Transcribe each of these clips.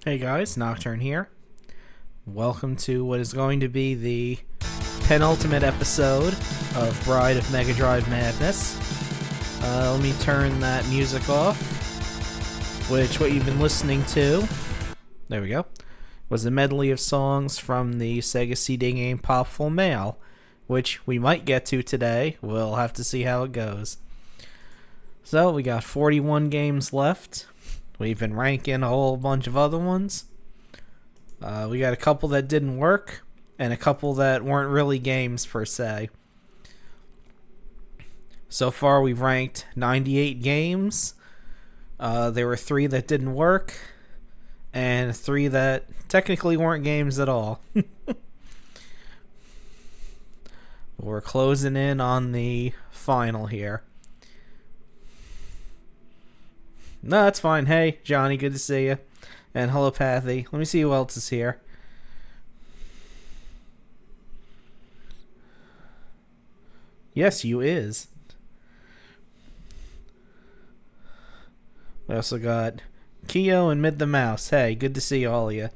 Hey guys, Nocturne here. Welcome to what is going to be the penultimate episode of Bride of Mega Drive Madness. Let me turn that music off, which what you've been listening to, there we go, was a medley of songs from the Sega CD game Popful Mail, which we might get to today. We'll have to see how it goes. So, we got 41 games left. We've been ranking a whole bunch of other ones. We got a couple that didn't work, and a couple that weren't really games per se. So far, we've ranked 98 games. There were 3 that didn't work, and 3 that technically weren't games at all. We're closing in on the final here. No, that's fine. Hey, Johnny, good to see you. And hello, Pathy. Let me see who else is here. Yes, you is. We also got Keo and Mid the Mouse. Hey, good to see all of you.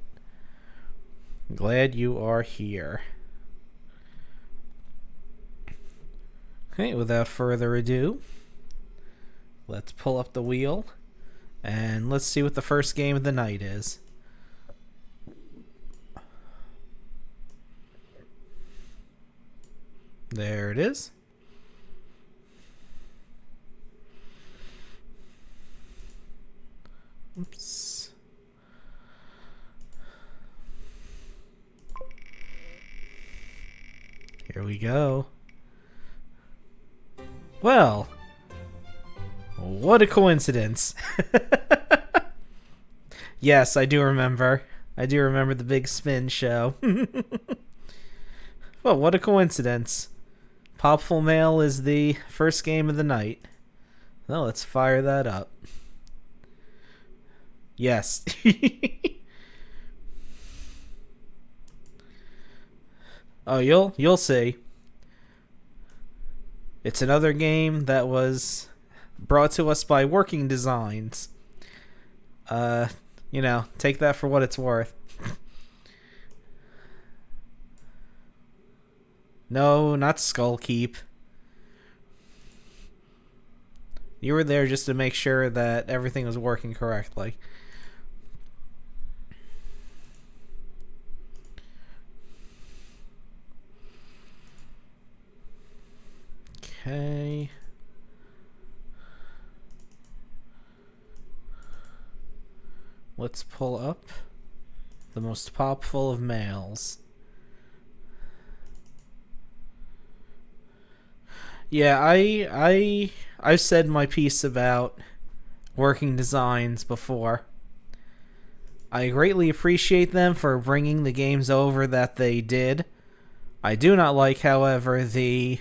Glad you are here. Okay, without further ado, let's pull up the wheel. And let's see what the first game of the night is. There it is. Oops. Here we go. Well, what a coincidence. Yes, I do remember. I do remember the big spin show. Well, what a coincidence. Popful Mail is the first game of the night. Well, let's fire that up. Yes. Oh, you'll see. It's another game that was brought to us by Working Designs. You know, take that for what it's worth. No, not Skullkeep. You were there just to make sure that everything was working correctly. Okay. Let's pull up the most popful of males. Yeah, I've said my piece about Working Designs before. I greatly appreciate them for bringing the games over that they did. I do not like, however, the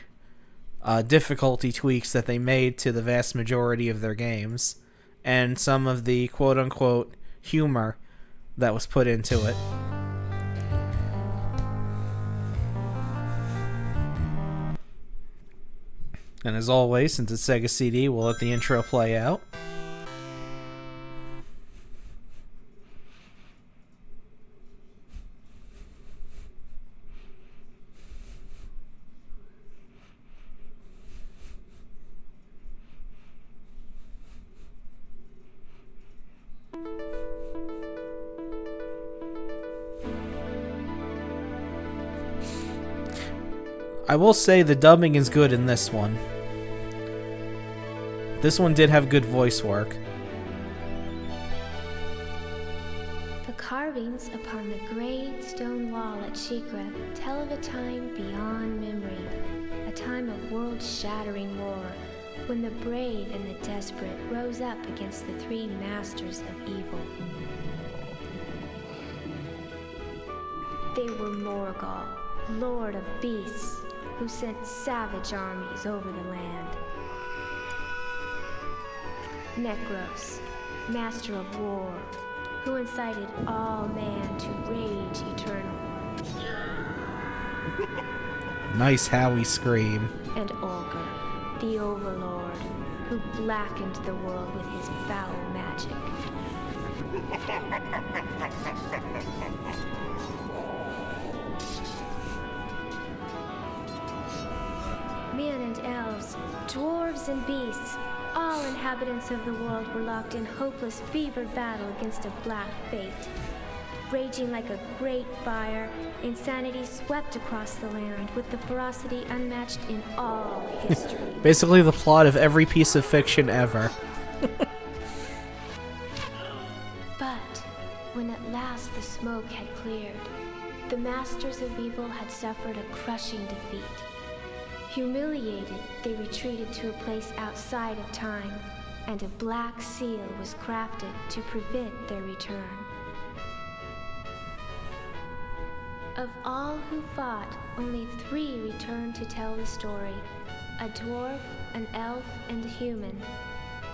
difficulty tweaks that they made to the vast majority of their games, and some of the quote-unquote humor that was put into it. And as always, since it's Sega CD, we'll let the intro play out. I will say the dubbing is good in this one. This one did have good voice work. The carvings upon the grey stone wall at Shikra tell of a time beyond memory, a time of world-shattering war, when the brave and the desperate rose up against the 3 masters of evil. They were Morgul, Lord of Beasts, who sent savage armies over the land. Necros, Master of War, who incited all man to rage eternal. Nice Howie scream. And Olger, the Overlord, who blackened the world with his foul magic. Men and elves, dwarves and beasts, all inhabitants of the world were locked in hopeless, fevered battle against a black fate. Raging like a great fire, insanity swept across the land with the ferocity unmatched in all history. Basically the plot of every piece of fiction ever. But when at last the smoke had cleared, the masters of evil had suffered a crushing defeat. Humiliated, they retreated to a place outside of time, and a black seal was crafted to prevent their return. Of all who fought, only 3 returned to tell the story: a dwarf, an elf, and a human.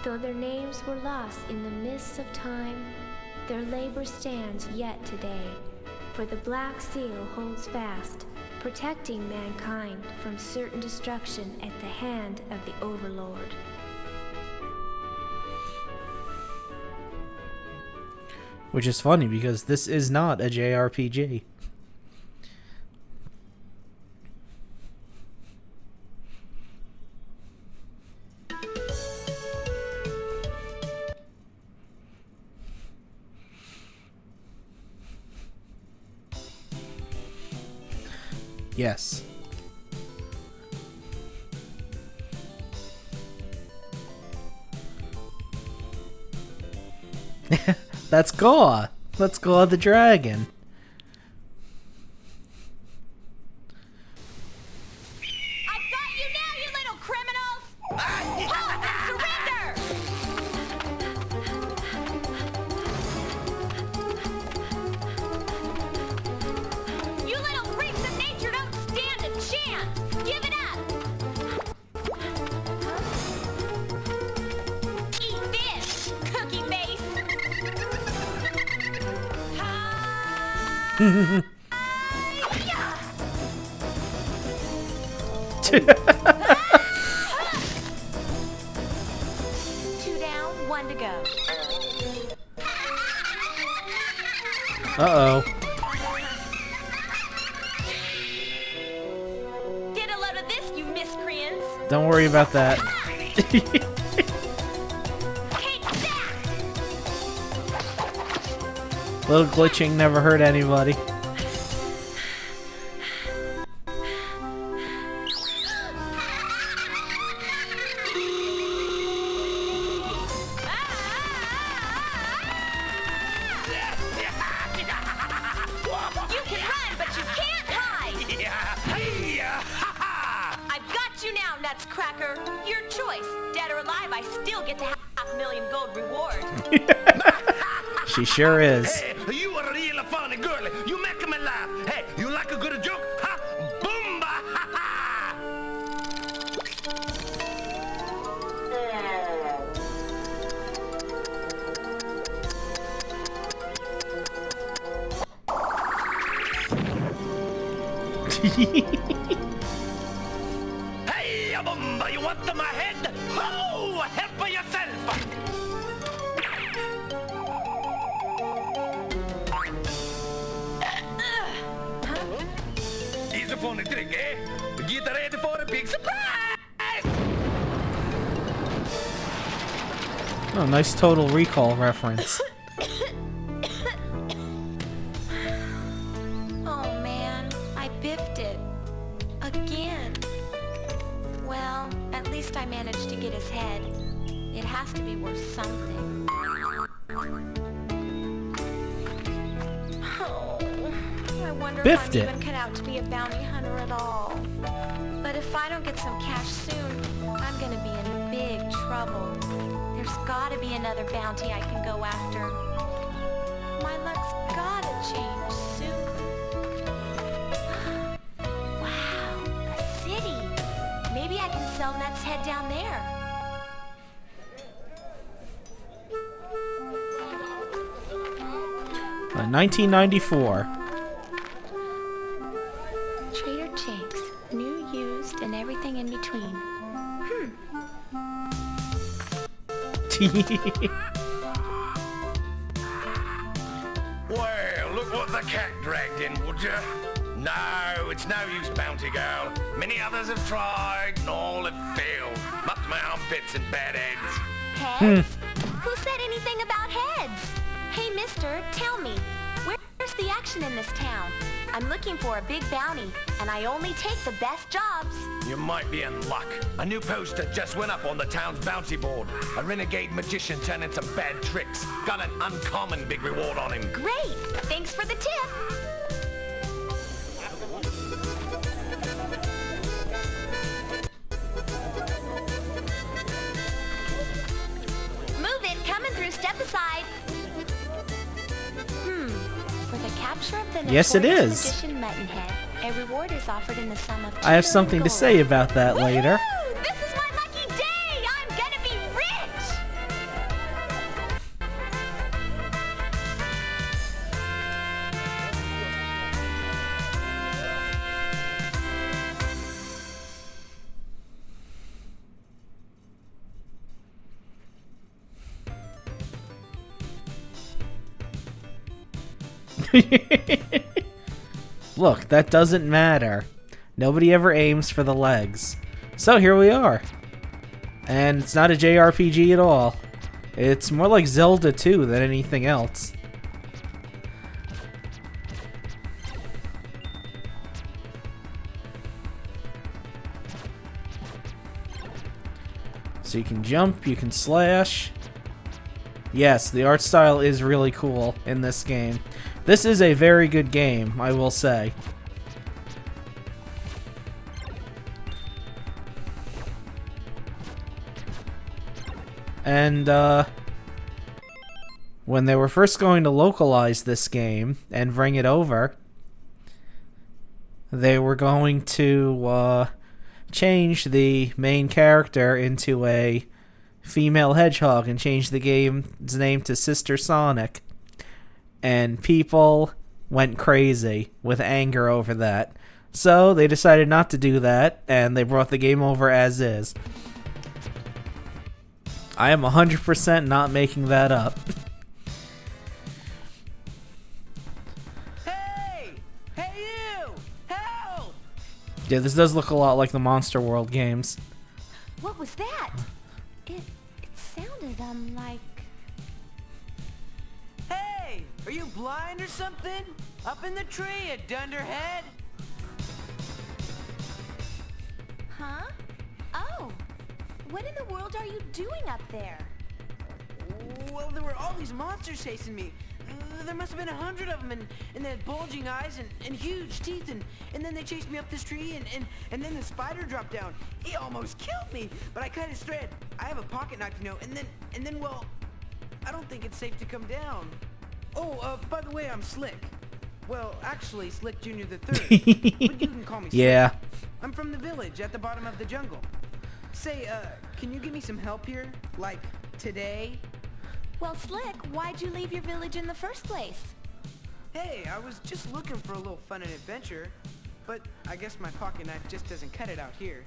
Though their names were lost in the mists of time, their labor stands yet today, for the Black Seal holds fast, protecting mankind from certain destruction at the hand of the Overlord. Which is funny because this is not a JRPG. Yes. That's Gaw. Let's Gaw the dragon. I've got you now, you little criminals! Halt and surrender! You little freaks of nature don't stand a chance! Give it up! Eat this, cookie face! Two down, 1 to go. Uh-oh. Get a load of this, you miscreants! Don't worry about that. Take that! Little glitching never hurt anybody. You can run, but you can't hide! I've got you now, Nutscracker. Your choice. Dead or alive, I still get to have $500,000 gold reward. She sure is. Hey, you are a real funny girl. You make me laugh. Hey, you like a good joke? Ha! Boomba! Ha ha! Hey, boomba! You want my head? Oh, help yourself! He's a funny trick, eh? Get ready for a big surprise! Oh, nice Total Recall reference. Oh man, I biffed it. Again. Well, at least I managed to get his head. It has to be worth something. Oh, I wonder Biffed if it. I'm even cut out to be a bounty hunter at all. But if I don't get some cash soon, I'm gonna be in big trouble. There's gotta be another bounty I can go after. My luck's gotta change soon. Wow, a city. Maybe I can sell Nut's head down there. 1994. Trader Jake's, new, used, and everything in between. look what the cat dragged in, would you? No, it's no use, Bounty Girl. Many others have tried, and all have failed. Up to my armpits and bad heads. Heads? Who said anything about heads? Hey, mister, tell me, where's the action in this town? I'm looking for a big bounty, and I only take the best jobs. You might be in luck. A new poster just went up on the town's bounty board. A renegade magician turning some bad tricks. Got an uncommon big reward on him. Great! Thanks for the tip. Move it, coming through, step aside. For the capture of the Yes, it is. magician Muttonhead, a reward is offered in the sum of 2 I have something million to say gold. about that later. Woohoo! This is my lucky day! I'm gonna be rich! Look, that doesn't matter. Nobody ever aims for the legs. So here we are. And it's not a JRPG at all. It's more like Zelda 2 than anything else. So you can jump, you can slash. Yes, the art style is really cool in this game. This is a very good game, I will say. And, when they were first going to localize this game and bring it over, they were going to, change the main character into a female hedgehog and change the game's name to Sister Sonic. And people went crazy with anger over that. So they decided not to do that, and they brought the game over as is. I am 100% not making that up. Hey! Hey you! Help! Yeah, this does look a lot like the Monster World games. What was that? It sounded, like... Hey! Are you blind or something? Up in the tree, you dunderhead! Huh? Oh! What in the world are you doing up there? Well, there were all these monsters chasing me. There must have been 100 of them, and they had bulging eyes and huge teeth, and then they chased me up this tree, and then the spider dropped down. He almost killed me, but I cut his thread. I have a pocket knife, you know, and then, well, I don't think it's safe to come down. Oh, by the way, I'm Slick. Well, actually, Slick Jr. the Third. But you can call me Slick. Yeah. I'm from the village at the bottom of the jungle. Say, can you give me some help here? Like, today? Well, Slick, why'd you leave your village in the first place? Hey, I was just looking for a little fun and adventure. But I guess my pocket knife just doesn't cut it out here.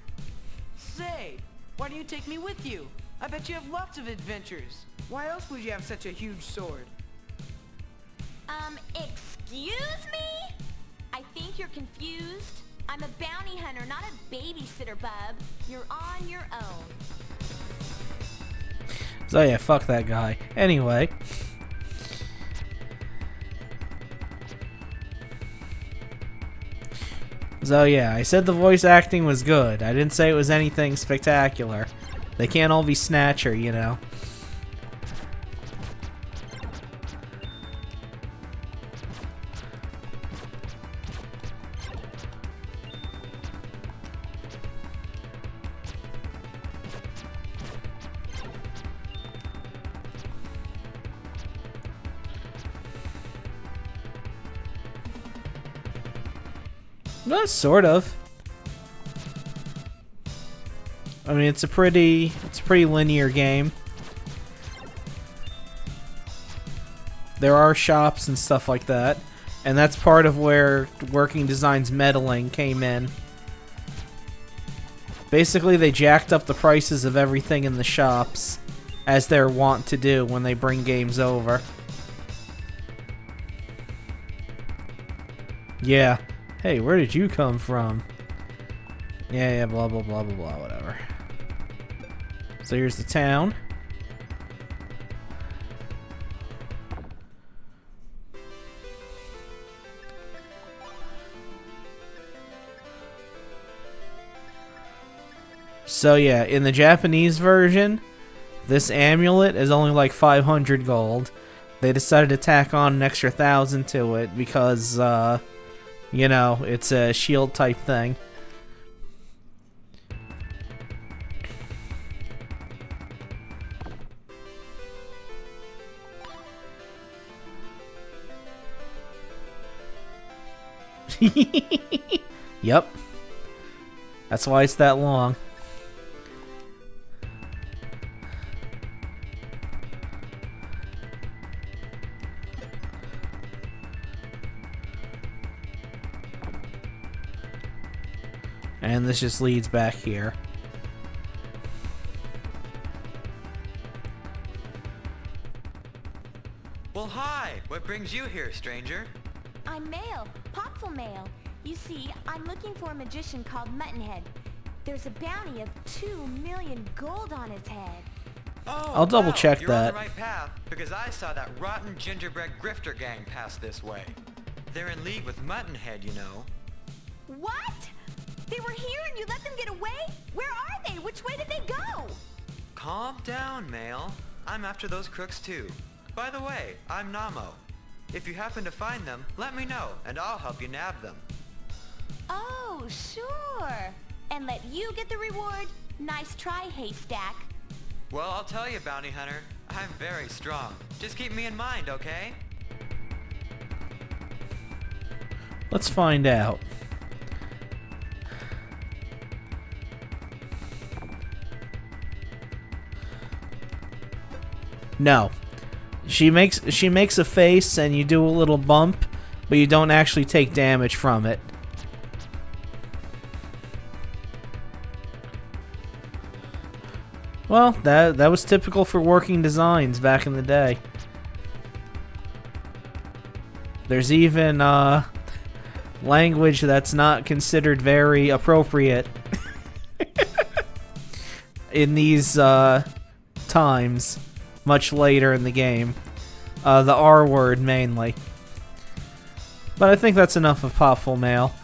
Say, why don't you take me with you? I bet you have lots of adventures. Why else would you have such a huge sword? Excuse me? I think you're confused. I'm a bounty hunter, not a babysitter, bub. You're on your own. So yeah, fuck that guy. Anyway. So yeah, I said the voice acting was good. I didn't say it was anything spectacular. They can't all be Snatcher, you know. Well, sort of. I mean, it's a pretty linear game. There are shops and stuff like that, and that's part of where Working Design's meddling came in. Basically, they jacked up the prices of everything in the shops, as they're wont to do when they bring games over. Yeah. Hey, where did you come from? Yeah, blah, blah, blah, blah, blah, whatever. So here's the town. So yeah, in the Japanese version, this amulet is only like 500 gold. They decided to tack on an extra 1,000 to it because, you know, it's a shield type thing. Yep. That's why it's that long. And this just leads back here. Well, hi! What brings you here, stranger? I'm Mail, Popful Mail. You see, I'm looking for a magician called Muttonhead. There's a bounty of 2 million gold on his head. Oh, I'll double check you're that. on the right path, because I saw that rotten gingerbread grifter gang pass this way. They're in league with Muttonhead, you know. What? They were here and you let them get away? Where are they? Which way did they go? Calm down, Mail. I'm after those crooks too. By the way, I'm Namo. If you happen to find them, let me know, and I'll help you nab them. Oh, sure. And let you get the reward? Nice try, Haystack. Well, I'll tell you, Bounty Hunter. I'm very strong. Just keep me in mind, okay? Let's find out. No. She makes a face and you do a little bump, but you don't actually take damage from it. Well, that was typical for working designs back in the day. There's even language that's not considered very appropriate in these times. Much later in the game. The R word mainly. But I think that's enough of Popful Mail.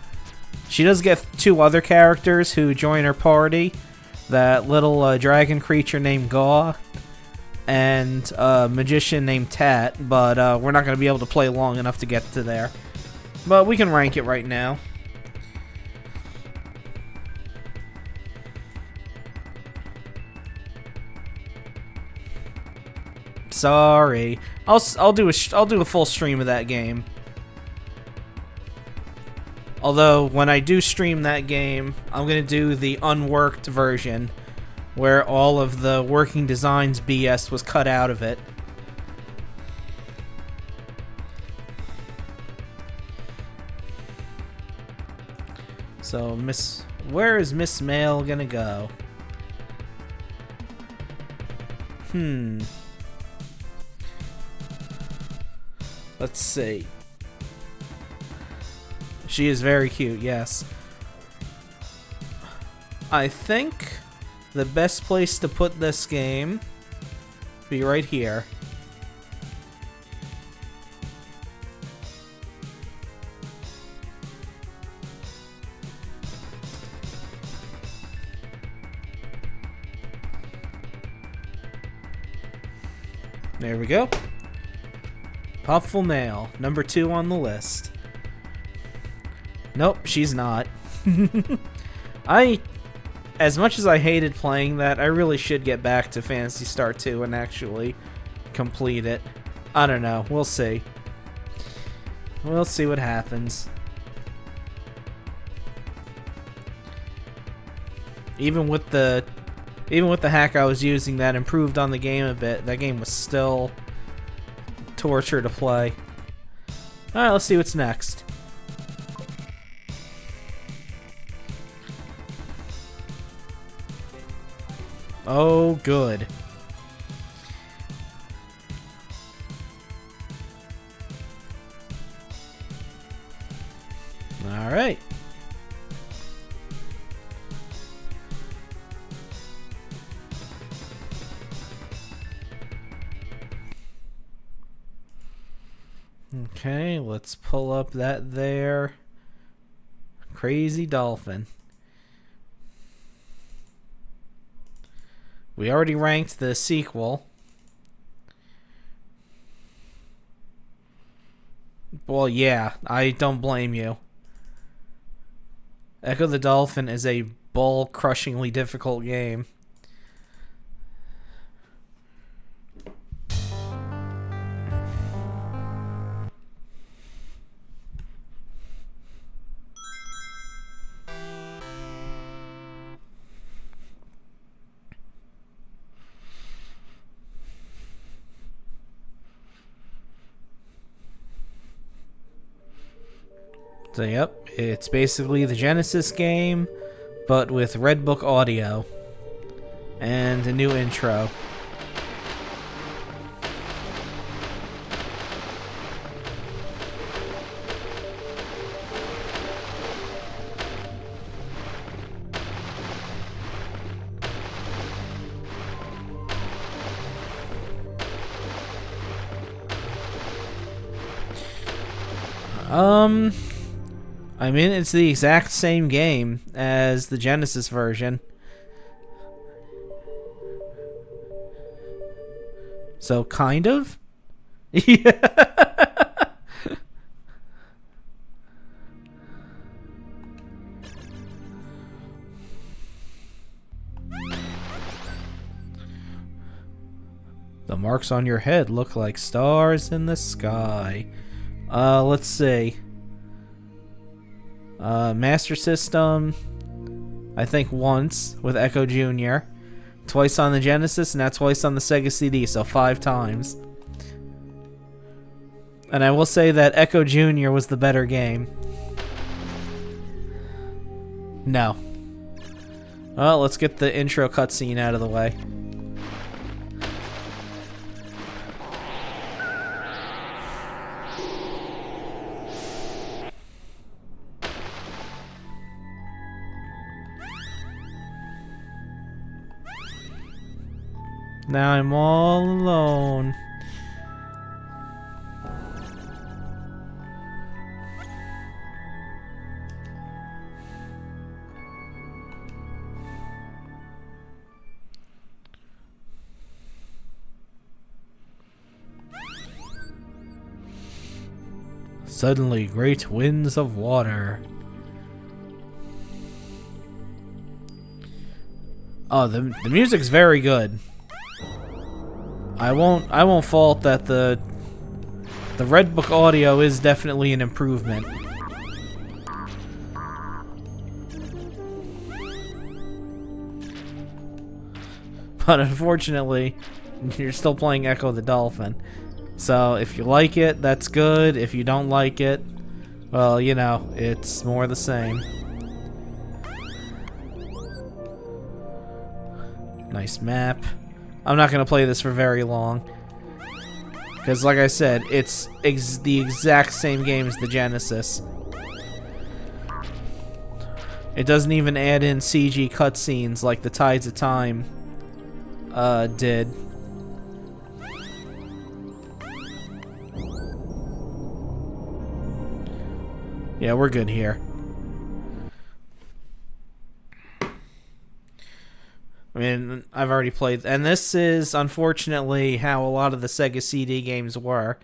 She does get 2 other characters who join her party. That little dragon creature named Gaw. And a magician named Tat. But we're not going to be able to play long enough to get to there. But we can rank it right now. Sorry, I'll do a full stream of that game. Although when I do stream that game, I'm gonna do the unworked version, where all of the working designs BS was cut out of it. So where is Miss Mail gonna go? Let's see. She is very cute, yes. I think the best place to put this game be right here. There we go. Popful Mail, number 2 on the list. Nope, she's not. As much as I hated playing that, I really should get back to Phantasy Star 2 and actually complete it. I don't know, we'll see. We'll see what happens. Even with the hack I was using that improved on the game a bit, that game was still torture to play. Alright, let's see what's next. Oh, good. Alright. Okay, let's pull up that there. Crazy Dolphin. We already ranked the sequel. Well, yeah, I don't blame you. Echo the Dolphin is a ball-crushingly difficult game. So, yep, it's basically the Genesis game, but with Red Book audio and a new intro. I mean, it's the exact same game as the Genesis version. So, kind of? Yeah. The marks on your head look like stars in the sky. Let's see. Master System, I think once with Echo Jr., twice on the Genesis, and now twice on the Sega CD, so 5 times. And I will say that Echo Jr. was the better game. No. Well, let's get the intro cutscene out of the way. Now I'm all alone. Suddenly, great winds of water. Oh, the music's very good. I won't fault that the Red Book audio is definitely an improvement. But unfortunately, you're still playing Echo the Dolphin. So if you like it, that's good. If you don't like it, well, you know, it's more the same. Nice map. I'm not going to play this for very long. Because like I said, it's the exact same game as the Genesis. It doesn't even add in CG cutscenes like the Tides of Time did. Yeah, we're good here. I mean, I've already played, and this is unfortunately how a lot of the Sega CD games were.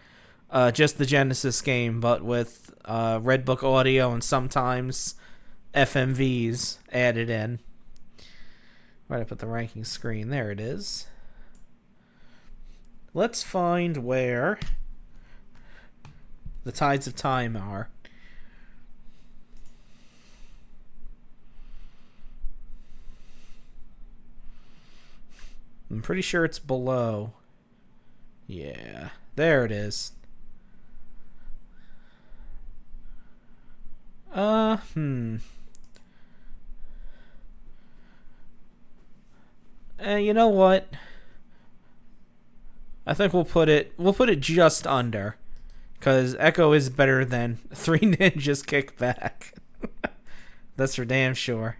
Just the Genesis game, but with Red Book audio and sometimes FMVs added in. Right up at the ranking screen, there it is. Let's find where the Tides of Time are. I'm pretty sure it's below. Yeah, there it is. You know what? I think we'll put it just under, because Echo is better than Three Ninjas Kick Back. That's for damn sure.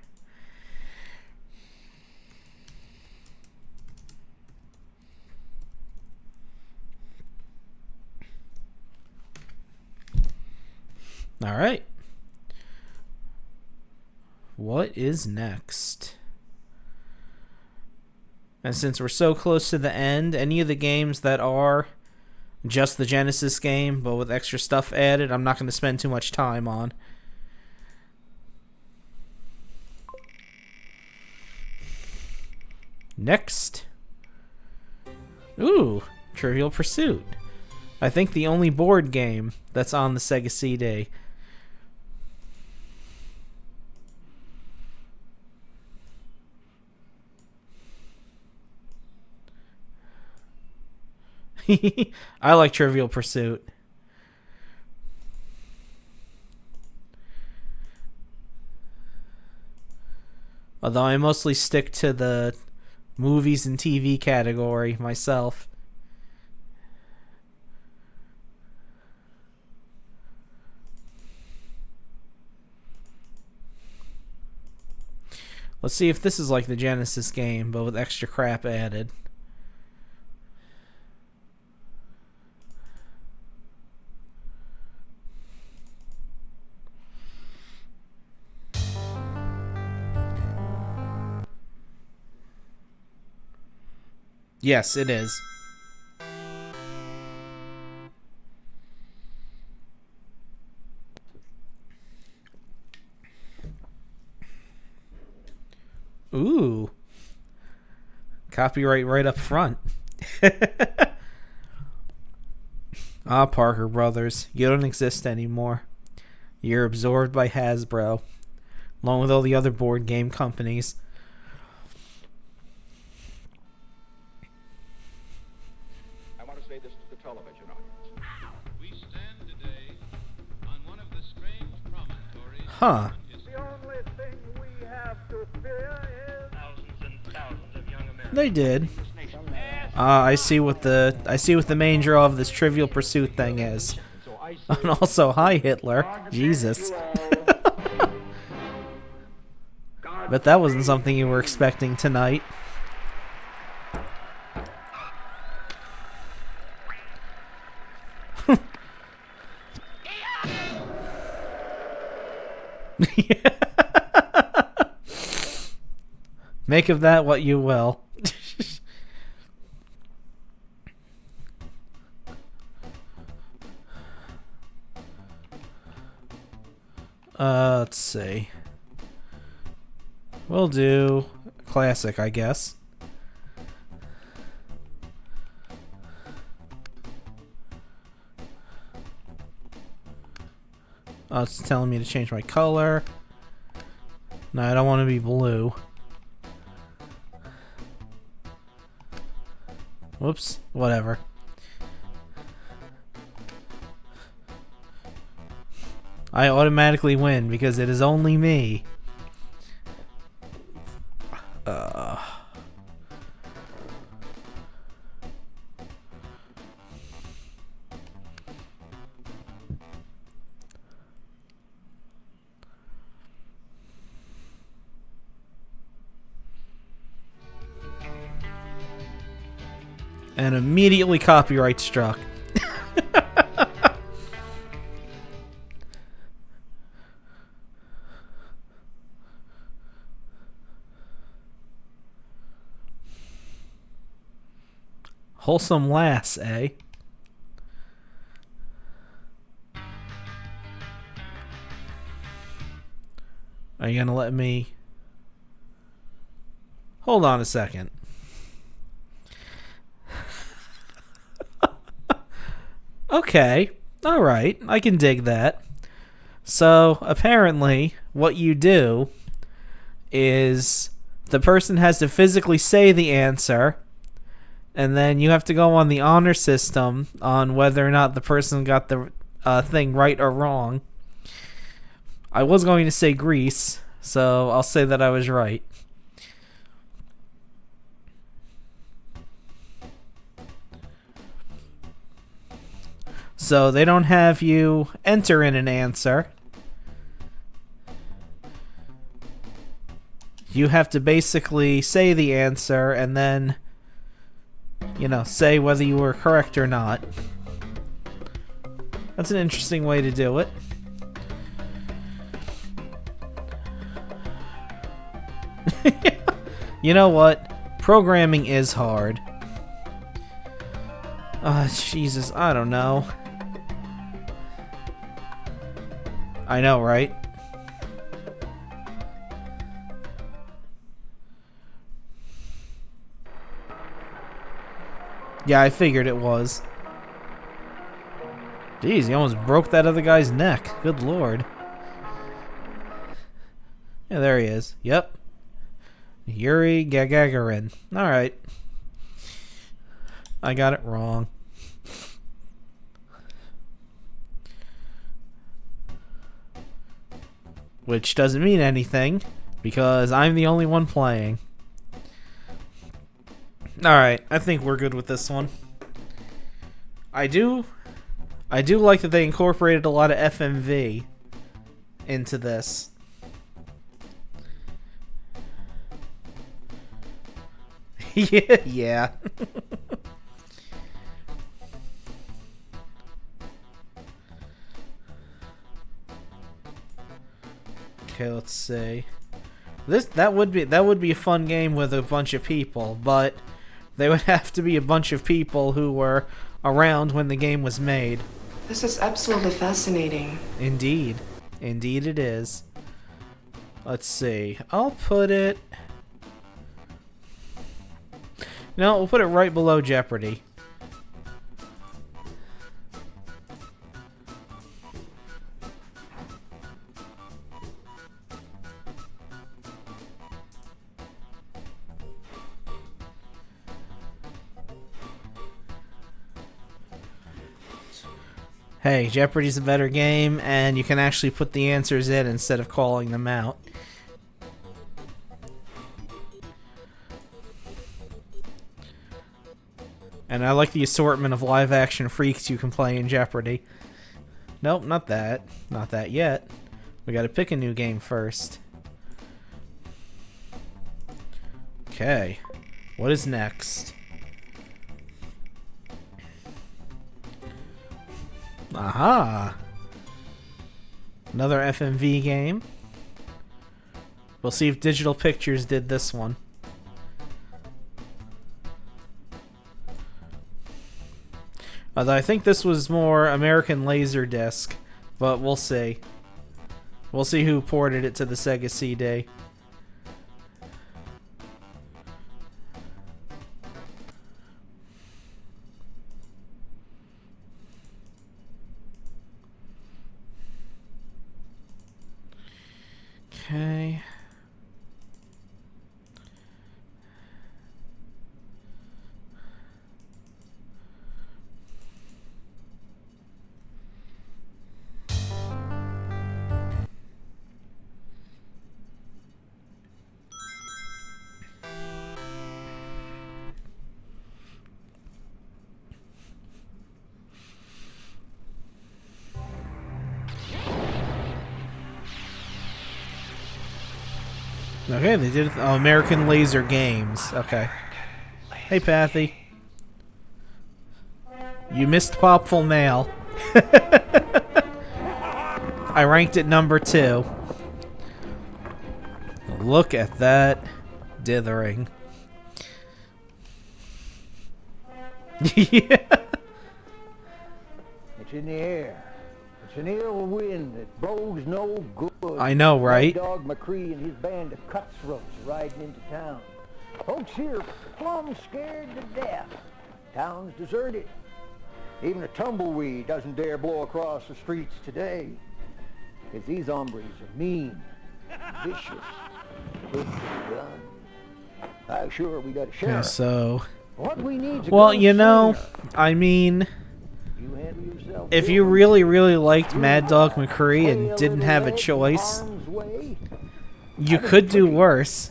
All right. What is next? And since we're so close to the end, any of the games that are just the Genesis game, but with extra stuff added, I'm not going to spend too much time on. Next. Ooh, Trivial Pursuit. I think the only board game that's on the Sega CD. I like Trivial Pursuit. Although I mostly stick to the movies and TV category myself. Let's see if this is like the Genesis game, but with extra crap added. Yes, it is. Ooh. Copyright right up front. Ah, Parker Brothers, you don't exist anymore. You're absorbed by Hasbro, along with all the other board game companies. I want to say this to the television audience. We stand today on one of the strange promontories. Huh. The only thing we have to fear is thousands and thousands of young Americans. They did. I see what the main draw of this Trivial Pursuit thing is. And also, hi Hitler. Jesus. But that wasn't something you were expecting tonight. Make of that what you will. Let's see. We'll do classic, I guess. Oh, it's telling me to change my color. No, I don't want to be blue. Whoops, whatever. I automatically win because it is only me. And immediately copyright struck. Wholesome lass, eh? Are you gonna let me... Hold on a second. Okay, alright, I can dig that. So, apparently, what you do is the person has to physically say the answer, and then you have to go on the honor system on whether or not the person got the thing right or wrong. I was going to say Greece, so I'll say that I was right. So they don't have you enter in an answer. you have to basically say the answer and then, you know, say whether you were correct or not. That's an interesting way to do it. You know what? Programming is hard. Jesus, I don't know. I know, right? Yeah, I figured it was. Jeez, he almost broke that other guy's neck. Good lord. Yeah, there he is. Yep. Yuri Gagarin. Alright. I got it wrong. Which doesn't mean anything, because I'm the only one playing. Alright, I think we're good with this one. I do like that they incorporated a lot of FMV into this. Yeah. Okay, let's see. That would be a fun game with a bunch of people, but they would have to be a bunch of people who were around when the game was made. This is absolutely fascinating. Indeed. Indeed it is. Let's see. I'll put it... No, we'll put it right below Jeopardy. Hey, Jeopardy's a better game, and you can actually put the answers in instead of calling them out. And I like the assortment of live-action freaks you can play in Jeopardy. Nope, not that. Not that yet. We gotta pick a new game first. Okay. What is next? Aha! Another FMV game. We'll see if Digital Pictures did this one. Although I think this was more American Laserdisc, but we'll see. We'll see who ported it to the Sega CD. Okay. Okay, they did it. Oh, American Laser Games. Okay. Hey, Pathy. You missed Popful Mail. I ranked it number 2. Look at that dithering. Yeah. It's in the air. It's an ill wind that blows no good. I know, right? Mad Dog McCree and his band of cutthroats riding into town. Folks here plumb scared to death. Town's deserted. Even a tumbleweed doesn't dare blow across the streets today. Because these hombres are mean, vicious, with the gun. Sure, we got a sheriff. Okay, so... What we need is well, you know, I mean... if you really, really liked Mad Dog McCree and didn't have a choice, you could do worse.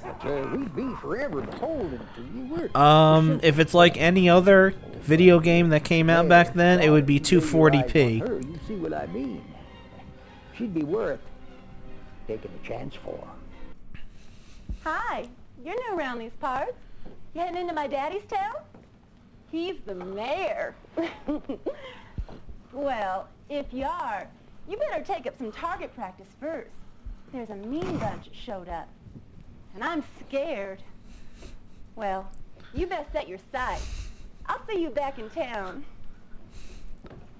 If it's like any other video game that came out back then, it would be 240p. You see what I mean? She'd be worth taking a chance for. Hi, you're new around these parts. You heading into my daddy's town? He's the mayor. Well, if you are, you better take up some target practice first. There's a mean bunch that showed up, and I'm scared. Well, you best set your sights. I'll see you back in town.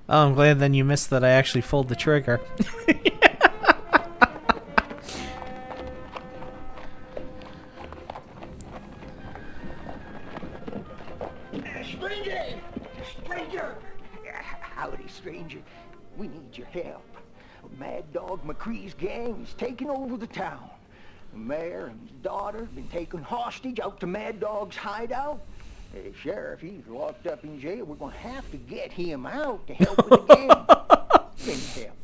Oh, I'm glad then you missed that I actually pulled the trigger. Stranger! Stranger! Howdy, stranger. We need your help. Mad Dog McCree's gang is taking over the town. The mayor and his daughter have been taken hostage out to Mad Dog's hideout. The sheriff, he's locked up in jail. We're going to have to get him out to help with the gang. Can you help?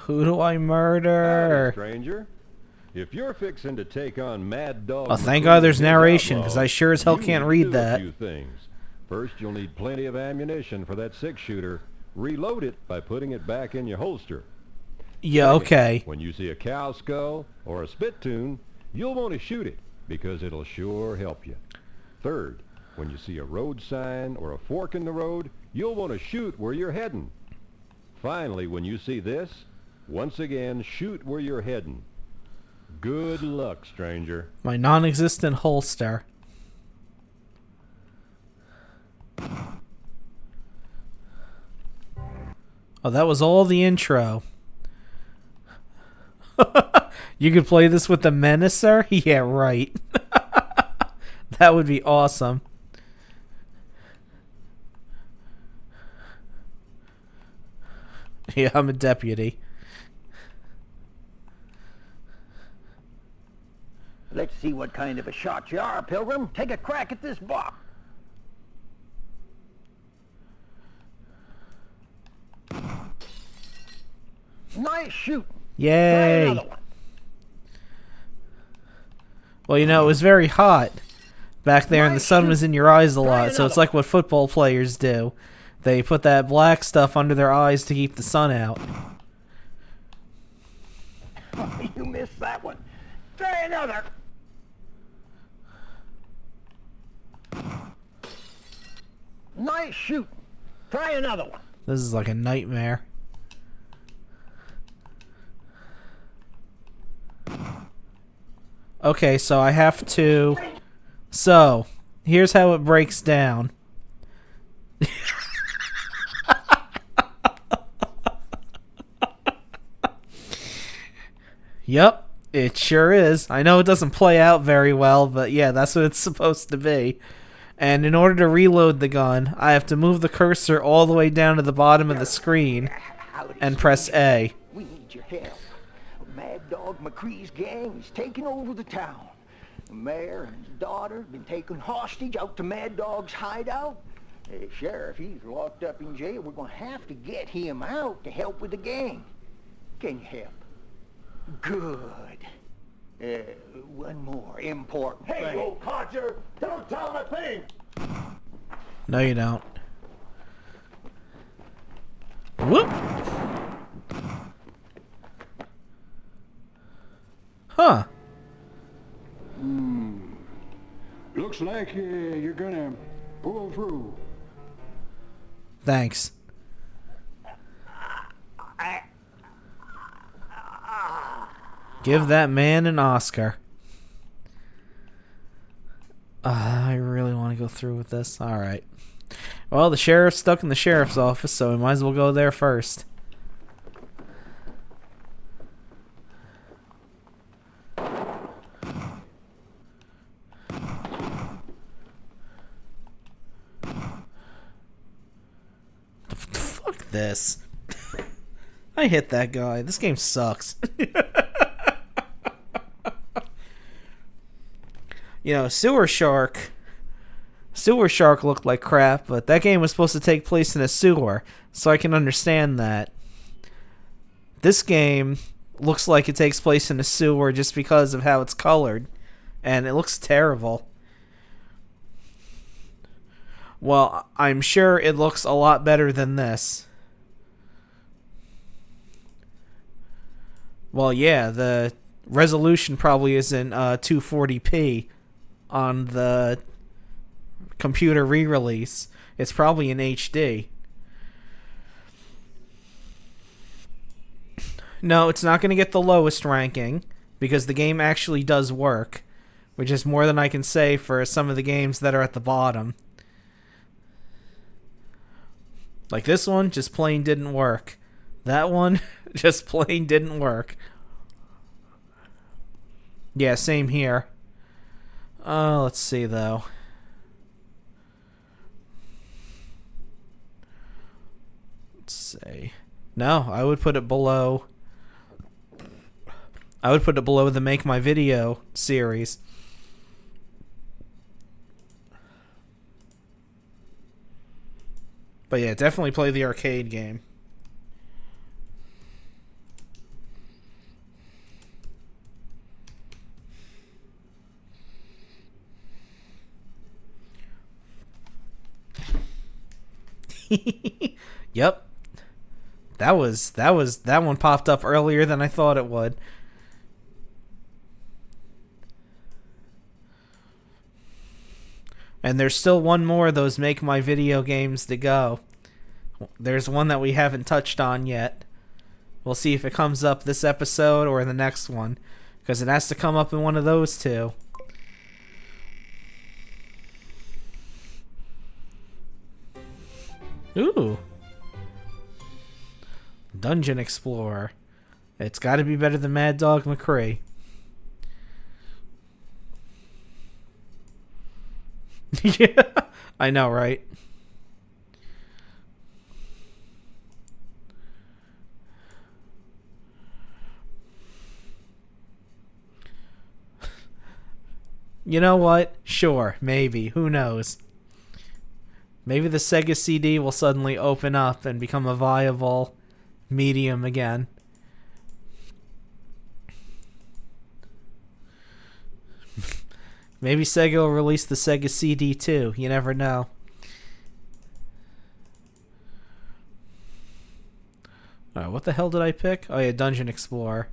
Who do I murder? Stranger. If you're fixing to take on Mad Dog... Oh, thank God there's narration, because I sure as hell can't read that. A few things. First, you'll need plenty of ammunition for that 6-shooter. Reload it by putting it back in your holster. Yeah, okay. When you see a cow skull or a spittoon, you'll want to shoot it, because it'll sure help you. Third, when you see a road sign or a fork in the road, you'll want to shoot where you're heading. Finally, when you see this, once again, shoot where you're heading. Good luck, stranger. My non-existent holster. Oh, that was all the intro. You could play this with the Menacer? Yeah, right. That would be awesome. Yeah, I'm a deputy. Let's see what kind of a shot you are, Pilgrim. Take a crack at this box. Nice shoot. Yay. Try another one. Well, you know, it was very hot back there, and the sun was in your eyes a lot, so it's like what football players do. They put that black stuff under their eyes to keep the sun out. You missed that one. Try another. Nice shoot. Try another one. This is like a nightmare. Okay, so I have to... So, here's how it breaks down. Yep, it sure is. I know it doesn't play out very well, but yeah, that's what it's supposed to be. And in order to reload the gun, I have to move the cursor all the way down to the bottom of the screen and press A. We need your help. Mad Dog McCree's gang is taking over the town. The mayor and his daughter have been taken hostage out to Mad Dog's hideout. The sheriff, he's locked up in jail. We're going to have to get him out to help with the gang. Can you help? Good. One more important thing. Hey, old codger! Don't tell him a thing! No, you don't. Whoop! Huh. Looks like you're gonna pull through. Thanks. Give that man an Oscar. I really want to go through with this. Alright. Well, the sheriff's stuck in the sheriff's office, so we might as well go there first. Fuck this. I hit that guy. This game sucks. You know, Sewer Shark looked like crap, but that game was supposed to take place in a sewer, so I can understand that. This game looks like it takes place in a sewer just because of how it's colored. And it looks terrible. Well, I'm sure it looks a lot better than this. Well, yeah, the resolution probably isn't 240p on the computer re-release. It's probably in HD. No, it's not going to get the lowest ranking because the game actually does work, which is more than I can say for some of the games that are at the bottom. Like this one, just plain didn't work. That one, just plain didn't work. Yeah, same here. Let's see, though. Let's see. No, I would put it below... I would put it below the Make My Video series. But yeah, definitely play the arcade game. Yep. That one popped up earlier than I thought it would. And there's still one more of those Make My Video games to go. There's one that we haven't touched on yet. We'll see if it comes up this episode or in the next one, because it has to come up in one of those two. Ooh. Dungeon Explorer. It's got to be better than Mad Dog McCree. Yeah, I know, right? You know what? Sure, maybe. Who knows? Maybe the Sega CD will suddenly open up and become a viable medium again. Maybe Sega will release the Sega CD too. You never know. Alright, what the hell did I pick? Oh yeah, Dungeon Explorer.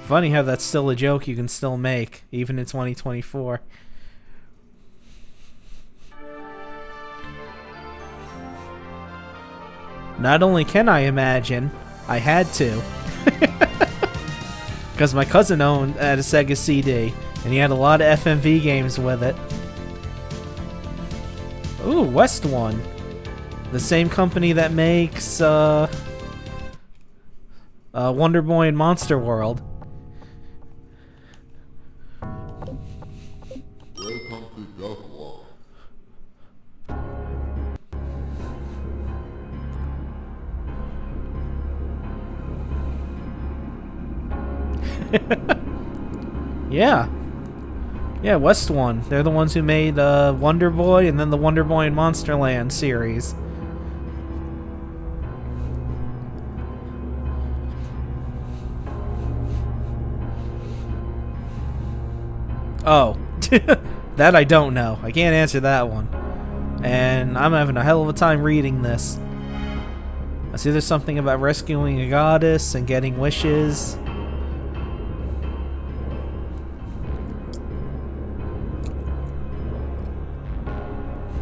Funny how that's still a joke you can still make, even in 2024. Not only can I imagine, I had to. Because my cousin had a Sega CD, and he had a lot of FMV games with it. Ooh, West One. The same company that makes Wonder Boy and Monster World. Yeah. Yeah, West One. They're the ones who made Wonder Boy and then the Wonder Boy and Monsterland series. Oh. That I don't know. I can't answer that one. And I'm having a hell of a time reading this. I see there's something about rescuing a goddess and getting wishes.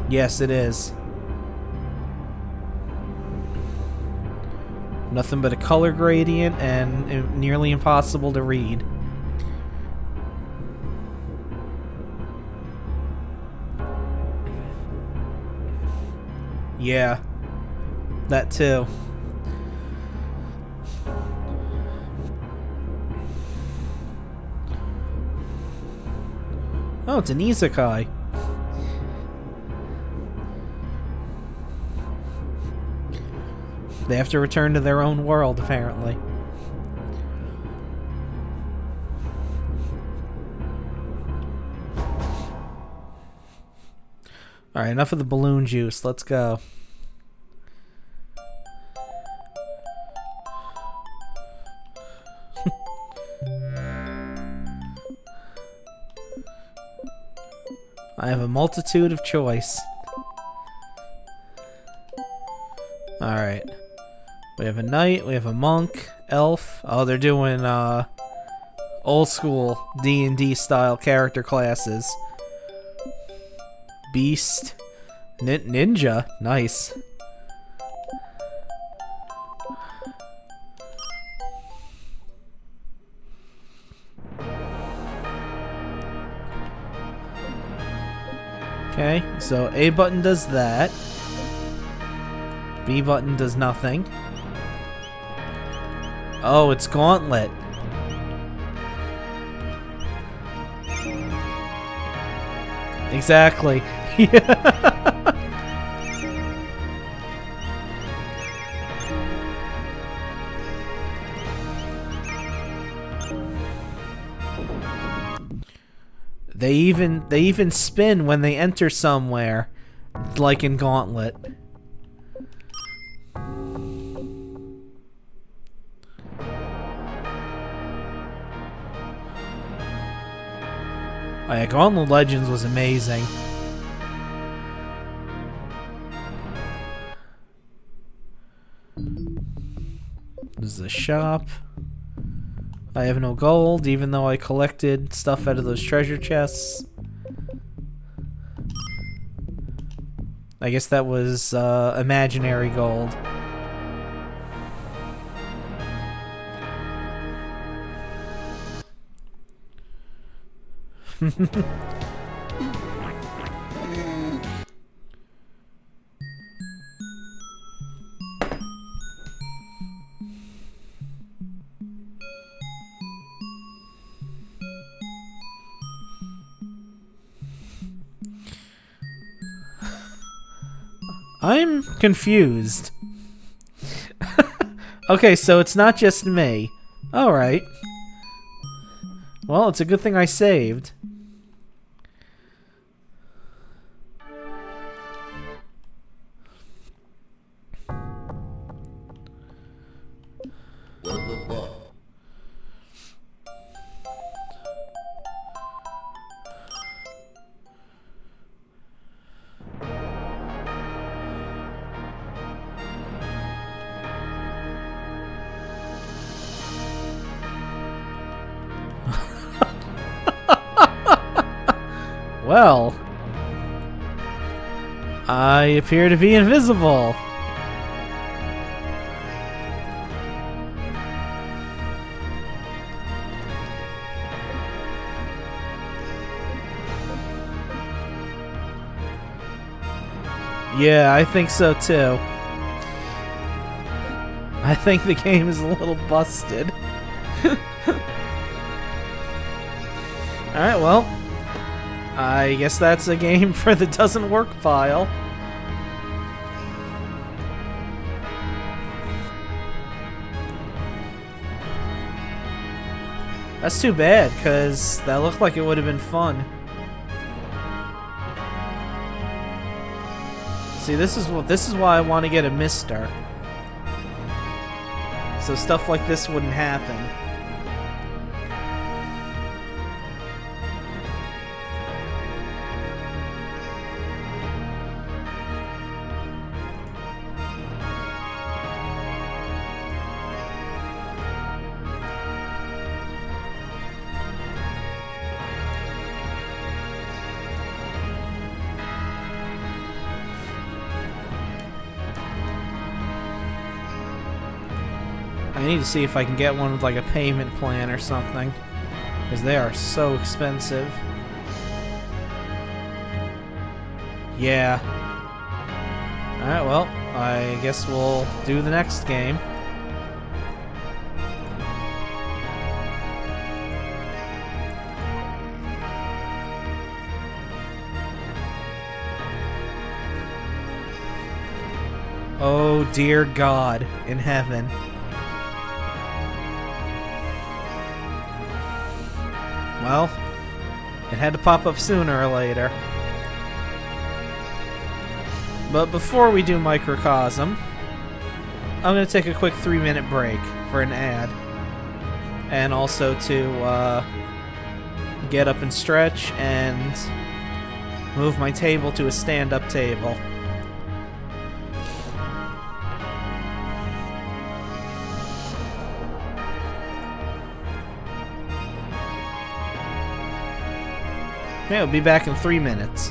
Yes, it is. Nothing but a color gradient and nearly impossible to read. Yeah, that too. Oh, it's an isekai. They have to return to their own world, apparently. Alright, enough of the balloon juice. Let's go. I have a multitude of choice. Alright. We have a knight, we have a monk, elf. Oh, they're doing old school D&D style character classes. Beast. Ninja. Nice. Okay, so A button does that. B button does nothing. Oh, it's Gauntlet. Exactly. They even spin when they enter somewhere, like in Gauntlet. Oh yeah, Gauntlet Legends was amazing. This is a shop. I have no gold, even though I collected stuff out of those treasure chests. I guess that was imaginary gold. I'm confused. Okay, so it's not just me. Alright. Well, it's a good thing I saved. Well, I appear to be invisible. Yeah, I think so too. I think the game is a little busted. Alright, well, I guess that's a game for the doesn't work pile. That's too bad, because that looked like it would have been fun. See, this is why I want to get a mister. So stuff like this wouldn't happen. I need to see if I can get one with like a payment plan or something, because they are so expensive. Yeah. Alright, well, I guess we'll do the next game. Oh dear God in heaven. Well, it had to pop up sooner or later. But before we do Microcosm, I'm going to take a quick 3-minute break for an ad. And also to get up and stretch and move my table to a stand-up table. Yeah, we'll be back in 3 minutes.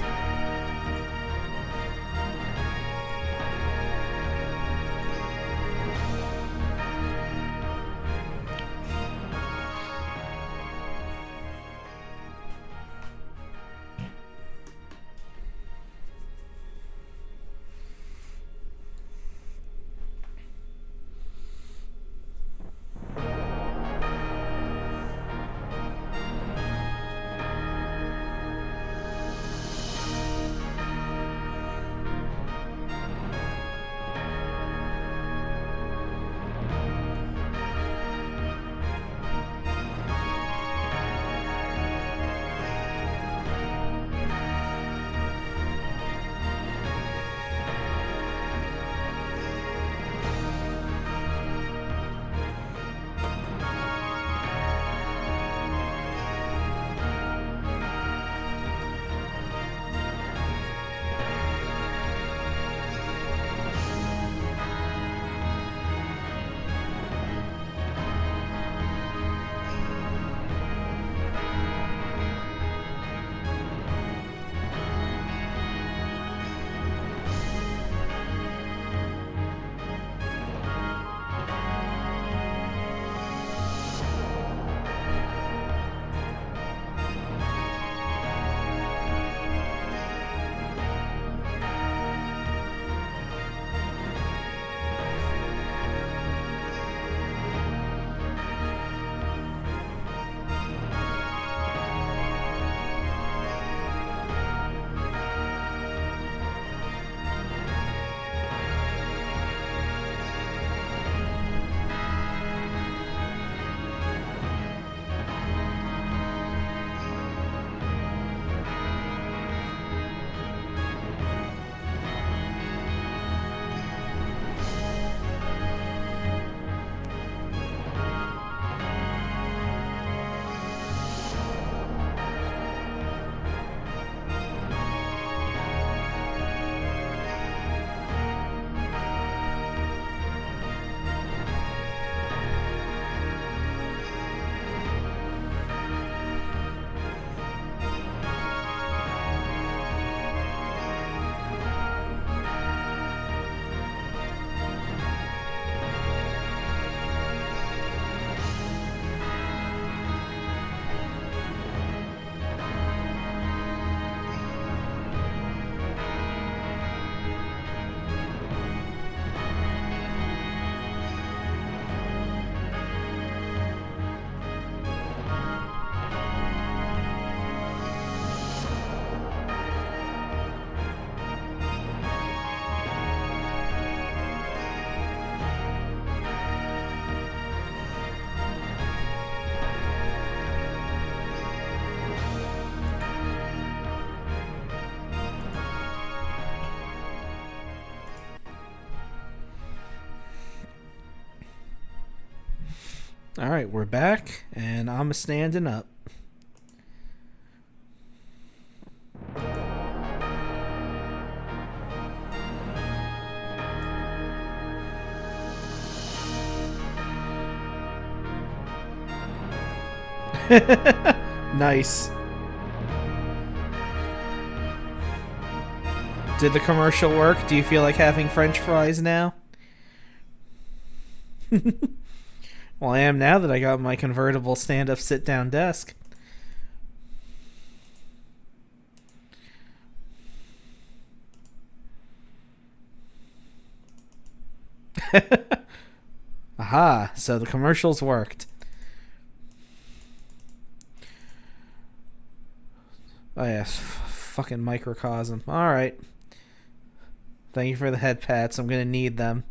Alright, we're back, and I'm standing up. Nice. Did the commercial work? Do you feel like having French fries now? Well, I am now that I got my convertible stand-up sit-down desk. Aha, so the commercials worked. Oh yes, fucking Microcosm. Alright. Thank you for the head pats. I'm gonna need them.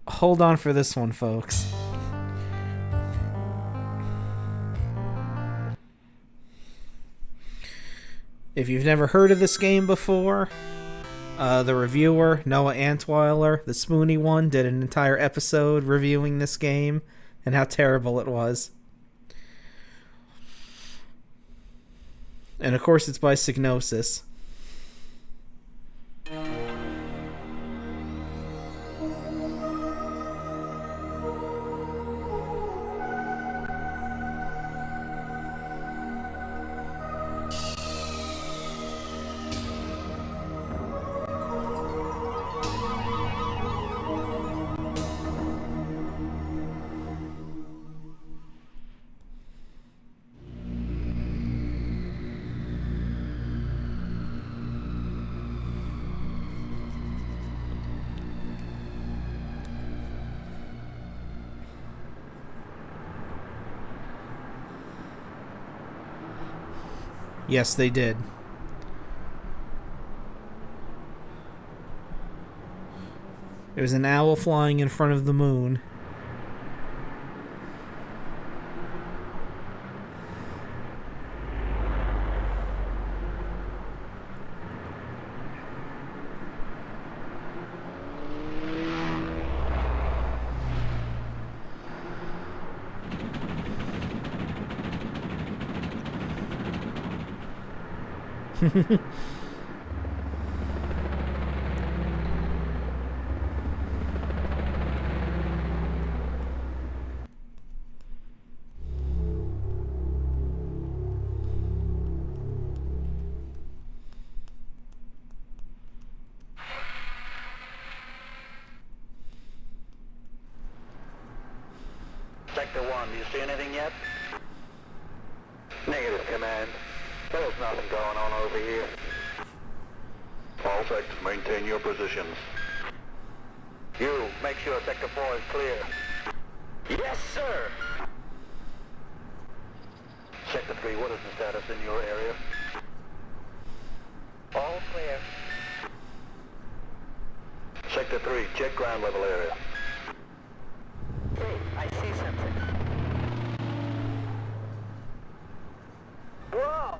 Hold on for this one, folks. If you've never heard of this game before, the reviewer, Noah Antweiler, the Spoony one, did an entire episode reviewing this game and how terrible it was. And of course it's by Psygnosis. Yes, they did. It was an owl flying in front of the moon. Sector 1, do you see anything yet? Negative, Command. There's nothing going on over here. All sectors, maintain your positions. You, make sure Sector 4 is clear. Yes, sir! Sector 3, what is the status in your area? All clear. Sector 3, check ground level area. Hey, I see something. Whoa!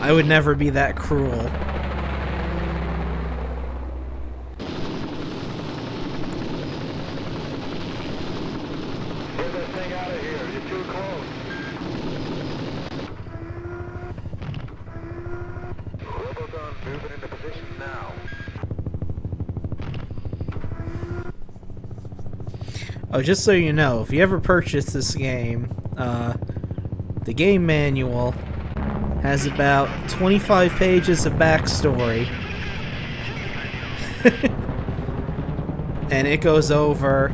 I would never be that cruel. Get this thing out of here. You're too close. Robogun moving into position now. Oh, just so you know, if you ever purchase this game, the game manual has about 25 pages of backstory. And it goes over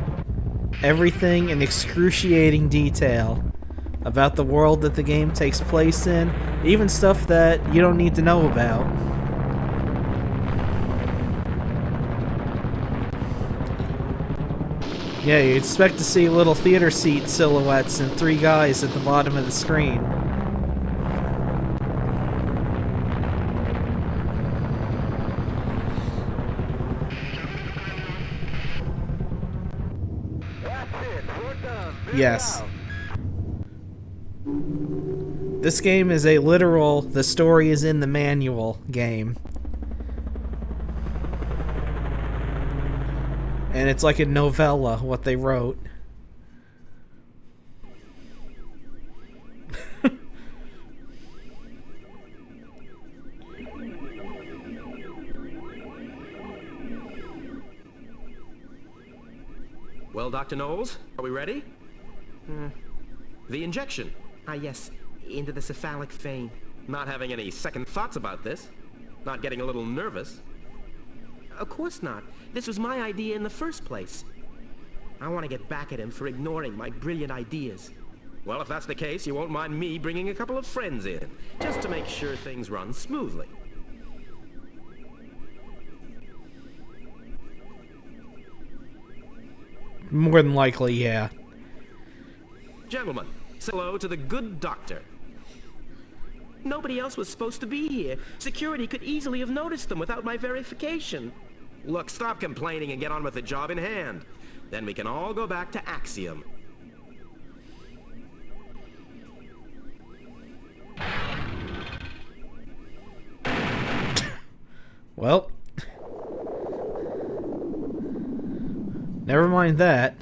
everything in excruciating detail about the world that the game takes place in, even stuff that you don't need to know about. Yeah, you expect to see little theater seat silhouettes and 3 guys at the bottom of the screen. Yes. This game is a literal, the story is in the manual game. And it's like a novella, what they wrote. Well, Dr. Knowles, are we ready? The injection. Ah, yes, into the cephalic vein. Not having any second thoughts about this? Not getting a little nervous? Of course not. This was my idea in the first place. I want to get back at him for ignoring my brilliant ideas. Well, if that's the case, you won't mind me bringing a couple of friends in, just to make sure things run smoothly. More than likely, yeah. Gentlemen, say hello to the good doctor. Nobody else was supposed to be here. Security could easily have noticed them without my verification. Look, stop complaining and get on with the job in hand. Then we can all go back to Axiom. Well, never mind that.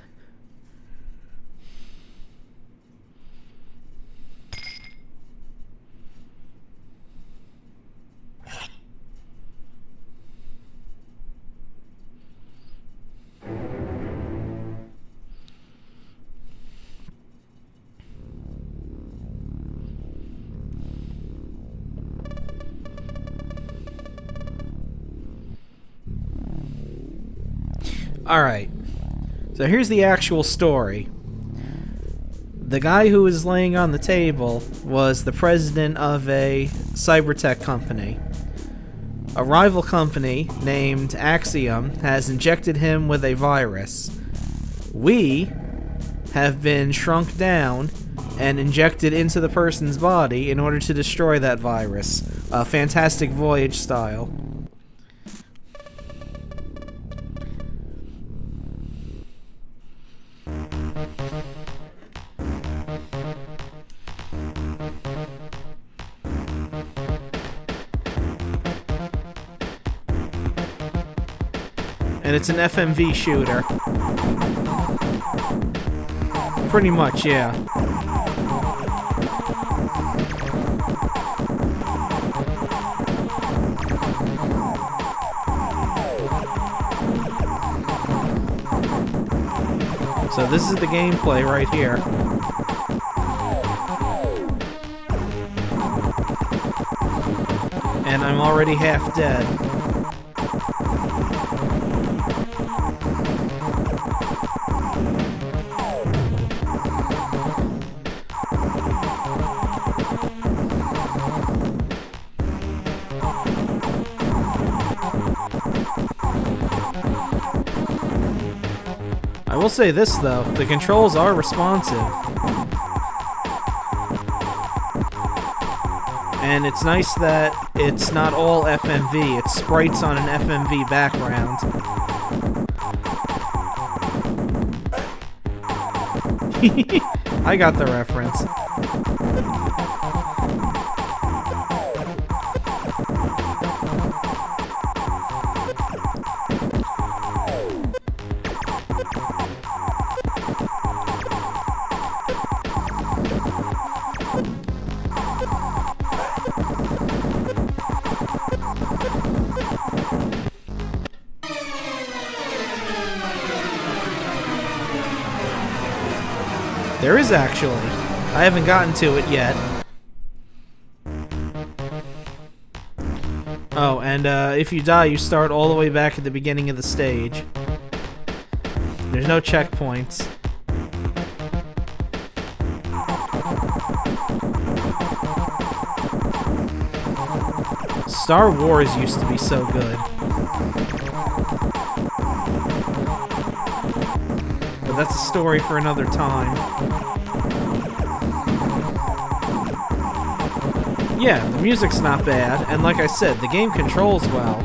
Alright, so here's the actual story. The guy who was laying on the table was the president of a cybertech company. A rival company named Axiom has injected him with a virus. We have been shrunk down and injected into the person's body in order to destroy that virus. Fantastic Voyage style. And it's an FMV shooter. Pretty much, yeah. So this is the gameplay right here. And I'm already half dead. I will say this though, the controls are responsive. And it's nice that it's not all FMV, it's sprites on an FMV background. I got the reference. There is actually. I haven't gotten to it yet. Oh, and if you die, you start all the way back at the beginning of the stage. There's no checkpoints. Star Wars used to be so good. But that's a story for another time. Yeah, the music's not bad, and like I said, the game controls well.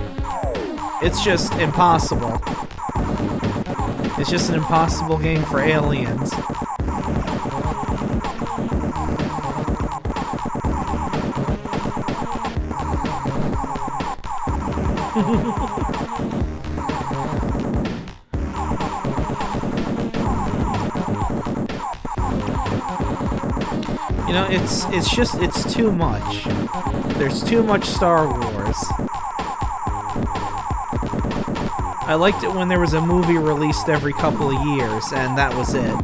It's just impossible. It's just an impossible game for aliens. You know, it's too much. There's too much Star Wars. I liked it when there was a movie released every couple of years, and that was it.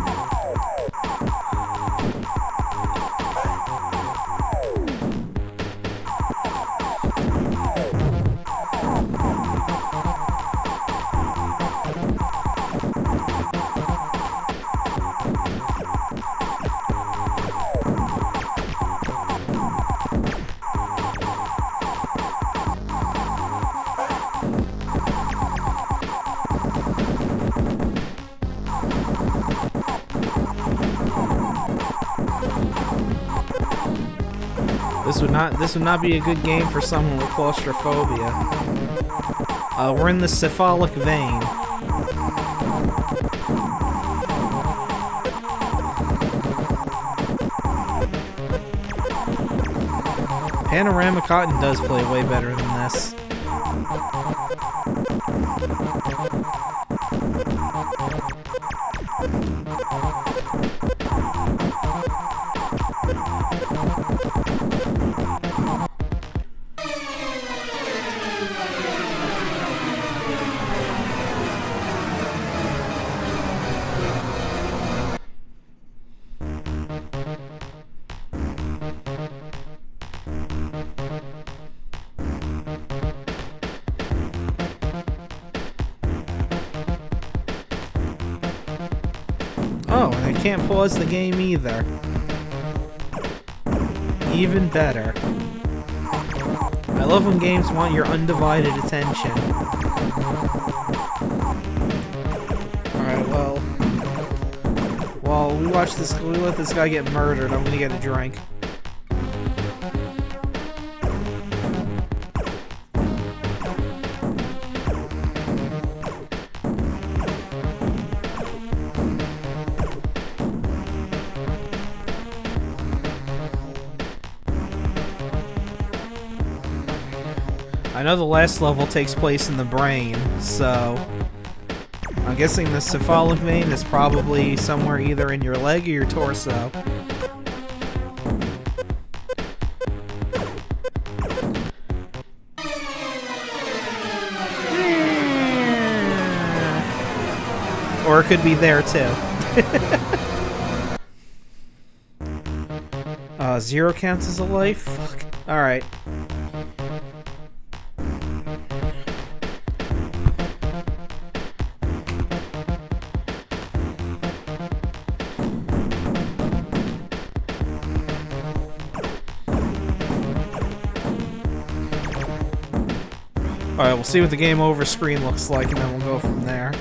This would not be a good game for someone with claustrophobia. We're in the cephalic vein. Panorama Cotton does play way better than this. Oh, and I can't pause the game either. Even better. I love when games want your undivided attention. Alright, well... While we let this guy get murdered, I'm gonna get a drink. I know the last level takes place in the brain, so I'm guessing the cephalic vein is probably somewhere either in your leg or your torso. Or it could be there too. 0 counts as a life? Fuck. Alright. Alright, we'll see what the game over screen looks like, and then we'll go from there.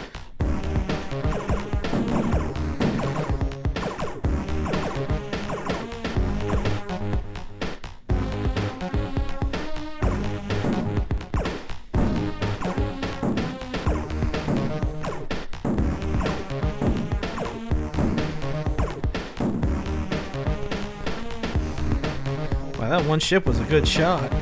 Wow, that one ship was a good shot.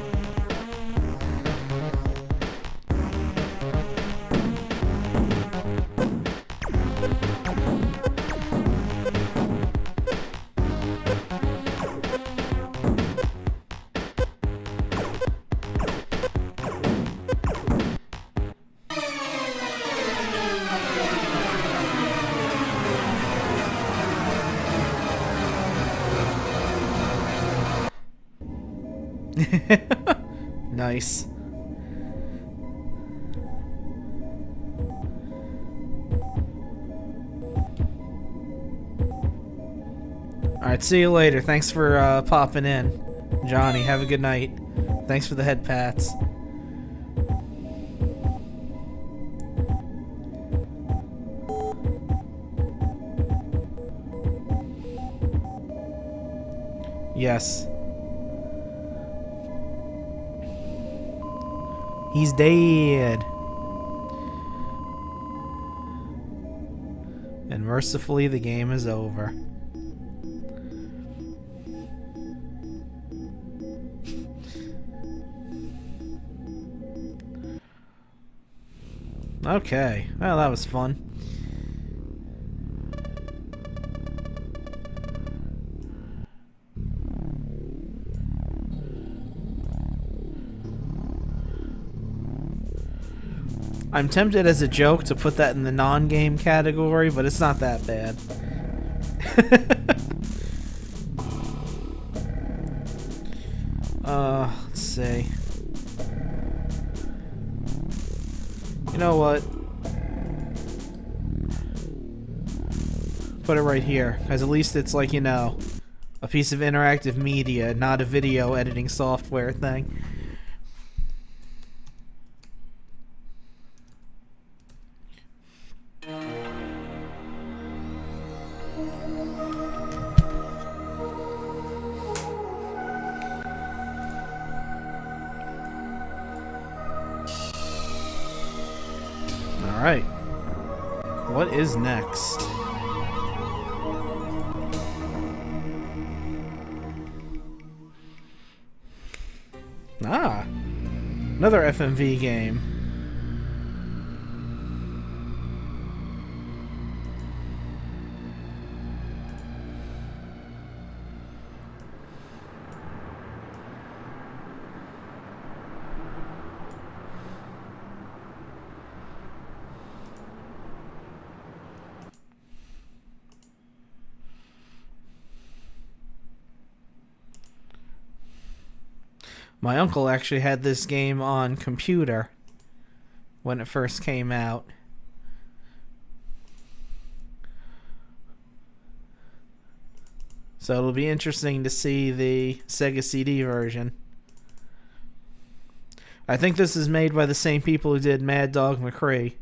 Nice. Alright, see you later. Thanks for popping in. Johnny, have a good night. Thanks for the head pats. Yes. He's dead. And mercifully, the game is over. Okay. Well, that was fun. I'm tempted as a joke to put that in the non-game category, but it's not that bad. Let's see. You know what? Put it right here, because at least it's like, you know, a piece of interactive media, not a video editing software thing. Alright. What is next? Ah. Another FMV game. My uncle actually had this game on computer when it first came out. So it'll be interesting to see the Sega CD version. I think this is made by the same people who did Mad Dog McCree.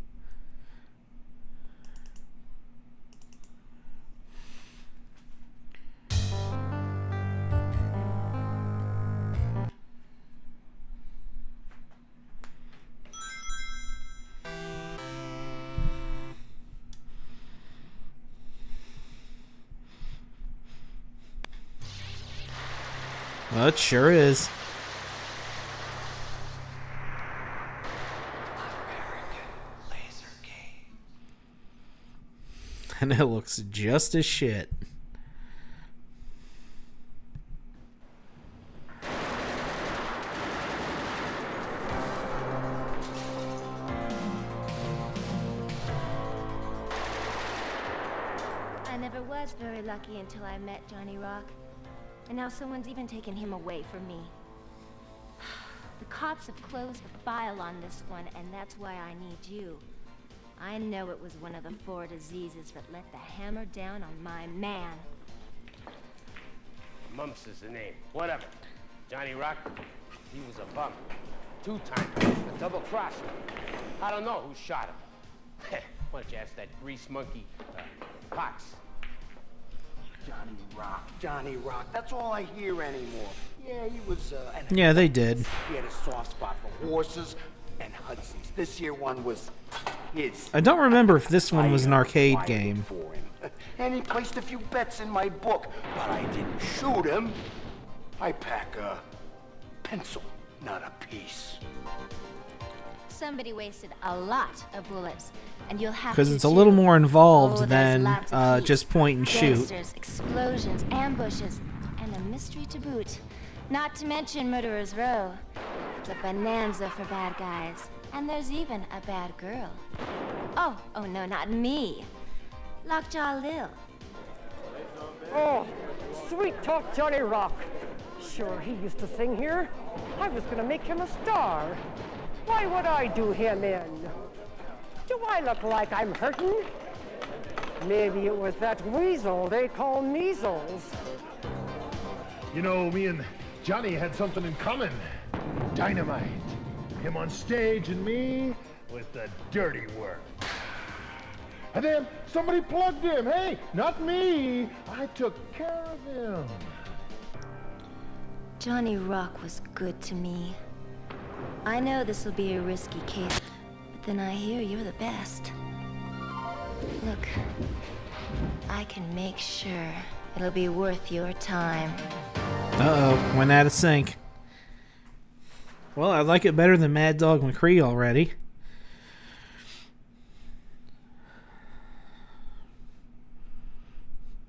Well, it sure is. And it looks just as shit. I never was very lucky until I met Johnny Rock. And now someone's even taken him away from me. The cops have closed the file on this one, and that's why I need you. I know it was one of the 4 diseases that let the hammer down on my man. Mumps is the name. Whatever. Johnny Rock, he was a bum. 2-timer, a double crosser. I don't know who shot him. Why don't you ask that grease monkey, Pox? Johnny Rock. That's all I hear anymore. Yeah, he was, Yeah, they did. He had a soft spot for horses and Hudsons. This here one was his. I don't remember if this one was an arcade game. And he placed a few bets in my book, but I didn't shoot him. I pack a pencil, not a piece. Somebody wasted a lot of bullets, and you'll have Because to it's a little more involved Oh, than there's lots of just point and shoot. Gangsters, explosions, ambushes, and a mystery to boot. Not to mention Murderer's Row. It's a bonanza for bad guys. And there's even a bad girl. Oh no, not me. Lockjaw Lil. Oh, sweet talk Johnny Rock. Sure, he used to sing here. I was gonna make him a star. Why would I do him in? Do I look like I'm hurting? Maybe it was that weasel they call measles. You know, me and Johnny had something in common. Dynamite. Him on stage and me with the dirty work. And then somebody plugged him. Hey, not me. I took care of him. Johnny Rock was good to me. I know this will be a risky case, but then I hear you're the best. Look, I can make sure it'll be worth your time. Uh-oh, went out of sync. Well, I like it better than Mad Dog McCree already.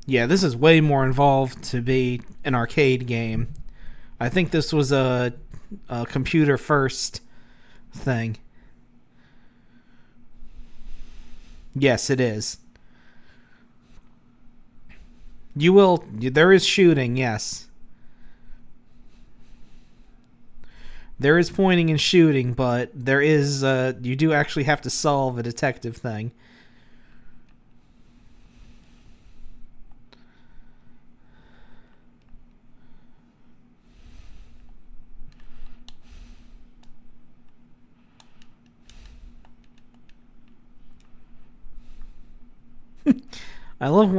Yeah, this is way more involved to be an arcade game. I think this was a computer first thing. Yes, it is. There is shooting, yes. There is pointing and shooting, but there is, you do actually have to solve a detective thing. I love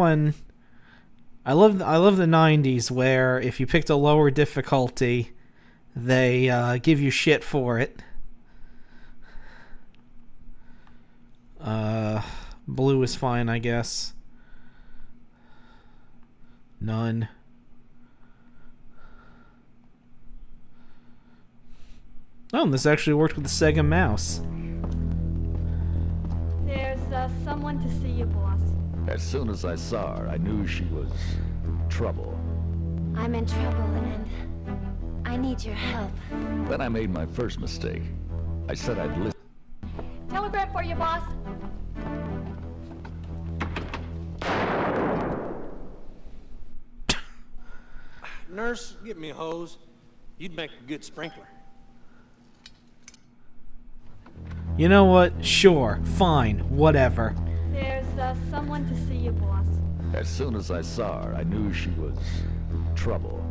the 90s where if you picked a lower difficulty, they give you shit for it. Blue is fine, I guess. None. Oh, and this actually worked with the Sega mouse. There's someone to see you, boss. As soon as I saw her, I knew she was trouble. I'm in trouble, and I need your help. Then I made my first mistake. I said I'd listen. Telegram for you, boss. Nurse, get me a hose. You'd make a good sprinkler. You know what? Sure. Fine. Whatever. There's someone to see you, boss. As soon as I saw her, I knew she was trouble.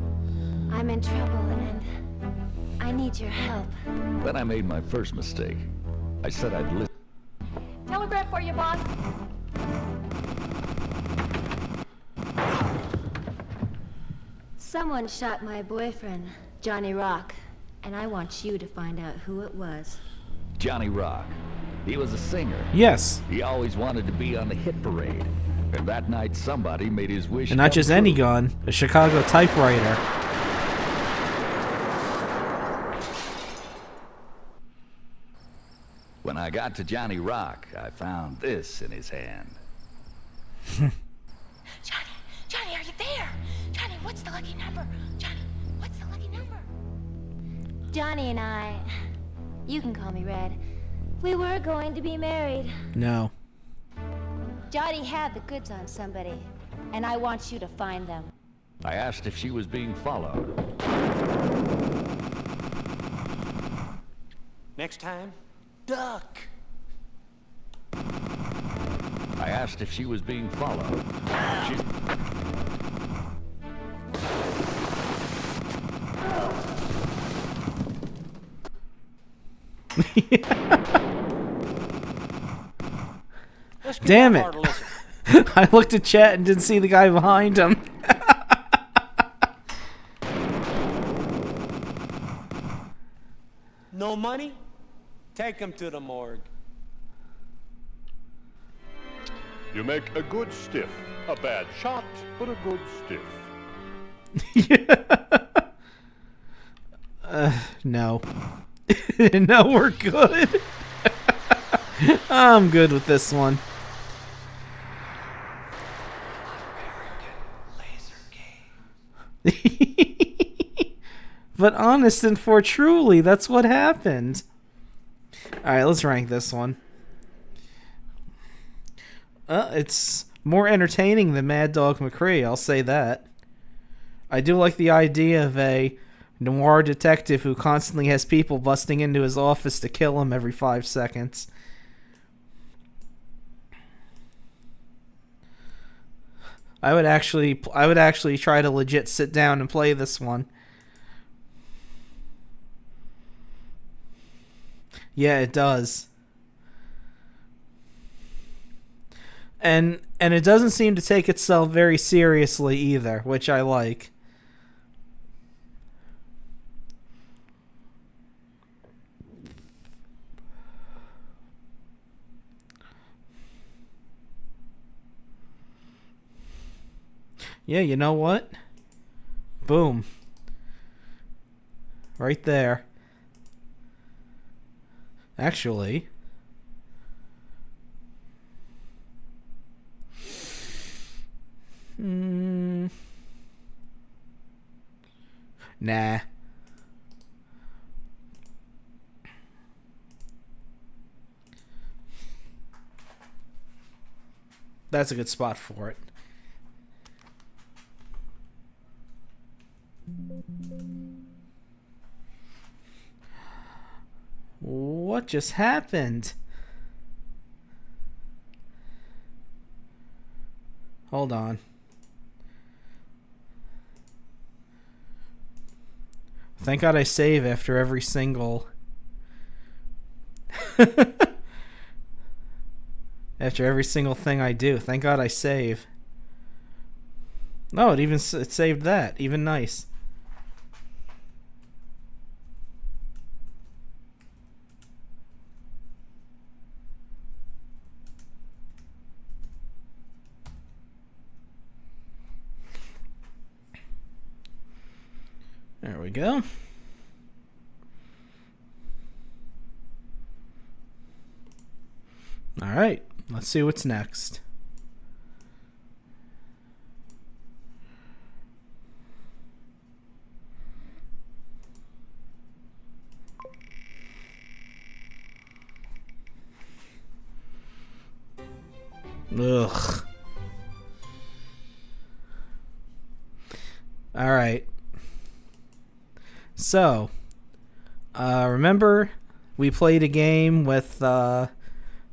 I'm in trouble, and I need your help. Then I made my first mistake. I said I'd listen. Telegram for you, boss. Someone shot my boyfriend, Johnny Rock, and I want you to find out who it was. Johnny Rock. He was a singer. Yes. He always wanted to be on the hit parade. And that night somebody made his wish And not come just true. any gun, a Chicago typewriter. When I got to Johnny Rock, I found this in his hand. Johnny, are you there? Johnny, what's the lucky number? Johnny, what's the lucky number? Johnny and I, you can call me Red, we were going to be married. No. Johnny had the goods on somebody, and I want you to find them. I asked if she was being followed. Next time, duck. I asked if she was being followed. She... Damn it. I looked at chat and didn't see the guy behind him. No money? Take him to the morgue. You make a good stiff. A bad shot, but a good stiff. No. No, we're good. I'm good with this one. But honest and for truly, that's what happened. Alright, let's rank this one. It's more entertaining than Mad Dog McCree, I'll say that. I do like the idea of a noir detective who constantly has people busting into his office to kill him every 5 seconds. I would actually try to legit sit down and play this one. Yeah, it does. And it doesn't seem to take itself very seriously either, which I like. Yeah, you know what? Boom. Right there. Actually... Nah. That's a good spot for it. What just happened? Hold on. Thank God I save after every single... after every single thing I do. Thank God I save. No, it saved that. Even nice. There we go. Alright, let's see what's next. Ugh. Alright. So, remember we played a game with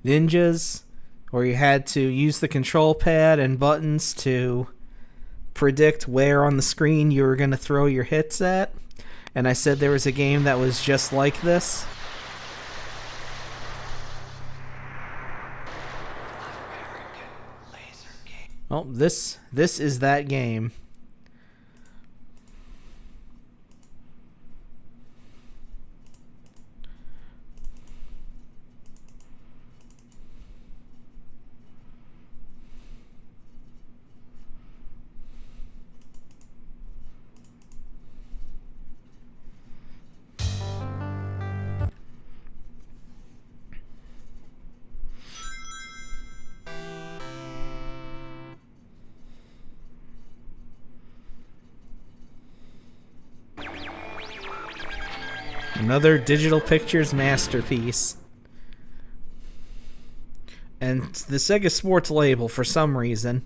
ninjas where you had to use the control pad and buttons to predict where on the screen you were going to throw your hits at? And I said there was a game that was just like this. Well, this is that game. Another digital pictures masterpiece. And the Sega Sports label for some reason.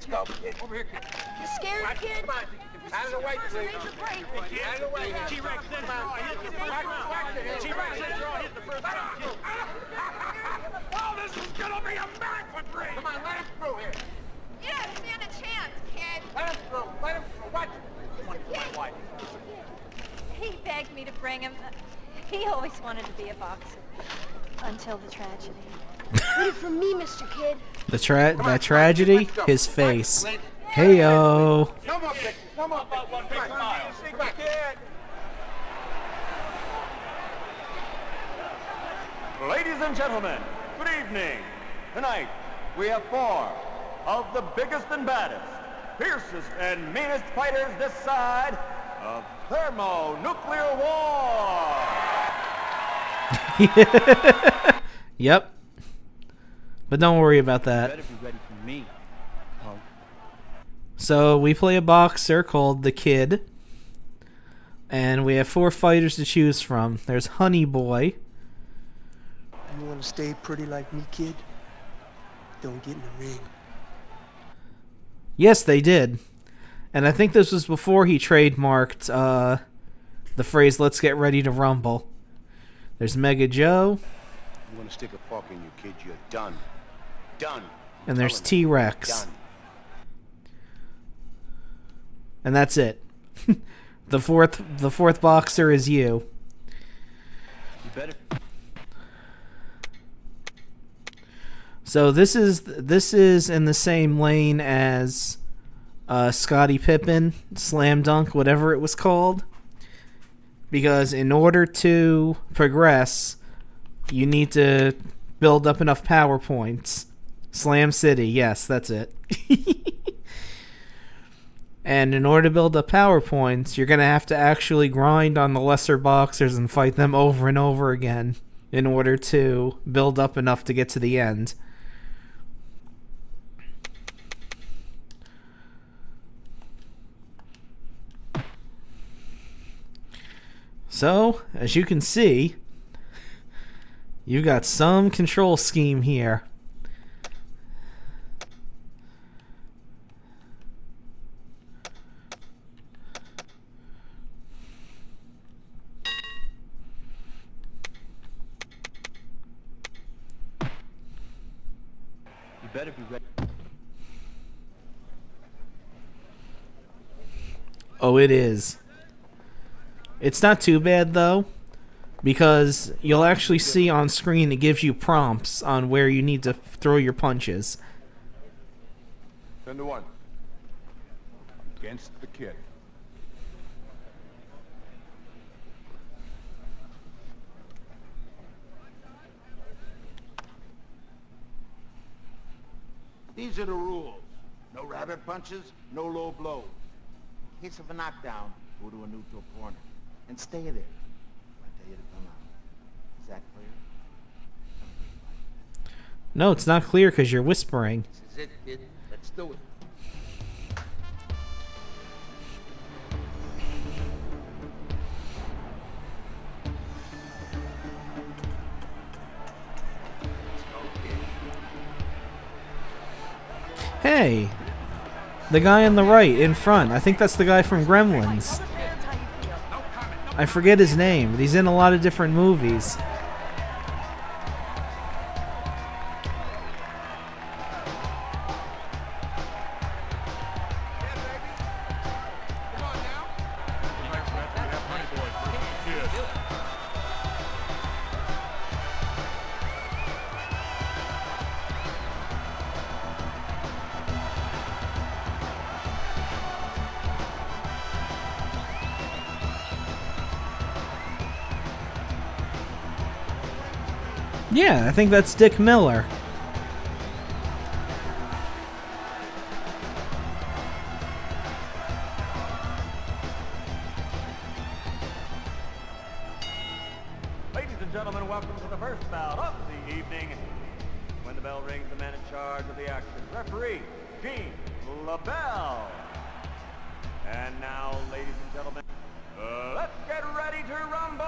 Let's go, kid. Over here, kid. You scared, kid? Come on. Out of the way, please. Out of the way. T-Rex, that draw hit the first round. T-Rex, that draw hit the first round. Oh, this is gonna be a marathon. Come on, let him through here. Yeah, stand a chance, kid. Let him through. Let him through. Watch it. He begged me to bring him. He always wanted to be a boxer. Until the tragedy. Wait for me, Mr. Kid. The tragedy? His face. Hey-o. Come on, kid. Come on. One big smile. Come on, kid. Ladies and gentlemen, good evening. Tonight, we have four of the biggest and baddest, fiercest and meanest fighters this side of thermonuclear war. Yep. But don't worry about that. Better be ready for me. So we play a boxer called the Kid. And we have 4 fighters to choose from. There's Honey Boy. You want to stay pretty like me, kid? Don't get in the ring. Yes, they did. And I think this was before he trademarked the phrase, "Let's get ready to rumble." There's Mega Joe. You want to stick a fork in you, kid? You're done. Done. And there's T-Rex. And that's it. The fourth boxer is you. You better. So this is in the same lane as Scottie Pippen, Slam Dunk, whatever it was called. Because in order to progress, you need to build up enough power points. Slam City, yes, that's it. And in order to build up power points, you're going to have to actually grind on the lesser boxers and fight them over and over again in order to build up enough to get to the end. So, as you can see, you got some control scheme here. You better be ready. Oh, it is. It's not too bad, though, because you'll actually see on screen it gives you prompts on where you need to throw your punches. 10-1. Against the kid. These are the rules. No rabbit punches, no low blows. In case of a knockdown, go to a neutral corner. And stay there. I tell you to come out. Is that clear? No, it's not clear because you're whispering. This is it, kid. Let's do it. Hey, the guy on the right, in front. I think that's the guy from Gremlins. I forget his name, but he's in a lot of different movies. Yeah, I think that's Dick Miller. Ladies and gentlemen, welcome to the first bout of the evening. When the bell rings, the man in charge of the action, referee Gene LaBelle. And now, ladies and gentlemen, let's get ready to rumble!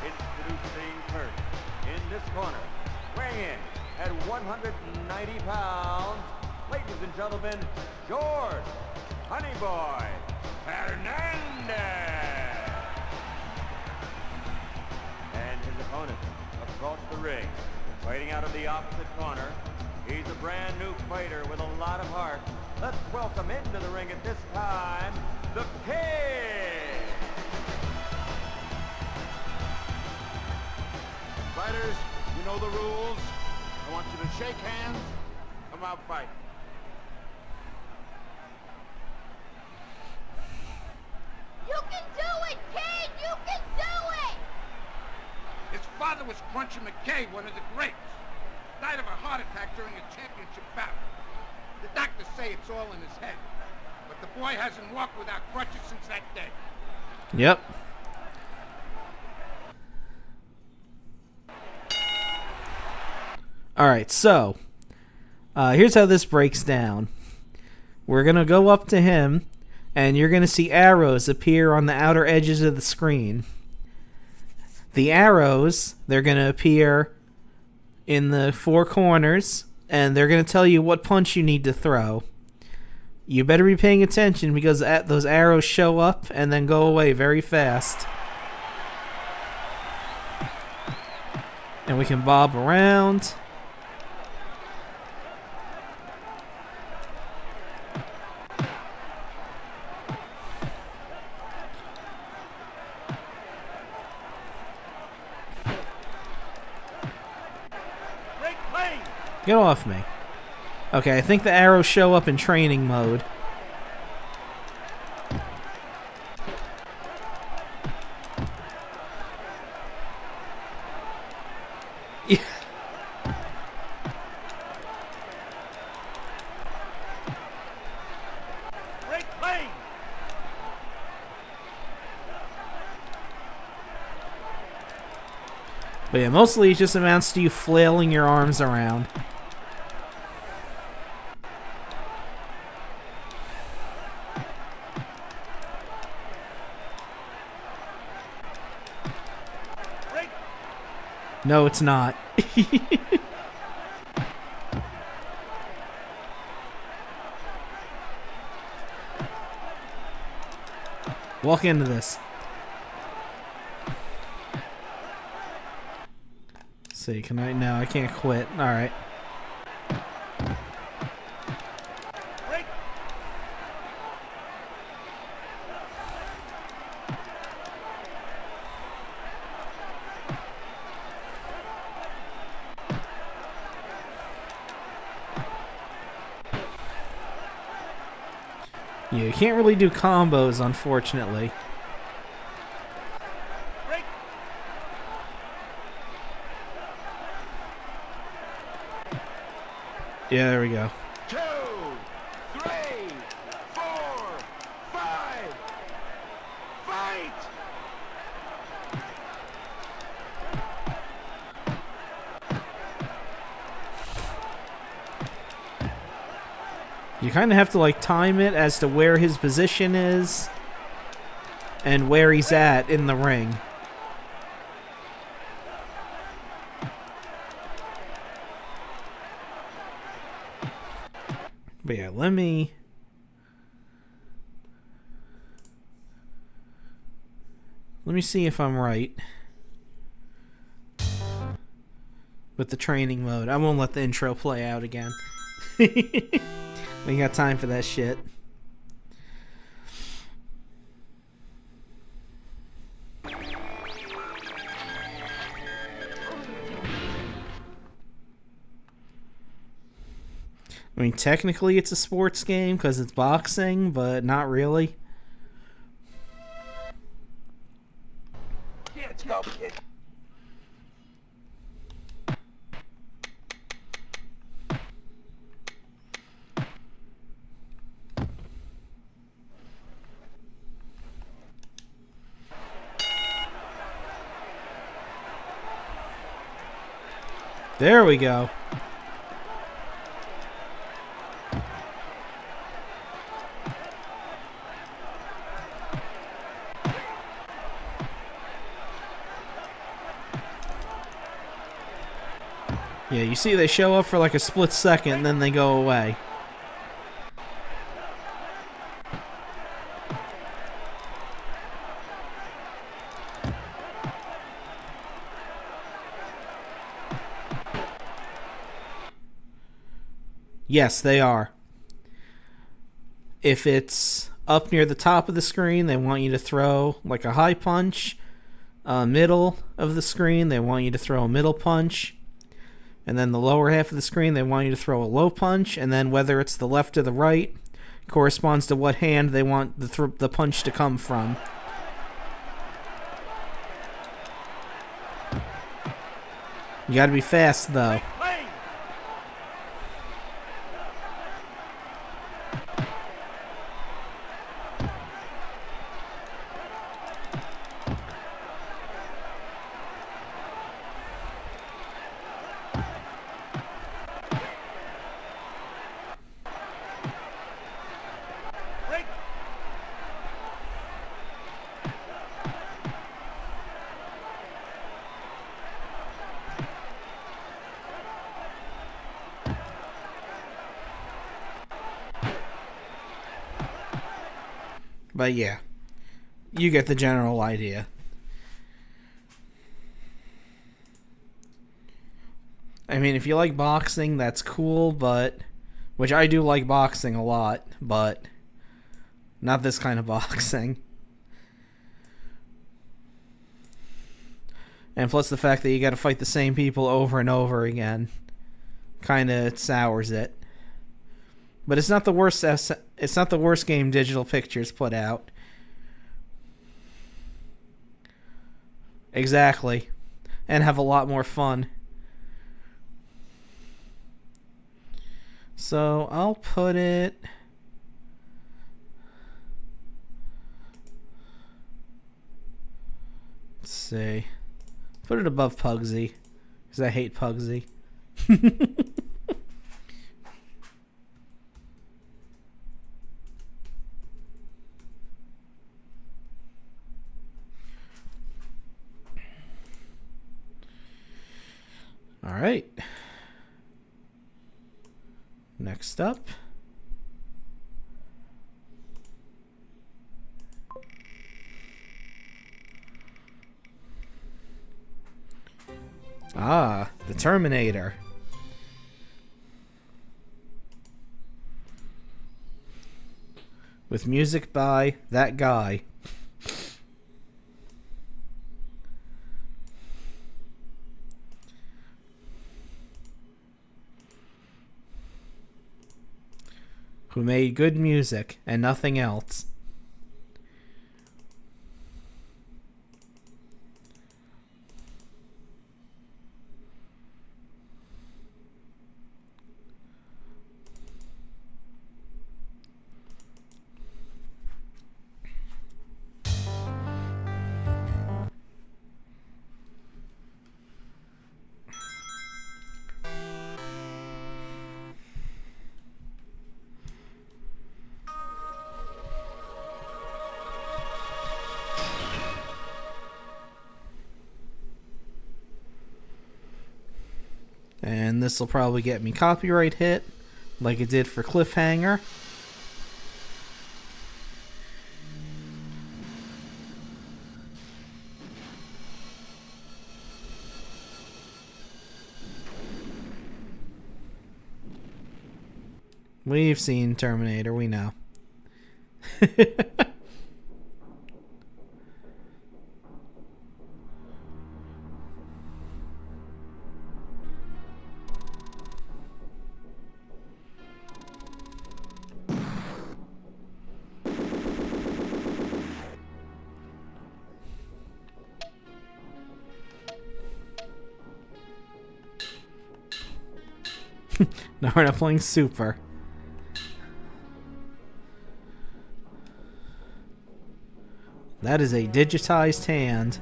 Introducing first, in this corner, weighing in at 190 pounds, ladies and gentlemen, George Honeyboy Fernandez. And his opponent across the ring, fighting out of the opposite corner. He's a brand new fighter with a lot of heart. Let's welcome into the ring at this time, the Kid. Fighters, you know the rules. I want you to shake hands, come out fighting. You can do it, kid! You can do it! His father was Crunchy McKay, one of the greats. Died of a heart attack during a championship battle. The doctors say it's all in his head. But the boy hasn't walked without crutches since that day. Yep. Alright, so here's how this breaks down. We're going to go up to him, and you're going to see arrows appear on the outer edges of the screen. The arrows, they're going to appear in the four corners, and they're going to tell you what punch you need to throw. You better be paying attention because those arrows show up and then go away very fast. And we can bob around. Get off me. Okay, I think the arrows show up in training mode. Yeah. Break lane! But yeah, mostly it just amounts to you flailing your arms around. No, it's not. Walk into this. Let's see, can I? No, I can't quit. Alright. Yeah, you can't really do combos, unfortunately. Yeah, there we go. 2, 3, 4, 5. Fight! You kind of have to like time it as to where his position is and where he's at in the ring. But yeah, let me see if I'm right with the training mode. I won't let the intro play out again. We got time for that shit. I mean, technically it's a sports game because it's boxing, but not really. Let's go, kid. There we go. Yeah, you see they show up for like a split second and then they go away. Yes, they are. If it's up near the top of the screen, they want you to throw like a high punch. Middle of the screen, they want you to throw a middle punch. And then the lower half of the screen, they want you to throw a low punch. And then whether it's the left or the right corresponds to what hand they want the punch to come from. You gotta be fast, though. But yeah, you get the general idea. I mean, if you like boxing, that's cool, but... Which I do like boxing a lot, but... Not this kind of boxing. And plus the fact that you gotta fight the same people over and over again. kind of sours it. But it's not the worst. It's not the worst game Digital Pictures put out. Exactly, and have a lot more fun. So I'll put it. Let's see. Put it above Pugsy, because I hate Pugsy. All right. Next up. Ah, the Terminator. With music by that guy. Who made good music and nothing else. And this will probably get me copyright hit, like it did for Cliffhanger. We've seen Terminator, we know. No, we're not playing Super. That is a digitized hand.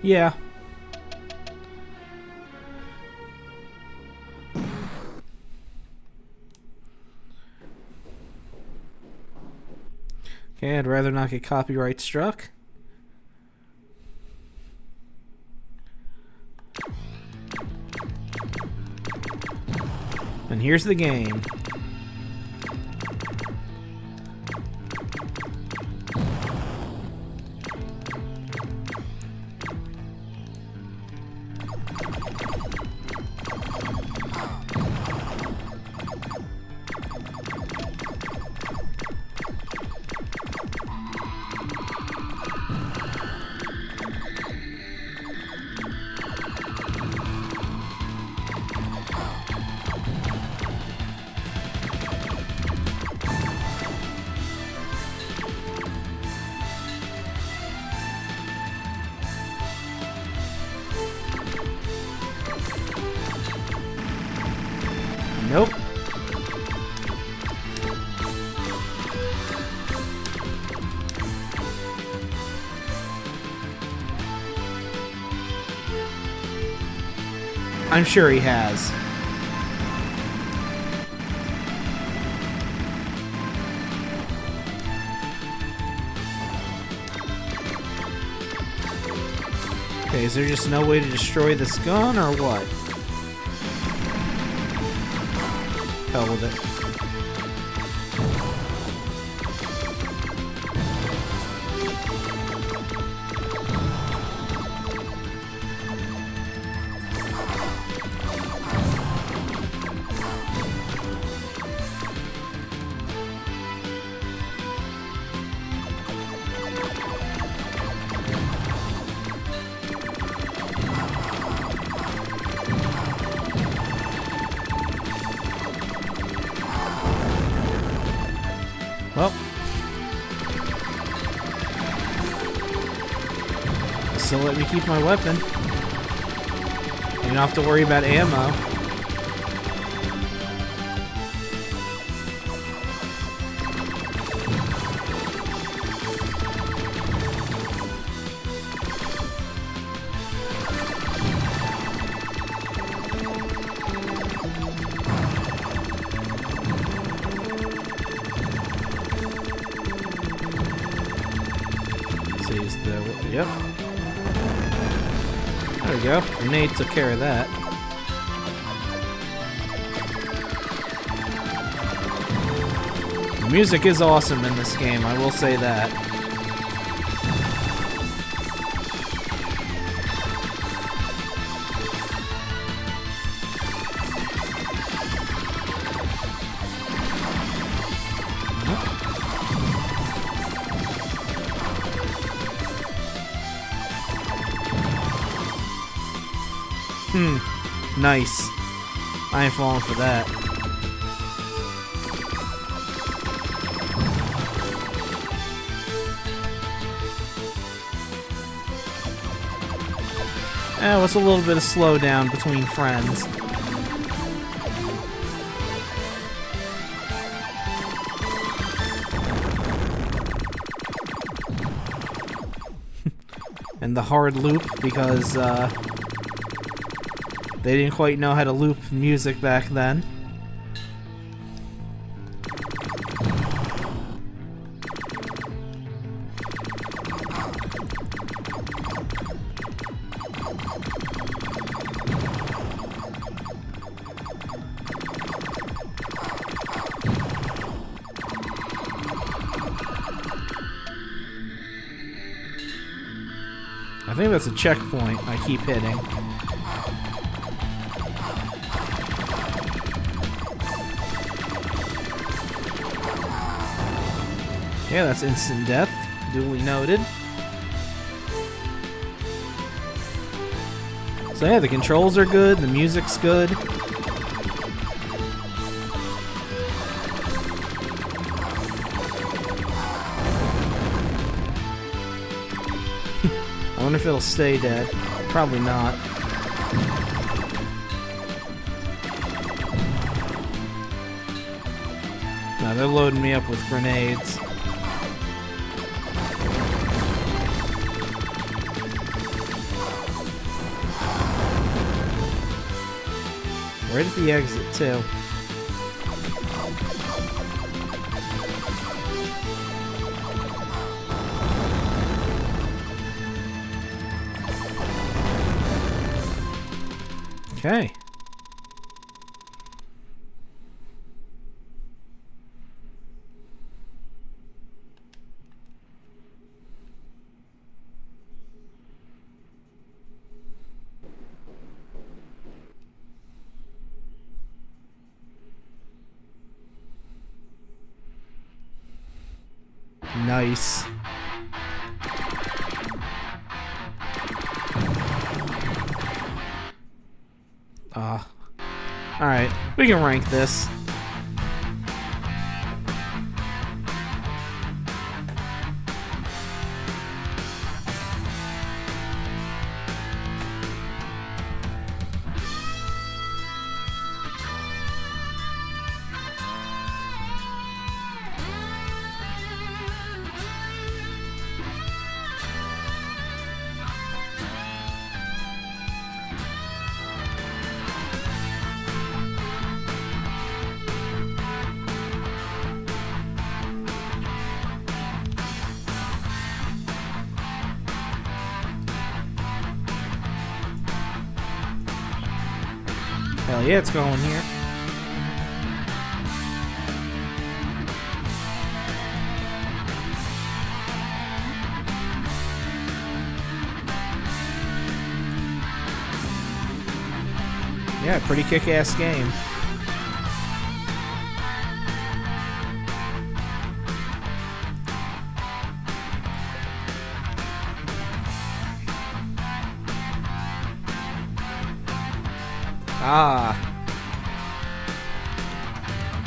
Yeah. Okay, I'd rather not get copyright struck. And here's the game. Nope. I'm sure he has. Okay, is there just no way to destroy this gun or what? Hell with it. Still let me keep my weapon. You don't have to worry about ammo. Yep. There we go. Grenade took care of that. The music is awesome in this game, I will say that. Nice. I ain't falling for that. What's a little bit of slowdown between friends? And the hard loop because, they didn't quite know how to loop music back then. I think that's a checkpoint I keep hitting. Yeah, that's instant death. Duly noted. So yeah, the controls are good, the music's good. I wonder if it'll stay dead. Probably not. No, they're loading me up with grenades. Right at the exit, too. Okay. Nice. Alright, we can rank this. Hell yeah, it's going here. Yeah, pretty kick-ass game.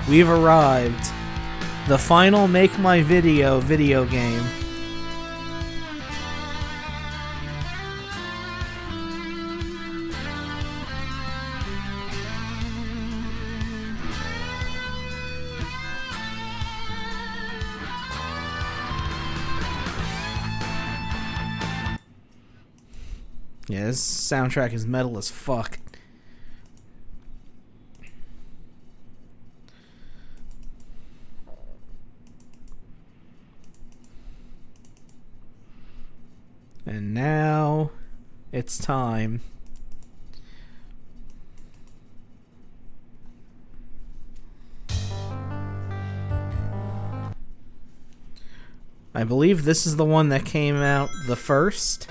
We've arrived. The final Make My Video video game. Yeah, this soundtrack is metal as fuck. And now it's time. I believe this is the one that came out the first,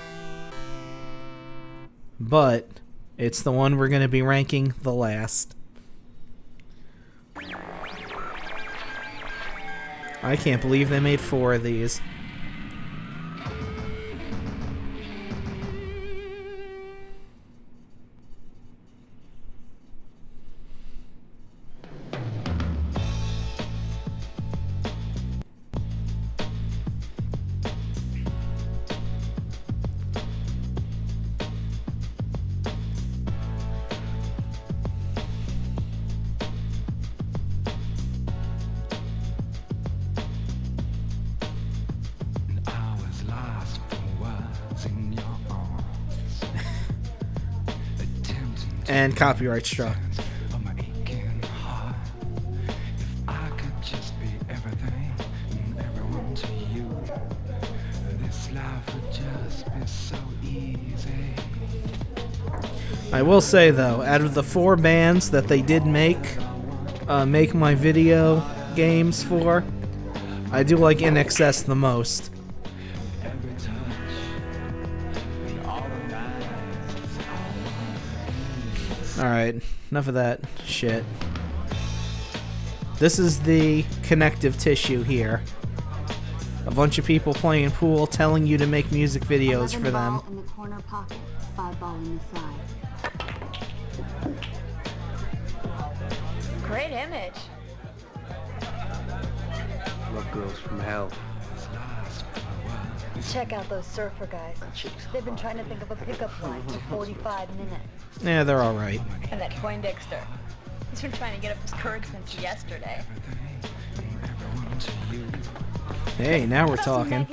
but it's the one we're going to be ranking the last. I can't believe they made 4 of these. And copyright struck. I will say though, out of the 4 bands that they did make my video games for, I do like In Excess the most. Alright, enough of that shit. This is the connective tissue here. A bunch of people playing pool telling you to make music videos for them. In the corner pocket, 5 ball in the side. Great image. Love girls from hell. Check out those surfer guys. They've been trying to think of a pickup line for 45 minutes. Yeah, they're alright. And that Poindexter. He's been trying to get up his courage since yesterday. Hey, now we're talking.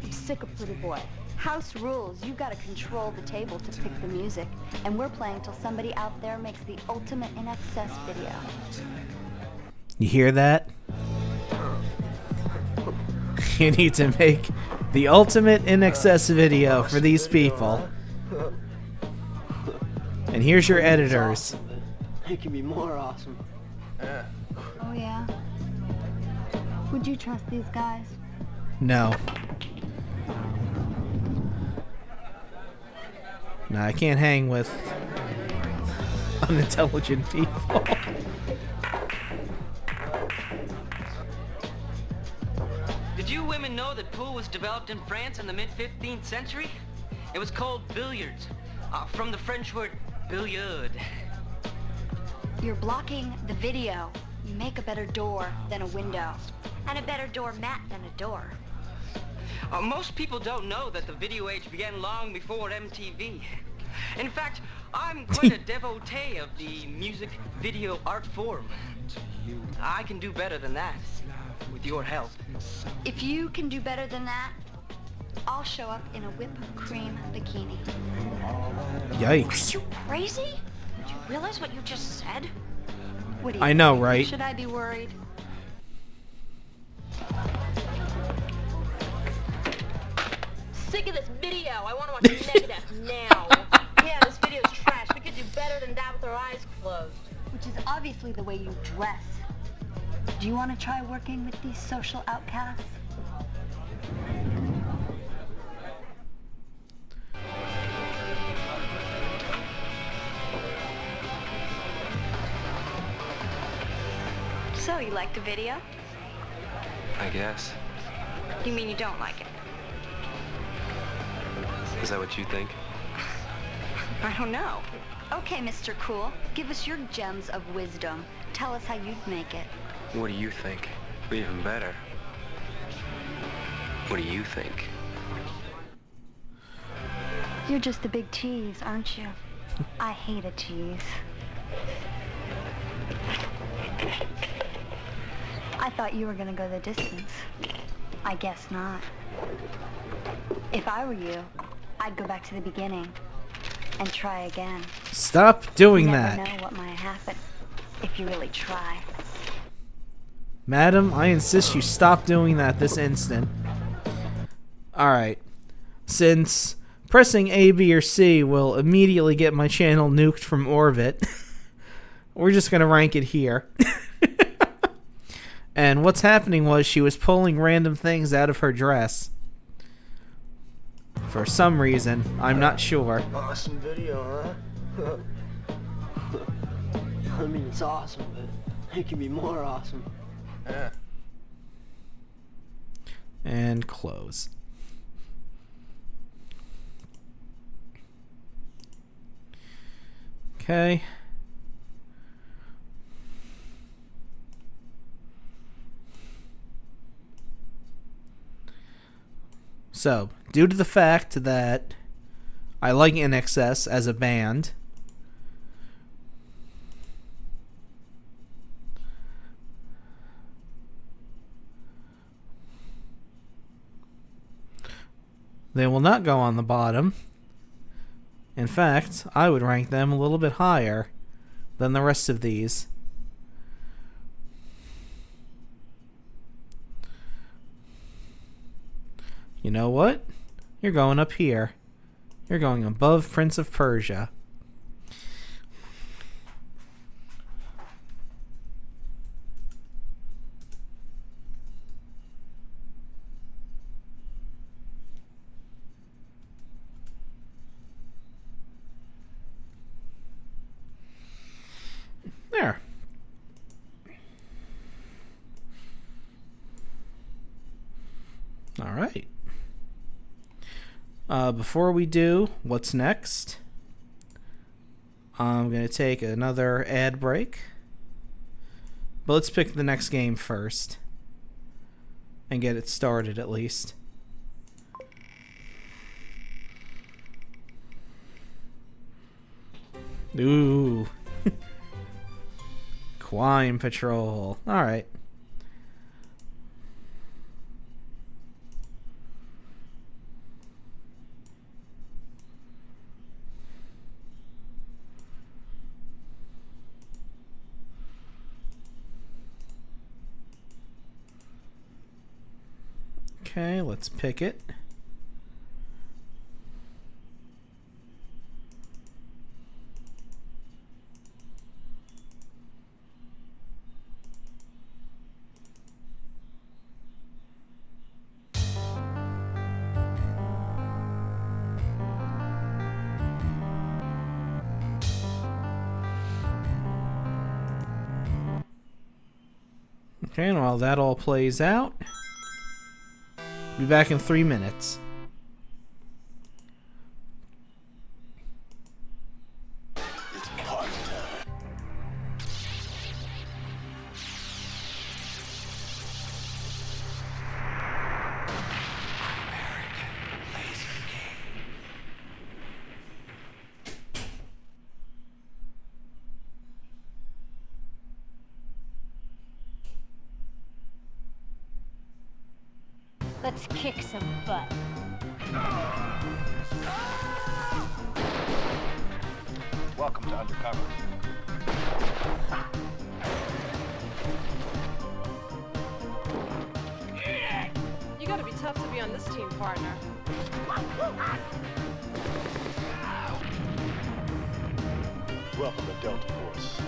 I'm sick of Pretty Boy. House rules. You gotta control the table to pick the music. And we're playing till somebody out there makes the ultimate In Excess video. You hear that? You need to make the ultimate In Excess video for these people. And here's your editors. It can be more awesome. Oh yeah? Would you trust these guys? No. No, I can't hang with unintelligent people. Did you women know that pool was developed in France in the mid-15th century? It was called billiards, from the French word billiard. You're blocking the video. You make a better door than a window. And a better doormat than a door. Most people don't know that the video age began long before MTV. In fact, I'm quite a devotee of the music video art form. I can do better than that, with your help. If you can do better than that, I'll show up in a whipped cream bikini. Yikes. Are you crazy? Do you realize what you just said? What do you I know, think? right? Should I be worried? Sick of this video. I want to watch Megadeth now. Yeah, this video's trash. We could do better than that with our eyes closed. Which is obviously the way you dress. Do you want to try working with these social outcasts? So, you like the video? I guess. You mean you don't like it? Is that what you think? I don't know. Okay, Mr. Cool. Give us your gems of wisdom. Tell us how you'd make it. What do you think? Or even better, what do you think? You're just a big tease, aren't you? I hate a tease. I thought you were gonna go the distance. I guess not. If I were you, I'd go back to the beginning and try again. Stop doing You that. never know what might happen if you really try. Madam, I insist you stop doing that this instant. Alright. Since pressing A, B, or C will immediately get my channel nuked from orbit, we're just going to rank it here. And what's happening was she was pulling random things out of her dress. For some reason. I'm not sure. Awesome video, huh? I mean, it's awesome, but it can be more awesome. Yeah. And close. Okay. So, due to the fact that I like NXS as a band, they will not go on the bottom. In fact, I would rank them a little bit higher than the rest of these. You know what? You're going up here. You're going above Prince of Persia. There. All right. Before we do what's next, I'm going to take another ad break. But let's pick the next game first. And get it started at least. Ooh. Crime Patrol. Alright. Okay, let's pick it. Okay, and while that all plays out, be back in 3 minutes. Let's kick some butt. Welcome to Undercover. You gotta be tough to be on this team, partner. Welcome to Delta Force.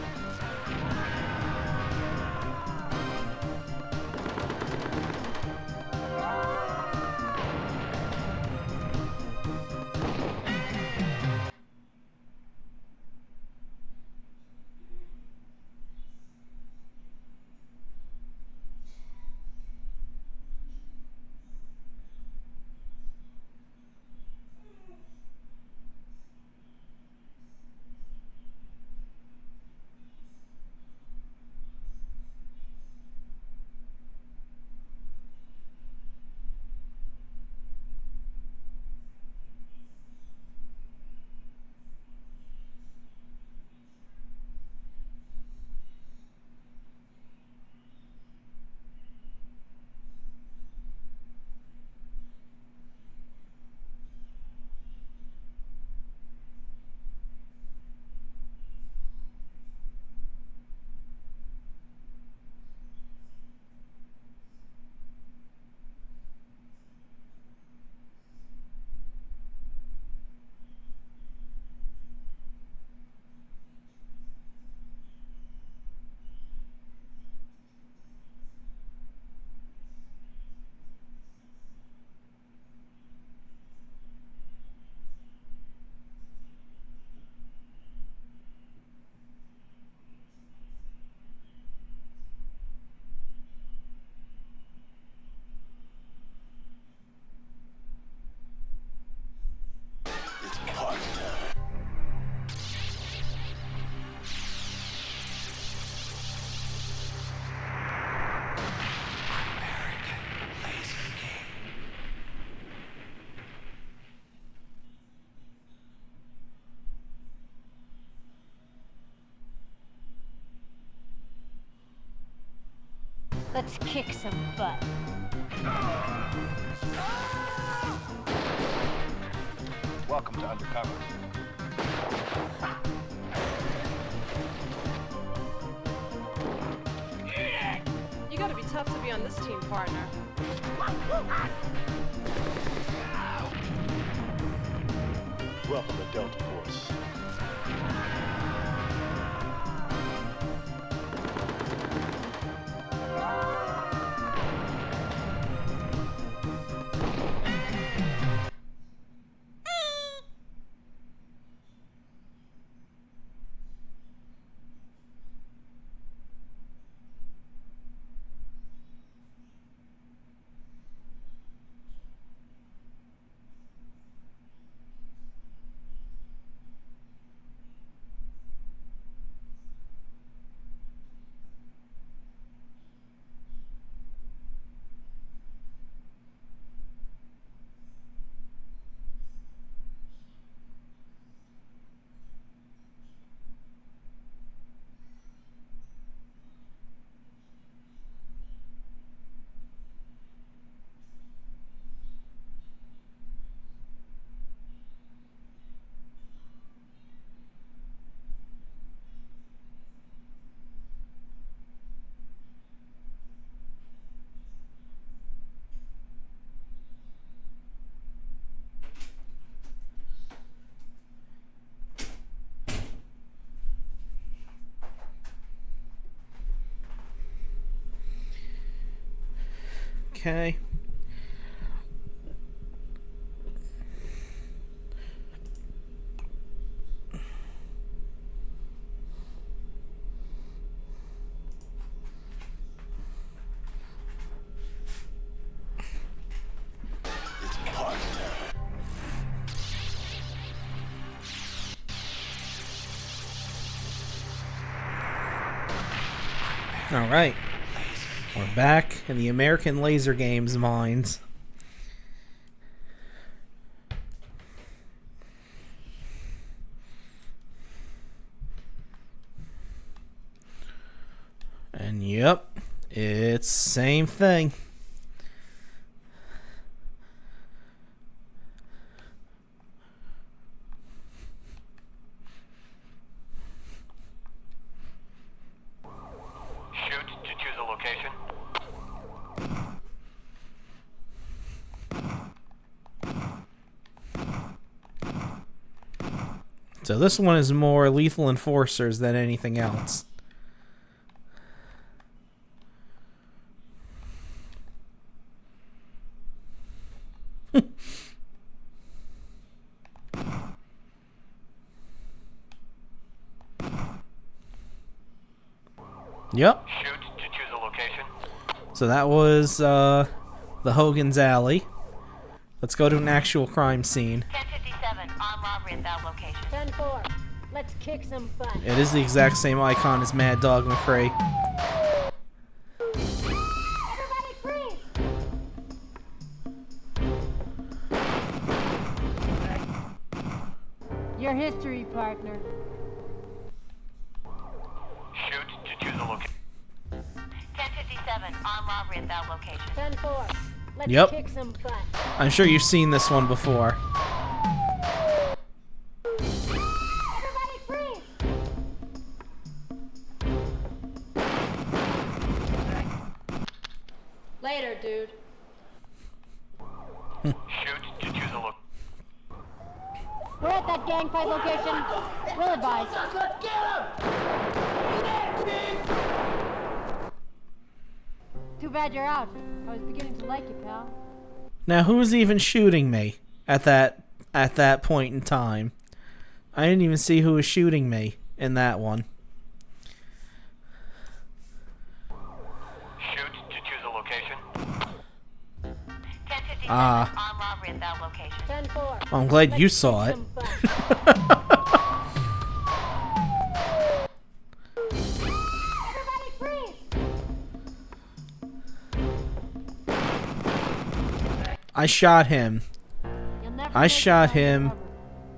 Let's kick some butt. Welcome to Undercover. You gotta be tough to be on this team, partner. Welcome to Delta Force. Okay. All right. We're back in the American Laser Games mines. And yep, it's same thing. Shoot to choose a location. So this one is more lethal enforcers than anything else. Yep. Shoot to choose a location. So that was the Hogan's Alley. Let's go to an actual crime scene. 1057, armed robbery at that location. 10-4, let's kick some butt. It is the exact same icon as Mad Dog McCrae. Everybody freeze! Your history, partner. Shoot to choose a location. 1057, armed robbery at that location. 10-4, let's Yep. kick some butt. I'm sure you've seen this one before. Everybody freeze! Later, dude. Shoot to choose a location. We're at that gang fight location. We'll advise. Too bad you're out. I was beginning to like you, pal. Now, who was even shooting me at that point in time? I didn't even see who was shooting me in that one. Shoot to choose a location. 1057, Ah. armed robbery at that location. 10-4. I'm glad you saw it. Everybody freeze! I shot him. You'll never I make shot it him undercover.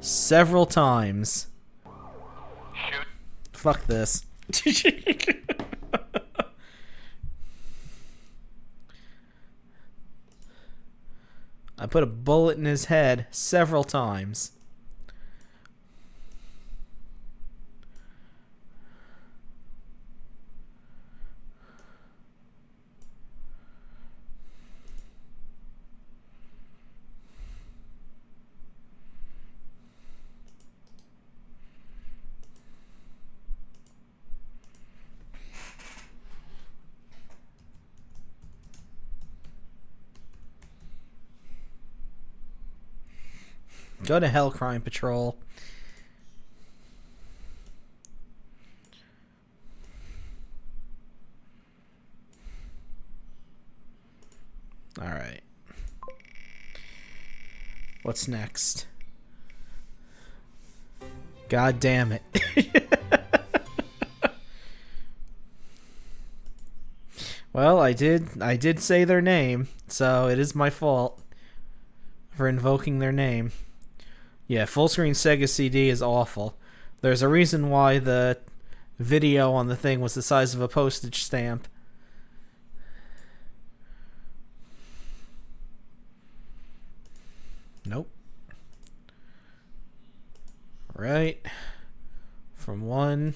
several times. Shoot. Fuck this. I put a bullet in his head several times. Go to hell, Crime Patrol. Alright. What's next? God damn it. Well, I did say their name, so it is my fault for invoking their name. Yeah, full screen Sega CD is awful. There's a reason why the video on the thing was the size of a postage stamp. Nope. Right. From one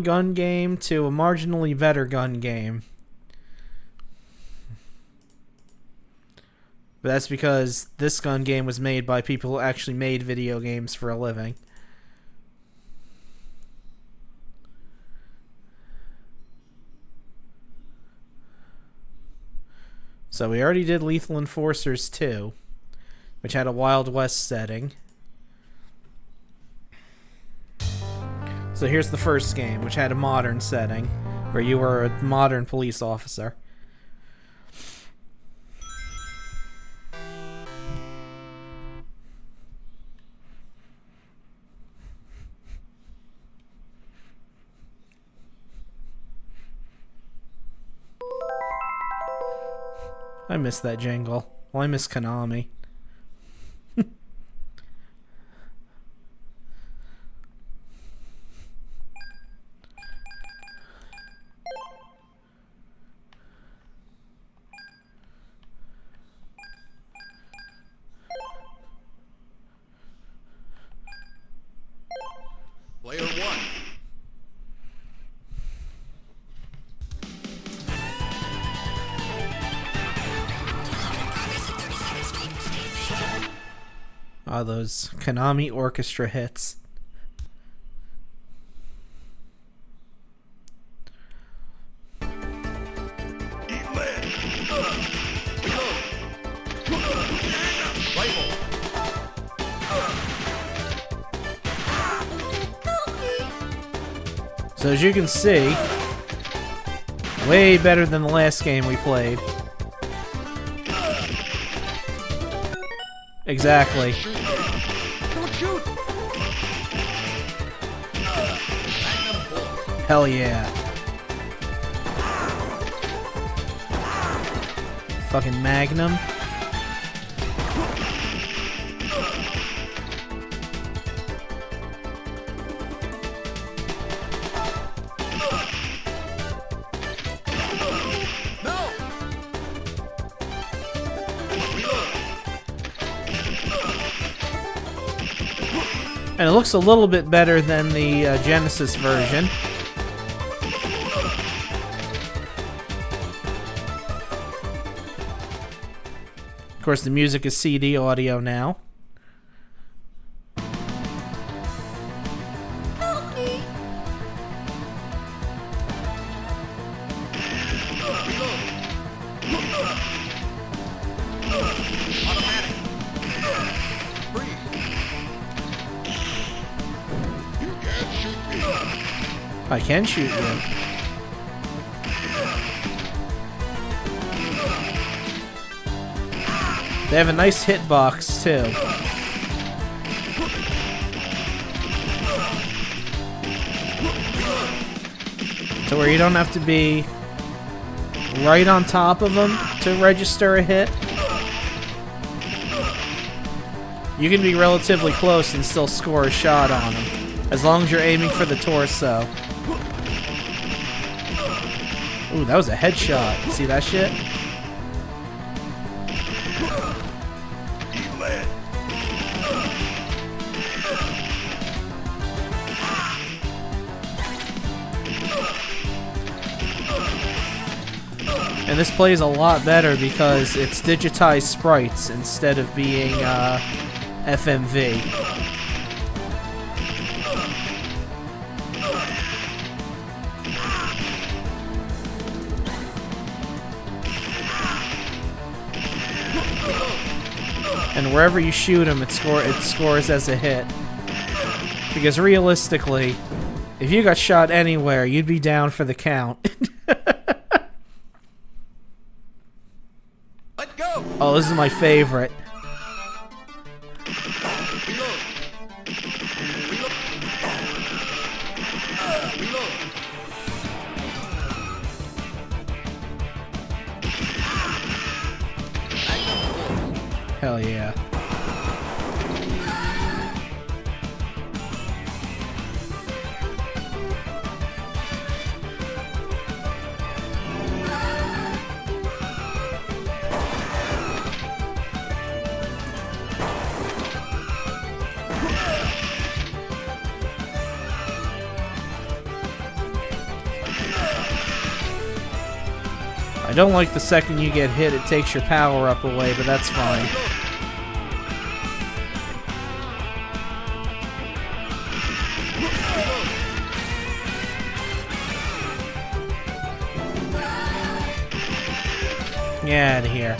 gun game to a marginally better gun game. But that's because this gun game was made by people who actually made video games for a living. So we already did Lethal Enforcers 2, which had a Wild West setting. So here's the first game, which had a modern setting, where you were a modern police officer. I miss that jingle. Well, I miss Konami. Player one. Ah, those Konami orchestra hits. So as you can see, way better than the last game we played. Exactly. Don't shoot. Hell yeah. Fucking Magnum. And it looks a little bit better than the Genesis version. Of course, the music is CD audio now. I can shoot you. They have a nice hitbox too. So where you don't have to be right on top of them to register a hit. You can be relatively close and still score a shot on them, as long as you're aiming for the torso. Ooh, that was a headshot. See that shit? And this plays a lot better because it's digitized sprites instead of being FMV. And wherever you shoot him, it scores as a hit. Because realistically, if you got shot anywhere, you'd be down for the count. Let go. Oh, this is my favorite. Hell yeah. I don't like the second you get hit, it takes your power up away, but that's fine. Get out of here.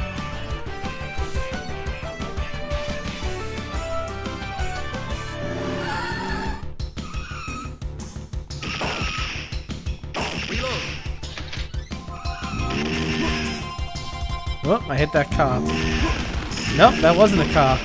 Whoop, I hit that cop. Nope, that wasn't a cop.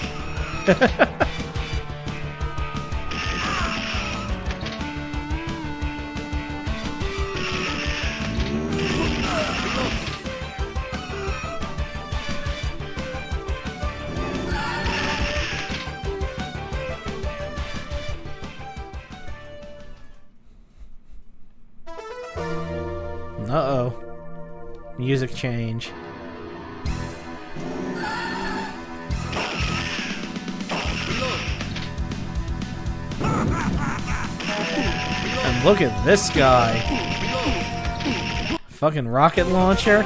Uh-oh. Music change. And look at this guy. Fucking rocket launcher.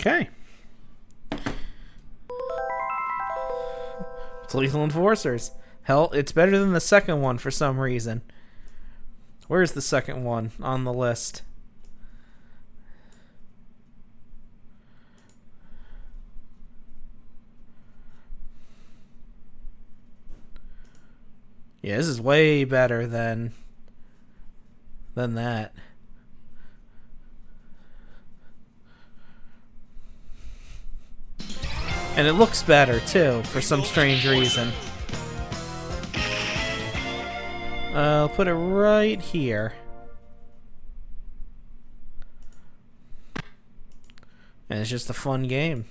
Okay. It's Lethal Enforcers. Hell, it's better than the second one for some reason. Where's the second one on the list? Yeah, this is way better than that. And it looks better, too, for some strange reason. I'll put it right here. And it's just a fun game.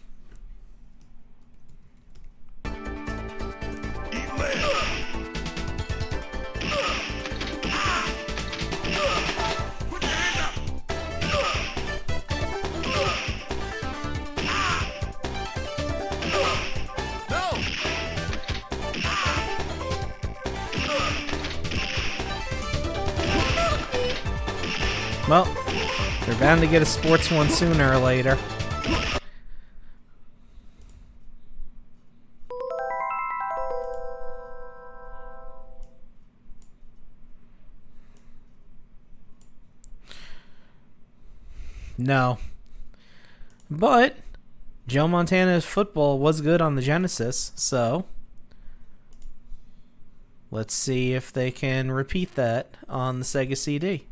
Well, they're bound to get a sports one sooner or later. No. But Joe Montana's football was good on the Genesis, so let's see if they can repeat that on the Sega CD.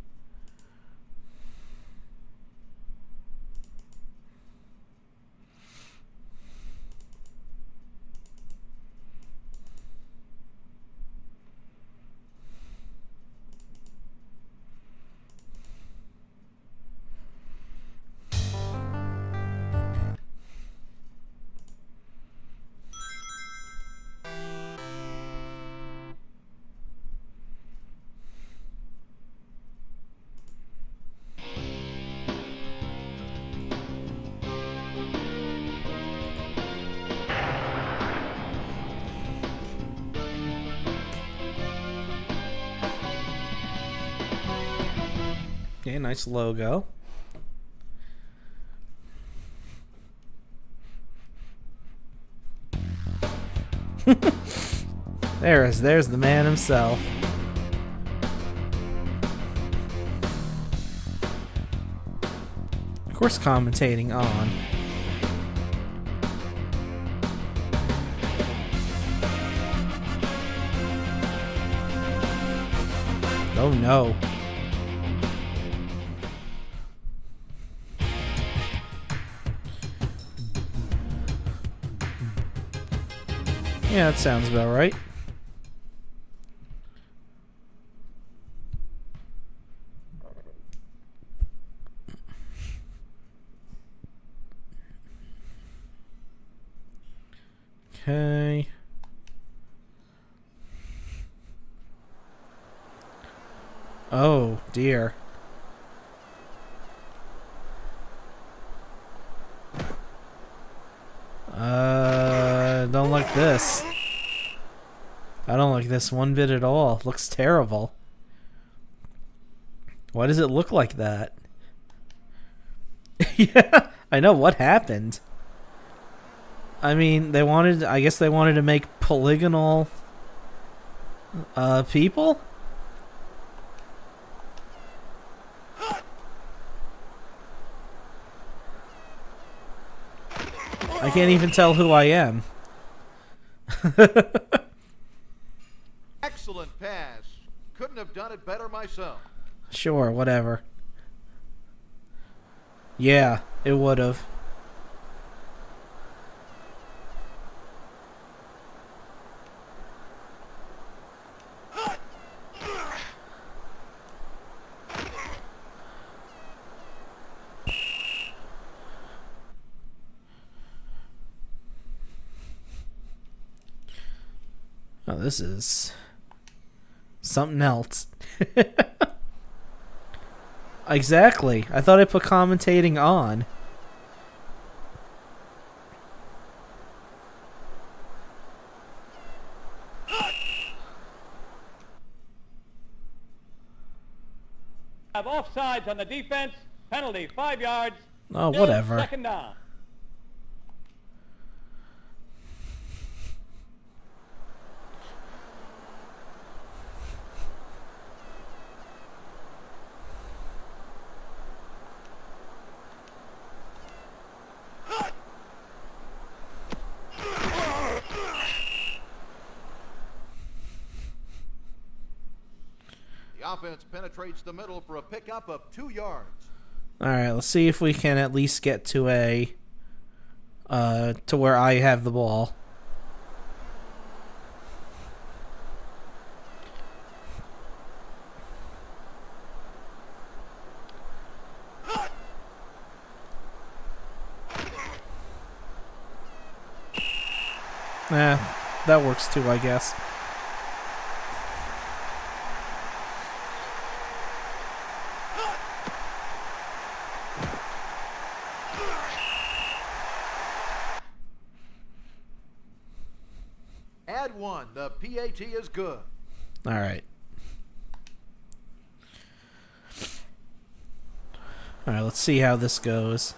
Okay, nice logo. There's the man himself. Of course, commentating on. Oh no. Yeah, that sounds about right. Okay. Oh, dear. Don't like this. I don't like this one bit at all. Looks terrible. Why does it look like that? Yeah, I know what happened. I mean, I guess they wanted to make polygonal people? I can't even tell who I am. Excellent pass. Couldn't have done it better myself. Sure, whatever. Yeah, it would have. Oh, this is something else. Exactly. I thought I put commentating on. Have offsides on the defense. Penalty, 5 yards. Oh, Still whatever. Second down. The offense penetrates the middle for a pickup of 2 yards. Alright, let's see if we can at least get to to where I have the ball. That works too, I guess. Add 1. The PAT is good. Alright. Alright, let's see how this goes.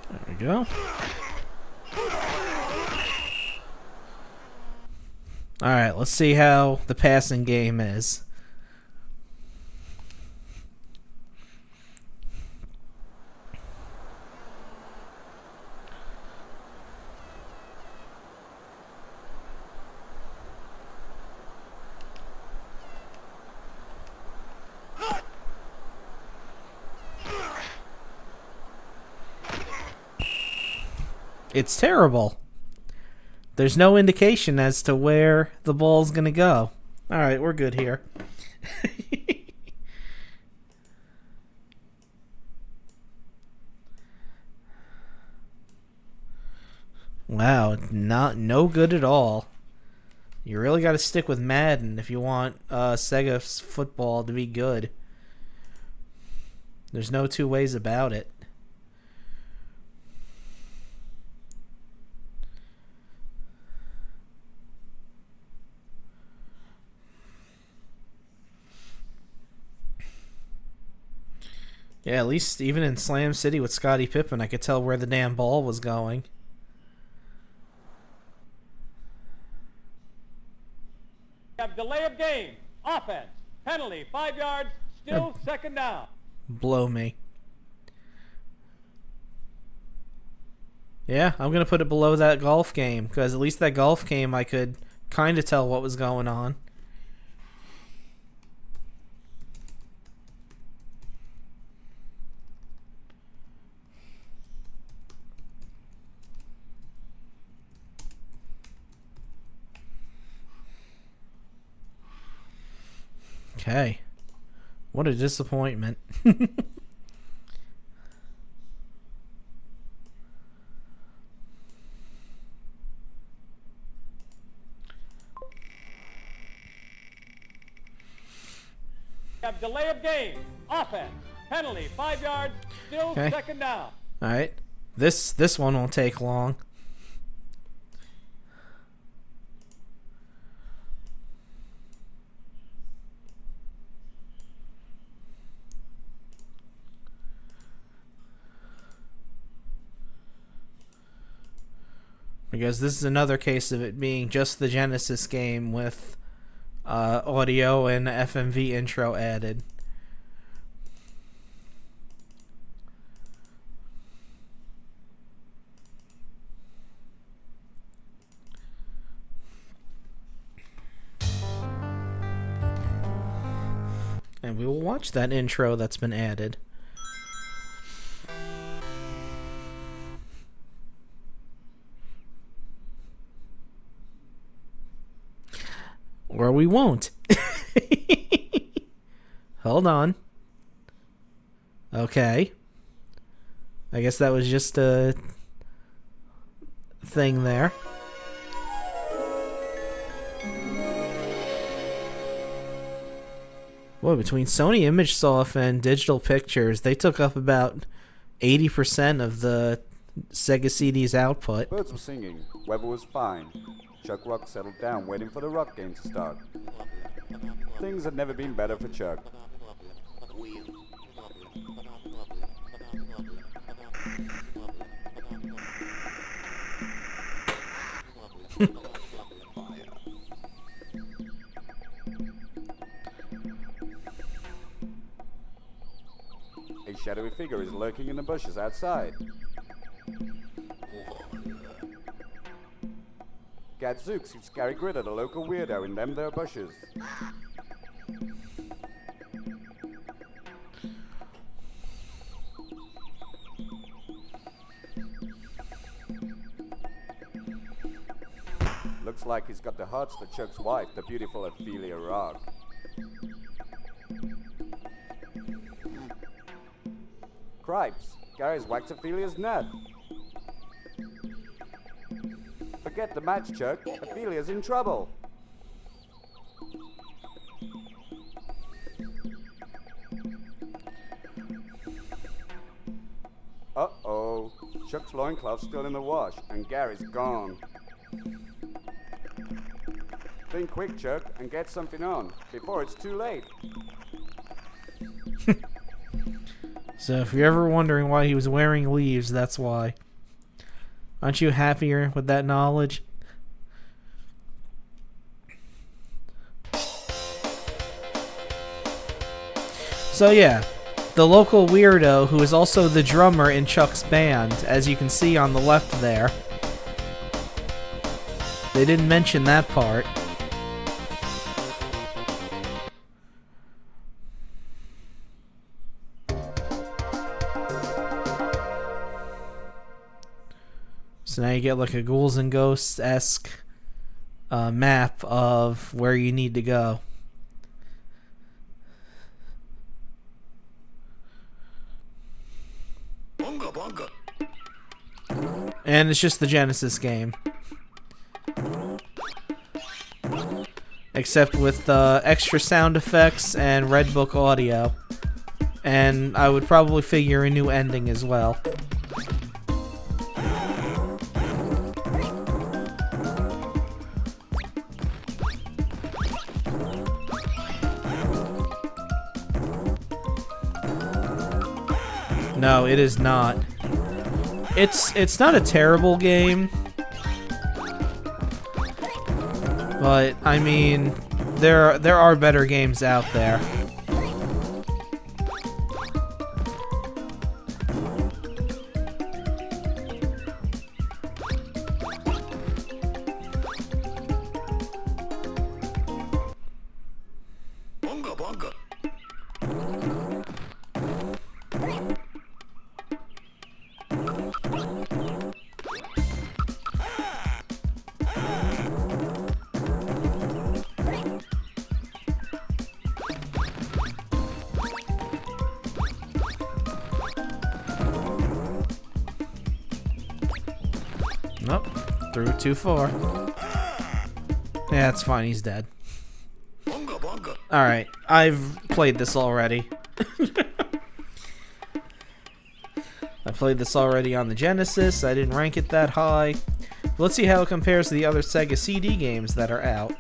There we go. Alright, let's see how the passing game is. It's terrible. There's no indication as to where the ball's gonna go. Alright, we're good here. Wow, no good at all. You really gotta stick with Madden if you want Sega's football to be good. There's no two ways about it. Yeah, at least even in Slam City with Scottie Pippen, I could tell where the damn ball was going. Have delay of game. Offense. Penalty. 5 yards. Still second down. Blow me. Yeah, I'm going to put it below that golf game, because at least that golf game I could kind of tell what was going on. Okay. What a disappointment. Have delay of game. Offense. Penalty. 5 yards. Still Okay. second down. Alright. This one won't take long. Because this is another case of it being just the Genesis game with audio and FMV intro added. And we will watch that intro that's been added. Or we won't. Hold on. Okay. I guess that was just a thing there. Boy, between Sony ImageSoft and Digital Pictures, they took up about 80% of the Sega CD's output. Birds were singing. Weather was fine. Chuck Rock settled down, waiting for the rock game to start. Things had never been better for Chuck. A shadowy figure is lurking in the bushes outside. Gadzooks, it's Gary Gritter, the local weirdo in them there bushes. Looks like he's got the hots for Chuck's wife, the beautiful Ophelia Rock. Cripes, Gary's whacked Ophelia's nut. Forget the match, Chuck. Ophelia's in trouble. Uh-oh. Chuck's loincloth's still in the wash, and Gary's gone. Think quick, Chuck, and get something on, before it's too late. So if you're ever wondering why he was wearing leaves, that's why. Aren't you happier with that knowledge? So yeah, the local weirdo who is also the drummer in Chuck's band, as you can see on the left there. They didn't mention that part. So now you get like a Ghouls and Ghosts-esque map of where you need to go. Bunga bunga. And it's just the Genesis game. Except with extra sound effects and Red Book audio. And I would probably figure a new ending as well. No, it is not. It's not a terrible game. But I mean, there are better games out there. Bunga bunga. Nope. Threw it too far. Yeah, it's fine. He's dead. Alright. I've played this already. I played this already on the Genesis. I didn't rank it that high. But let's see how it compares to the other Sega CD games that are out.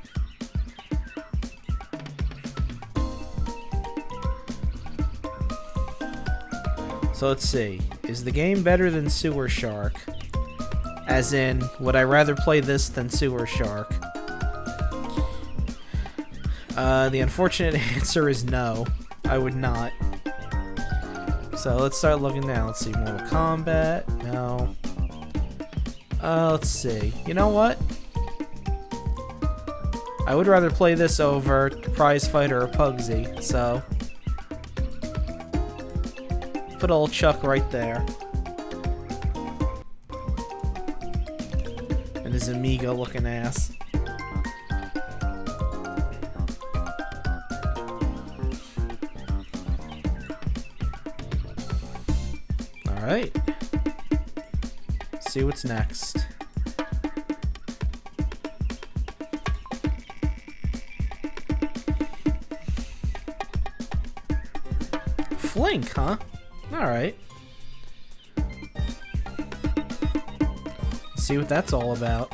So let's see. Is the game better than Sewer Shark? As in, would I rather play this than Sewer Shark? The unfortunate answer is no. I would not. So let's start looking now. Let's see. Mortal Kombat. No. Let's see. You know what? I would rather play this over Prize Fighter or Pugsy, so... Put old Chuck right there. And his Amiga looking ass. Alright. See what's next. Flink, huh? Alright. See what that's all about.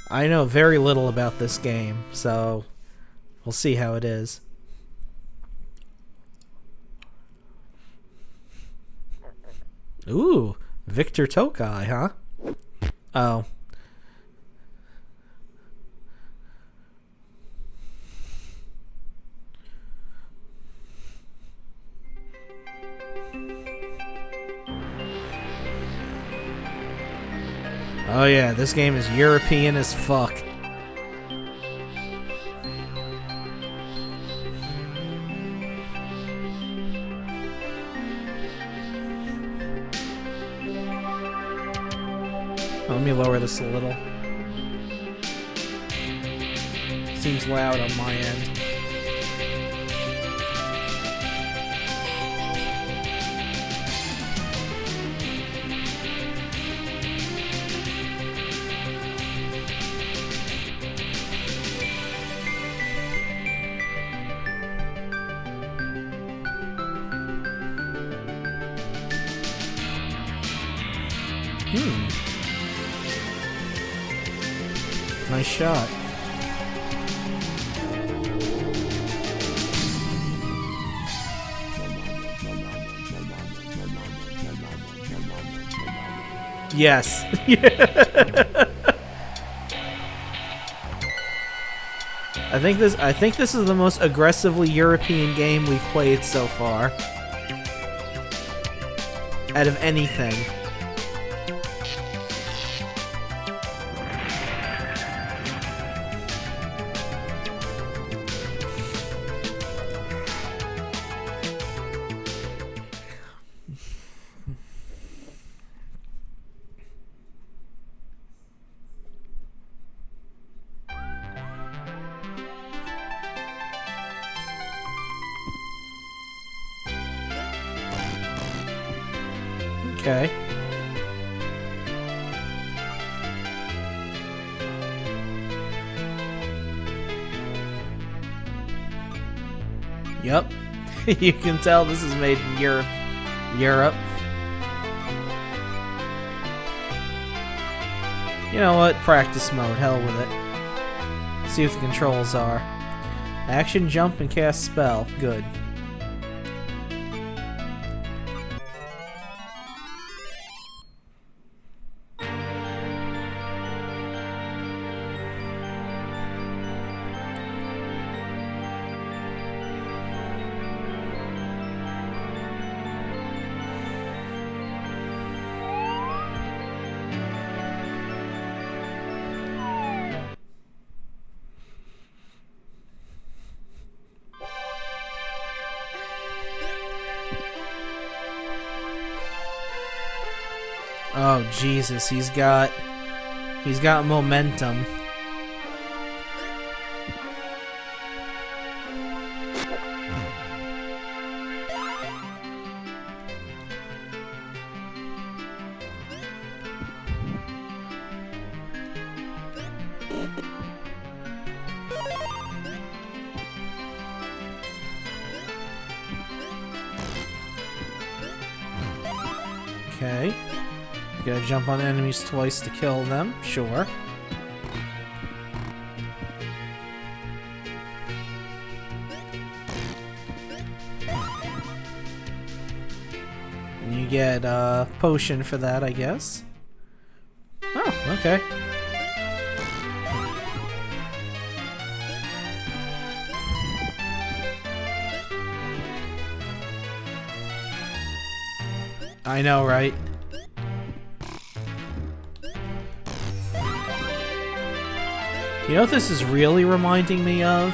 I know very little about this game, so we'll see how it is. Ooh, Victor Tokai, huh? Oh. Oh yeah, this game is European as fuck. Let me lower this a little. Seems loud on my end. Nice shot. Yes. I think this is the most aggressively European game we've played so far. Out of anything. Okay. Yep. You can tell this is made in Europe. You know what? Practice mode. Hell with it. See what the controls are. Action, jump, and cast spell. Good. Oh Jesus, he's got momentum. Okay. You gotta jump on enemies twice to kill them, sure. And you get a potion for that, I guess. Oh, okay. I know, right? You know what this is really reminding me of?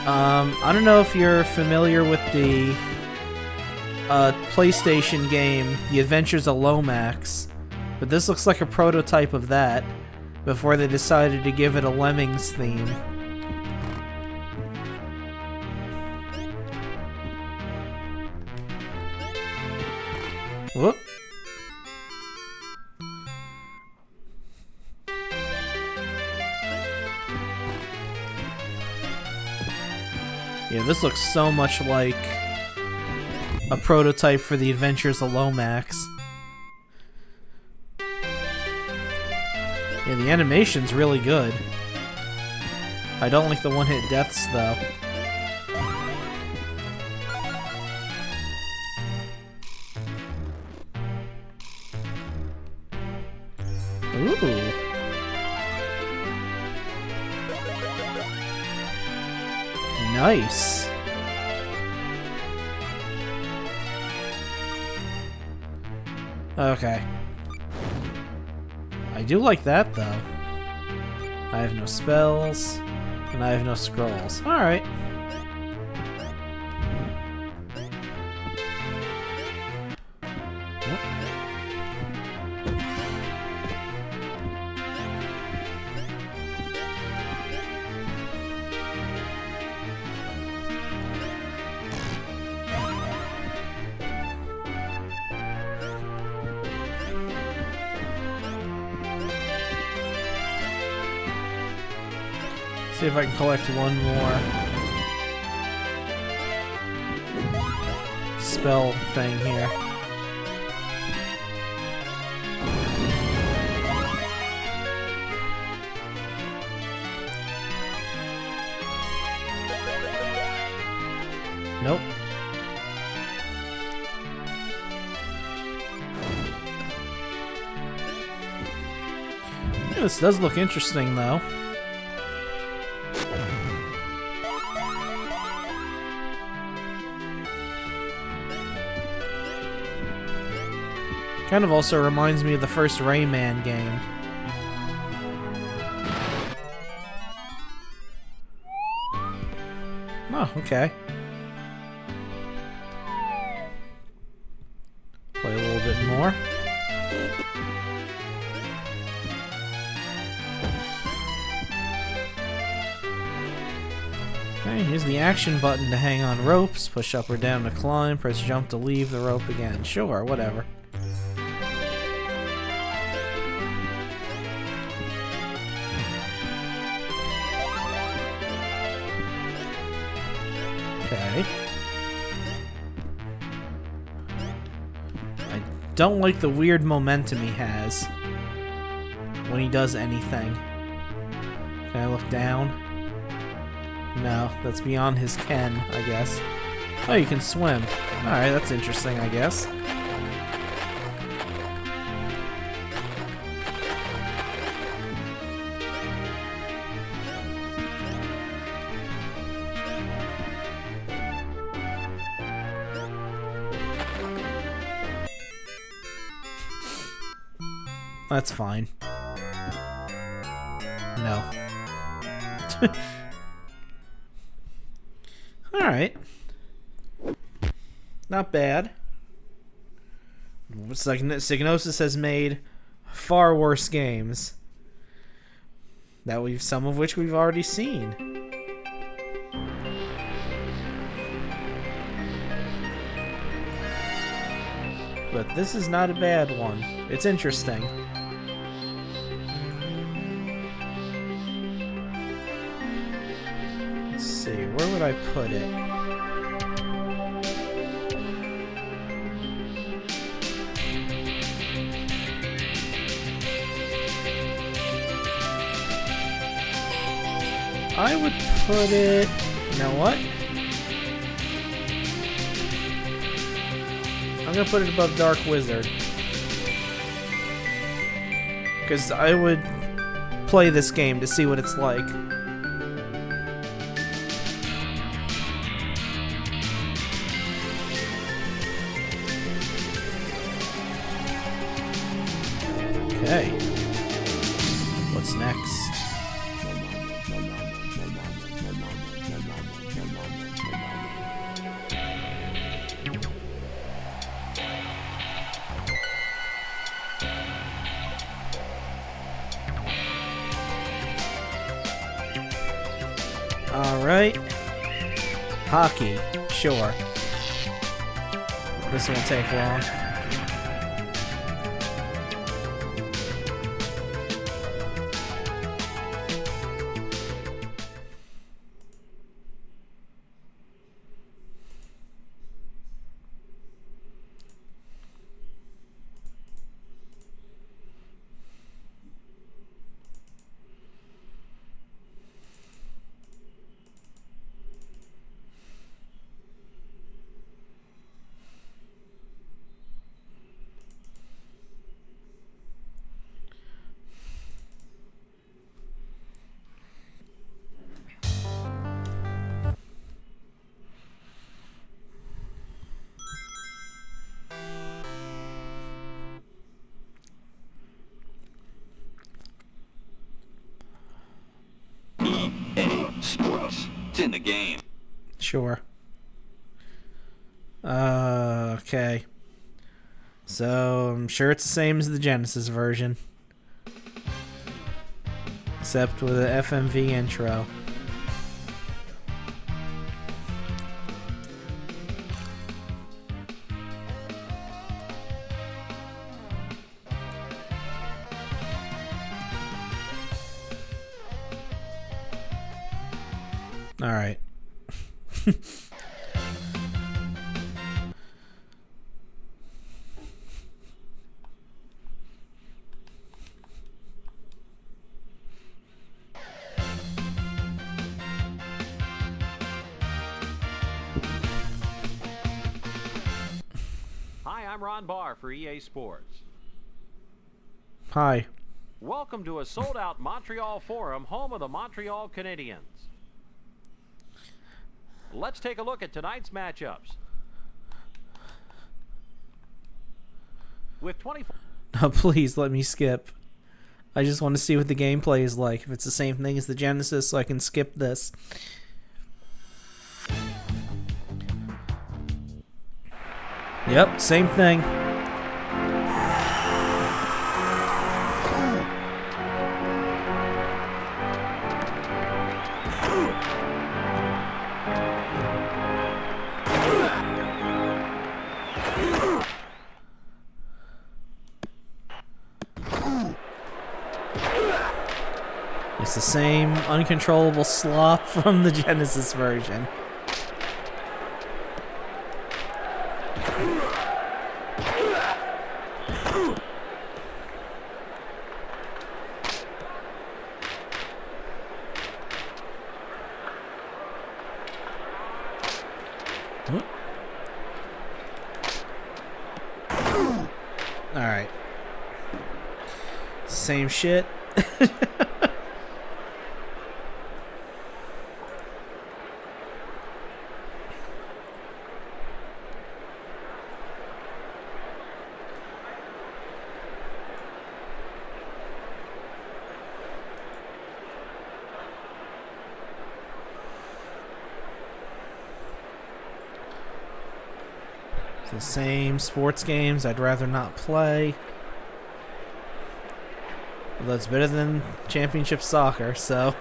I don't know if you're familiar with the PlayStation game, The Adventures of Lomax, but this looks like a prototype of that before they decided to give it a Lemmings theme. Whoop. Yeah, this looks so much like a prototype for The Adventures of Lomax. Yeah, the animation's really good. I don't like the one-hit deaths, though. Ooh. Nice. Okay. I do like that, though. I have no spells, and I have no scrolls. Alright. See if I can collect one more spell thing here. Nope. Yeah, this does look interesting, though. Kind of also reminds me of the first Rayman game. Oh, okay. Play a little bit more. Okay, here's the action button to hang on ropes. Push up or down to climb. Press jump to leave the rope again. Sure, whatever. Okay. I don't like the weird momentum he has when he does anything. Can I look down? No, that's beyond his ken, I guess. Oh, you can swim. Alright, that's interesting, I guess. That's fine. No. Alright. Not bad. Psygnosis has made far worse games. Some of which we've already seen. But this is not a bad one. It's interesting. Let's see, where would I put it? I would put it... You know what? I'm gonna put it above Dark Wizard. Because I would play this game to see what it's like. Okay. What's next? Alright. Hockey. Sure. This won't take long. Sports. It's in the game. Sure. Okay. So, I'm sure it's the same as the Genesis version. Except with an FMV intro. Alright. Hi, I'm Ron Barr for EA Sports. Hi. Welcome to a sold-out Montreal Forum, home of the Montreal Canadiens. Let's take a look at tonight's matchups. With 24... No, please let me skip. I just want to see what the gameplay is like. If it's the same thing as the Genesis, so I can skip this. Yep, same thing. It's the same uncontrollable slop from the Genesis version. Alright. Same shit. The same sports games I'd rather not play. Although it's better than championship soccer, so.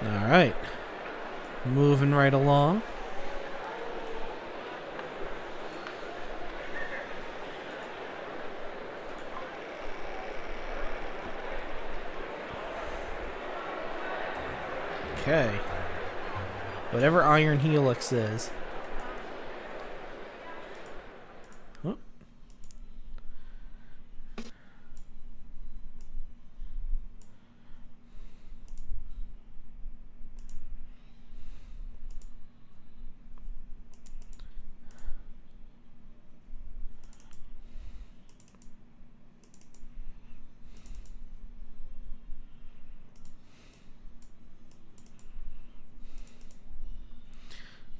Alright. Moving right along. Okay. Whatever Iron Helix is. Whoop.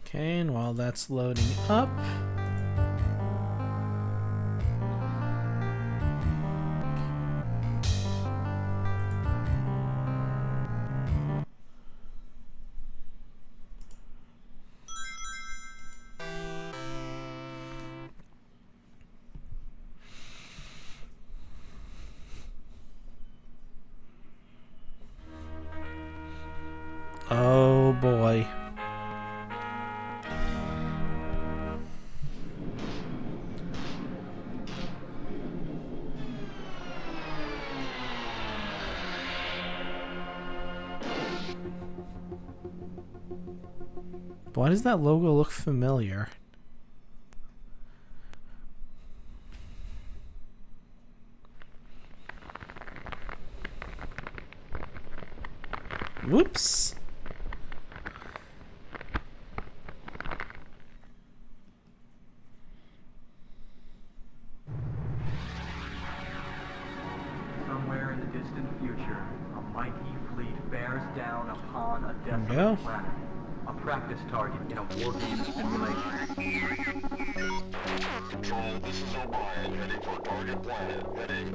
Okay, and while that's loading up, oh boy. Why does that logo look familiar? Whoops. Somewhere in the distant future, a mighty fleet bears down upon a There we desolate go. planet. A practice target in a war game simulation. Control, this is O'Brien, heading for target planet, heading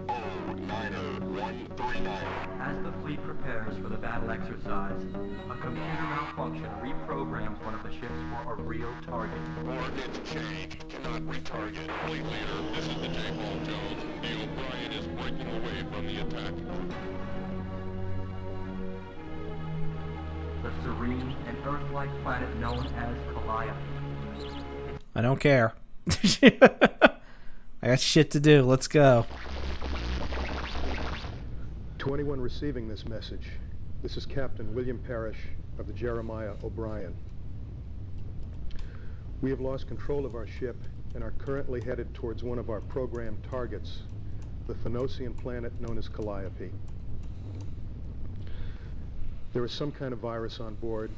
090-139. As the fleet prepares for the battle exercise, a computer malfunction reprograms one of the ships for a real target. Coordinates change, cannot retarget. Fleet leader, this is the J-Ball Jones. The O'Brien is breaking away from the attack. The serene and Earth-like planet known as Calliope. I don't care. I got shit to do. Let's go. To anyone receiving this message, this is Captain William Parrish of the Jeremiah O'Brien. We have lost control of our ship and are currently headed towards one of our programmed targets, the Thanosian planet known as Calliope. There is some kind of virus on board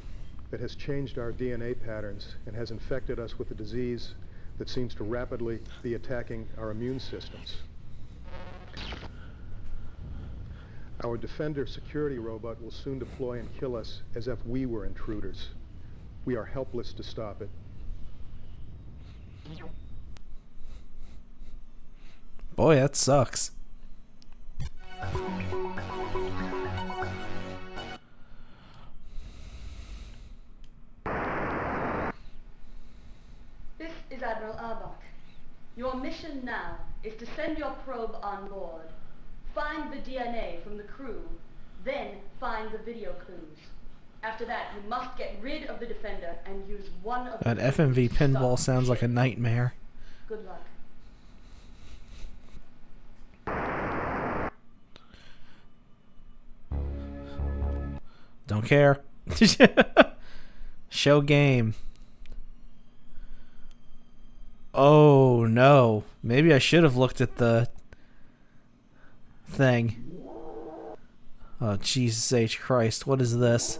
that has changed our DNA patterns and has infected us with a disease that seems to rapidly be attacking our immune systems. Our Defender security robot will soon deploy and kill us as if we were intruders. We are helpless to stop it. Boy, that sucks. This is Admiral Arbok. Your mission now is to send your probe on board, find the DNA from the crew, then find the video clues. After that, you must get rid of the Defender and use one of That the FMV clues to pinball stop sounds like a nightmare. Good luck. Don't care. Show game. Oh no. Maybe I should have looked at the thing. Oh, Jesus H. Christ, what is this?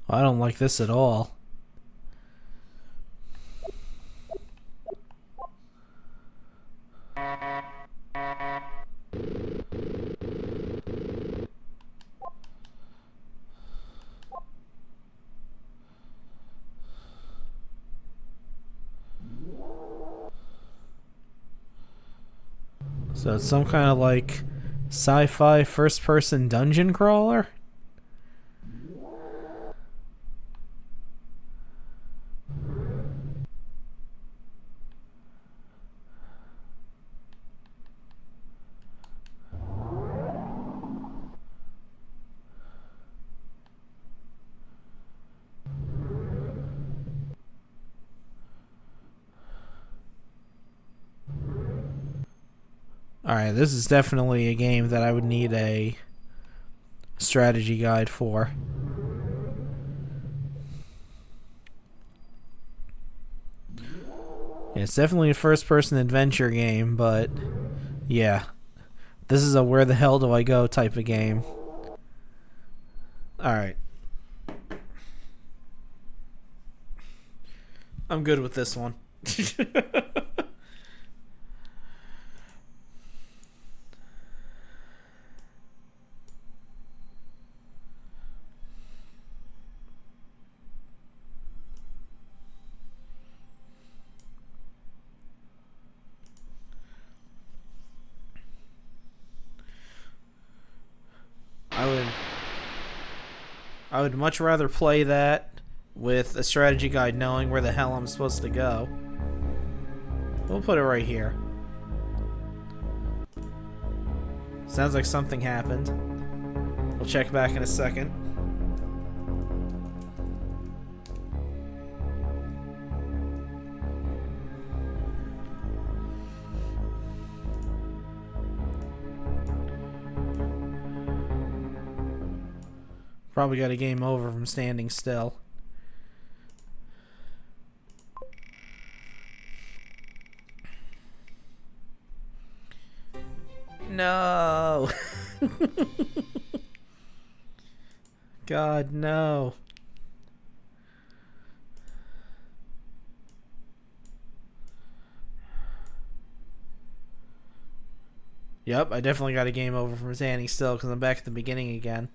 I don't like this at all. So it's some kind of like sci-fi first-person dungeon crawler? Alright, this is definitely a game that I would need a strategy guide for. Yeah, it's definitely a first-person adventure game, but yeah. This is a where the hell do I go type of game. Alright. I'm good with this one. I would much rather play that with a strategy guide knowing where the hell I'm supposed to go. We'll put it right here. Sounds like something happened. We'll check back in a second. Probably got a game over from standing still. No! God, no. Yep, I definitely got a game over from standing still because I'm back at the beginning again.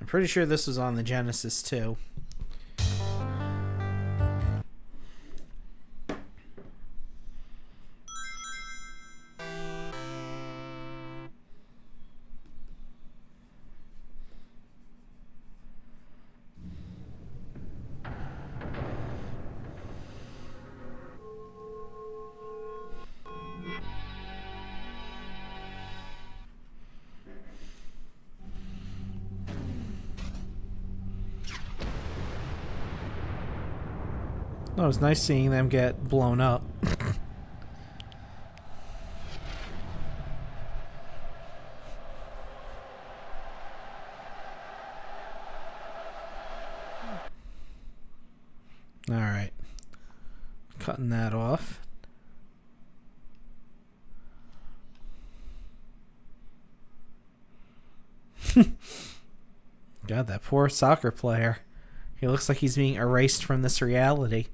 I'm pretty sure this was on the Genesis too. Oh, it was nice seeing them get blown up. Alright. Cutting that off. God, that poor soccer player. He looks like he's being erased from this reality.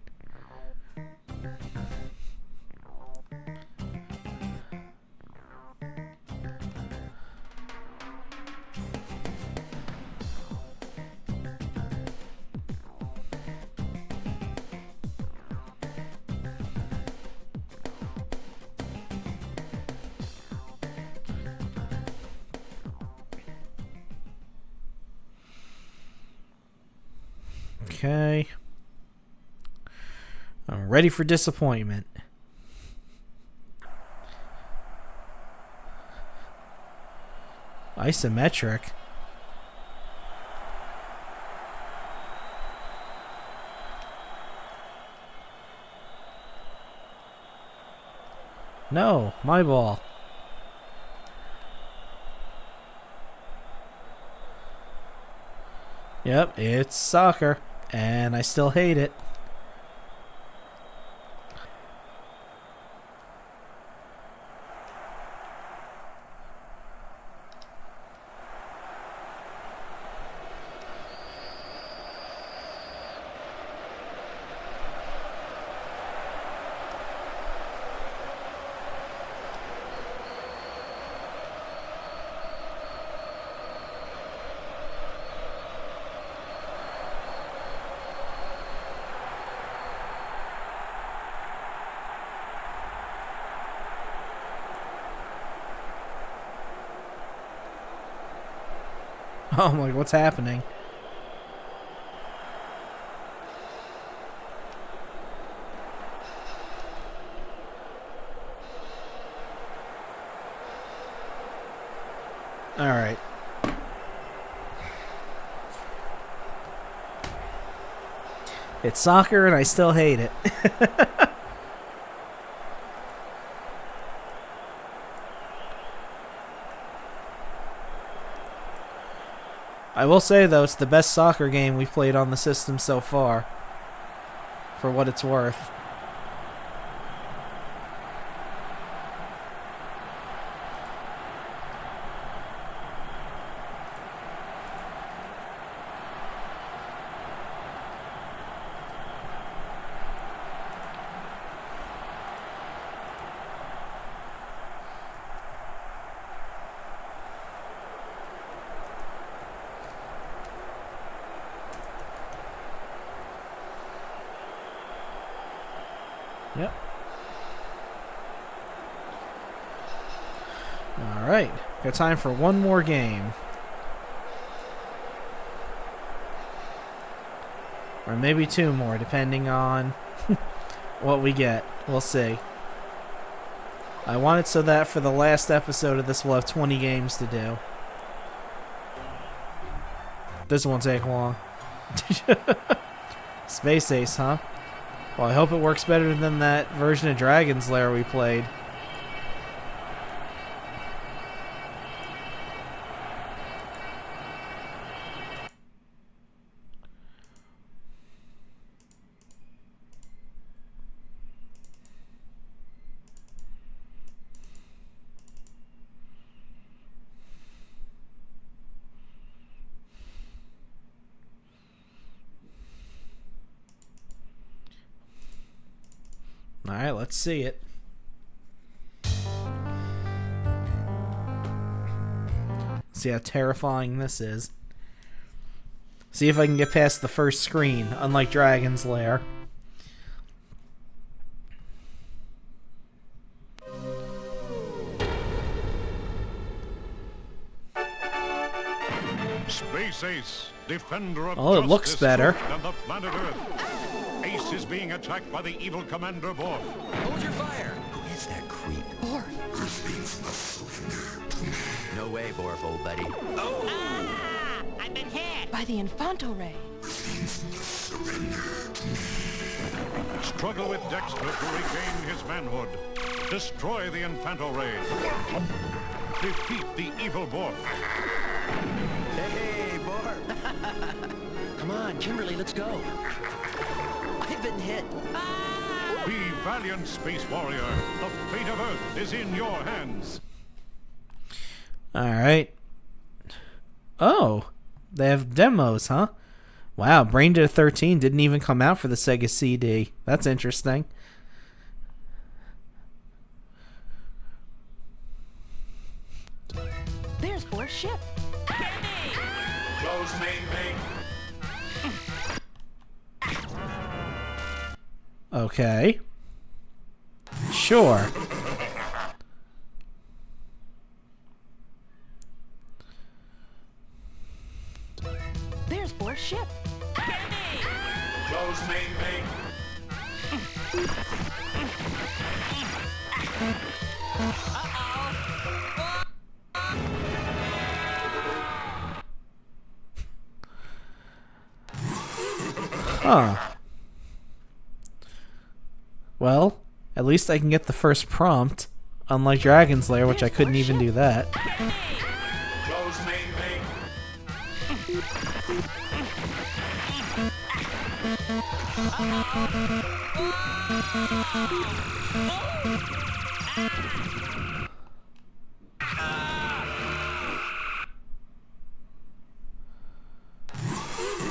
Okay. I'm ready for disappointment. Isometric. No, my ball. Yep, it's soccer. And I still hate it. Oh my, what's happening? All right. It's soccer and I still hate it. I will say, though, it's the best soccer game we've played on the system so far. For what it's worth. Yep. Alright. Got time for one more game. Or maybe two more, depending on what we get. We'll see. I want it so that for the last episode of this we'll have 20 games to do. This won't take long. Space Ace, huh? Well, I hope it works better than that version of Dragon's Lair we played. Alright, let's see it. See how terrifying this is. See if I can get past the first screen, unlike Dragon's Lair. Space Ace, defender of oh, it looks better. And the planet Earth. Ace is being attacked by the evil Commander Borg. Hold your fire! Who is that creep? Borg! No way, Borg, old buddy. Oh! Ah! I've been hit! By the Infanto Ray. Struggle with Dexter to regain his manhood. Destroy the Infanto Ray. Defeat the evil Borg. Hey, Borg! Come on, Kimberly, let's go. I've been hit. Be valiant, Space Warrior. The fate of Earth is in your hands. Alright. Oh, they have demos, huh? Wow, Brain Dead 13 didn't even come out for the Sega CD. That's interesting. There's Boar's ship. Close main. Okay. Sure. There's Boar's ship. Close main. Huh. Well, at least I can get the first prompt, unlike Dragon's Lair, which I couldn't even do that. Close main.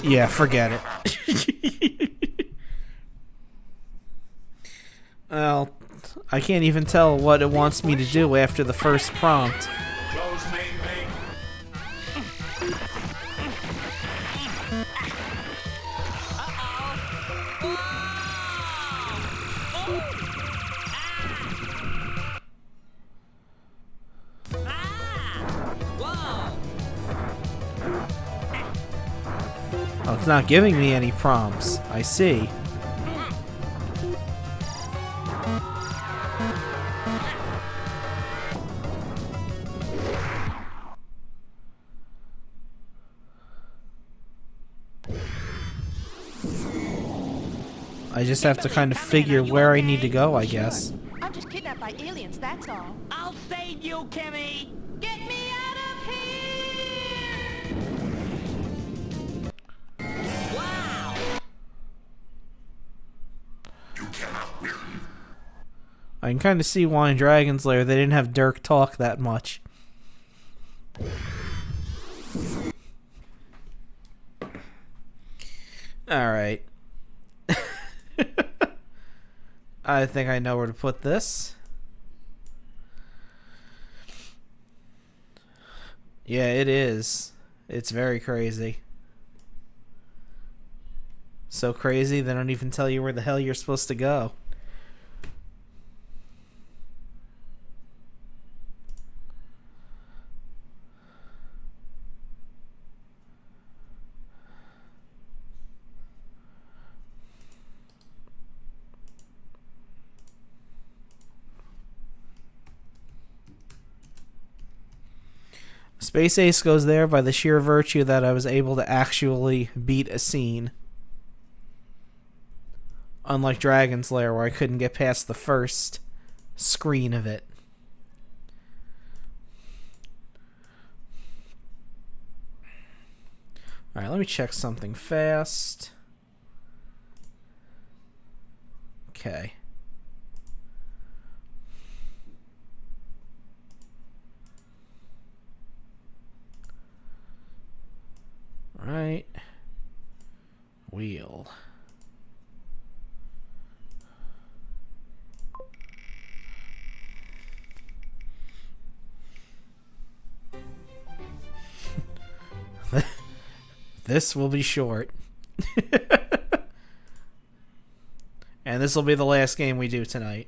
Yeah, forget it. Well, I can't even tell what it wants me to do after the first prompt. Close main. Oh, it's not giving me any prompts. I see. I just have to kind of figure where I need to go, I guess. I'm just kidnapped by aliens, that's all. I'll save you, Kimmy! Get me out of here! Wow! You cannot win. I can kind of see why in Dragon's Lair they didn't have Dirk talk that much. Alright. I think I know where to put this. Yeah, it is. It's very crazy. So crazy they don't even tell you where the hell you're supposed to go. Space Ace goes there by the sheer virtue that I was able to actually beat a scene. Unlike Dragon's Lair, where I couldn't get past the first screen of it. Alright, let me check something fast. Okay. Right. Wheel. This will be short. And this will be the last game we do tonight.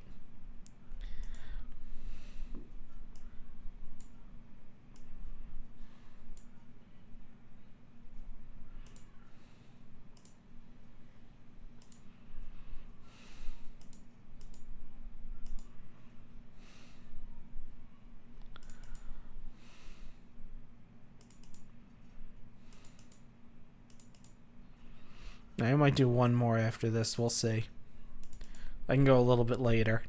I might do one more after this. We'll see. I can go a little bit later.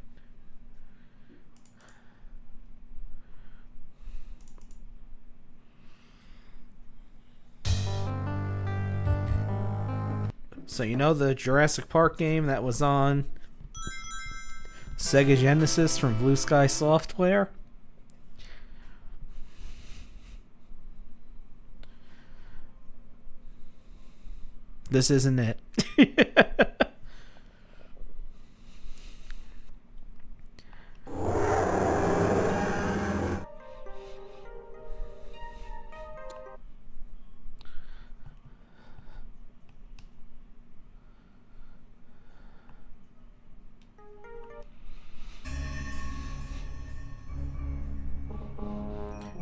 So you know the Jurassic Park game that was on Sega Genesis from Blue Sky Software? This isn't it.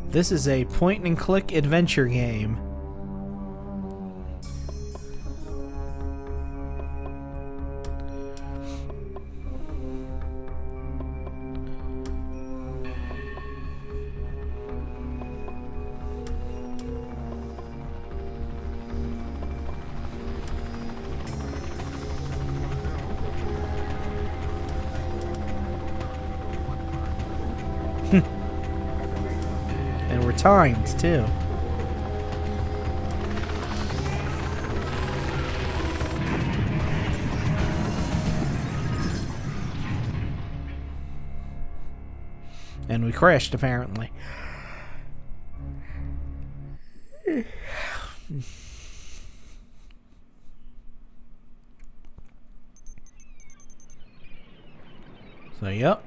This is a point-and-click adventure game. And we're timed, too. And we crashed, apparently. So, yep.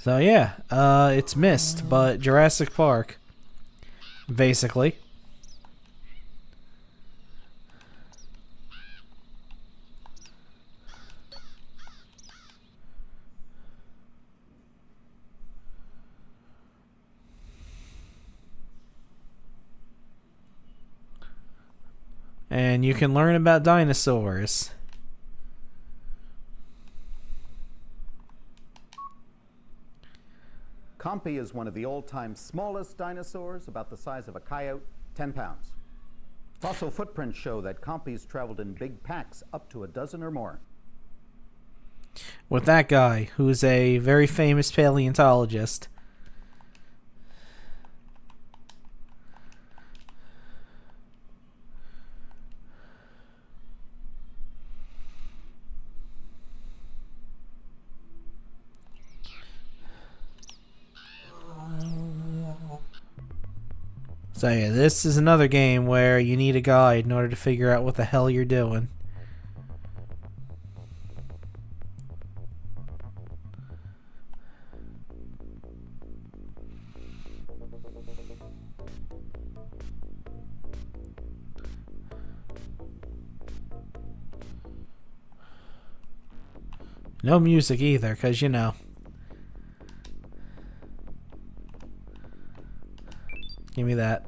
So yeah, it's Myst, but Jurassic Park, basically. And you can learn about dinosaurs. Compy is one of the all-time smallest dinosaurs, about the size of a coyote, 10 pounds. Fossil footprints show that Compys traveled in big packs up to a dozen or more. With that guy, who's a very famous paleontologist. So yeah, this is another game where you need a guide in order to figure out what the hell you're doing. No music either, because you know. Give me that.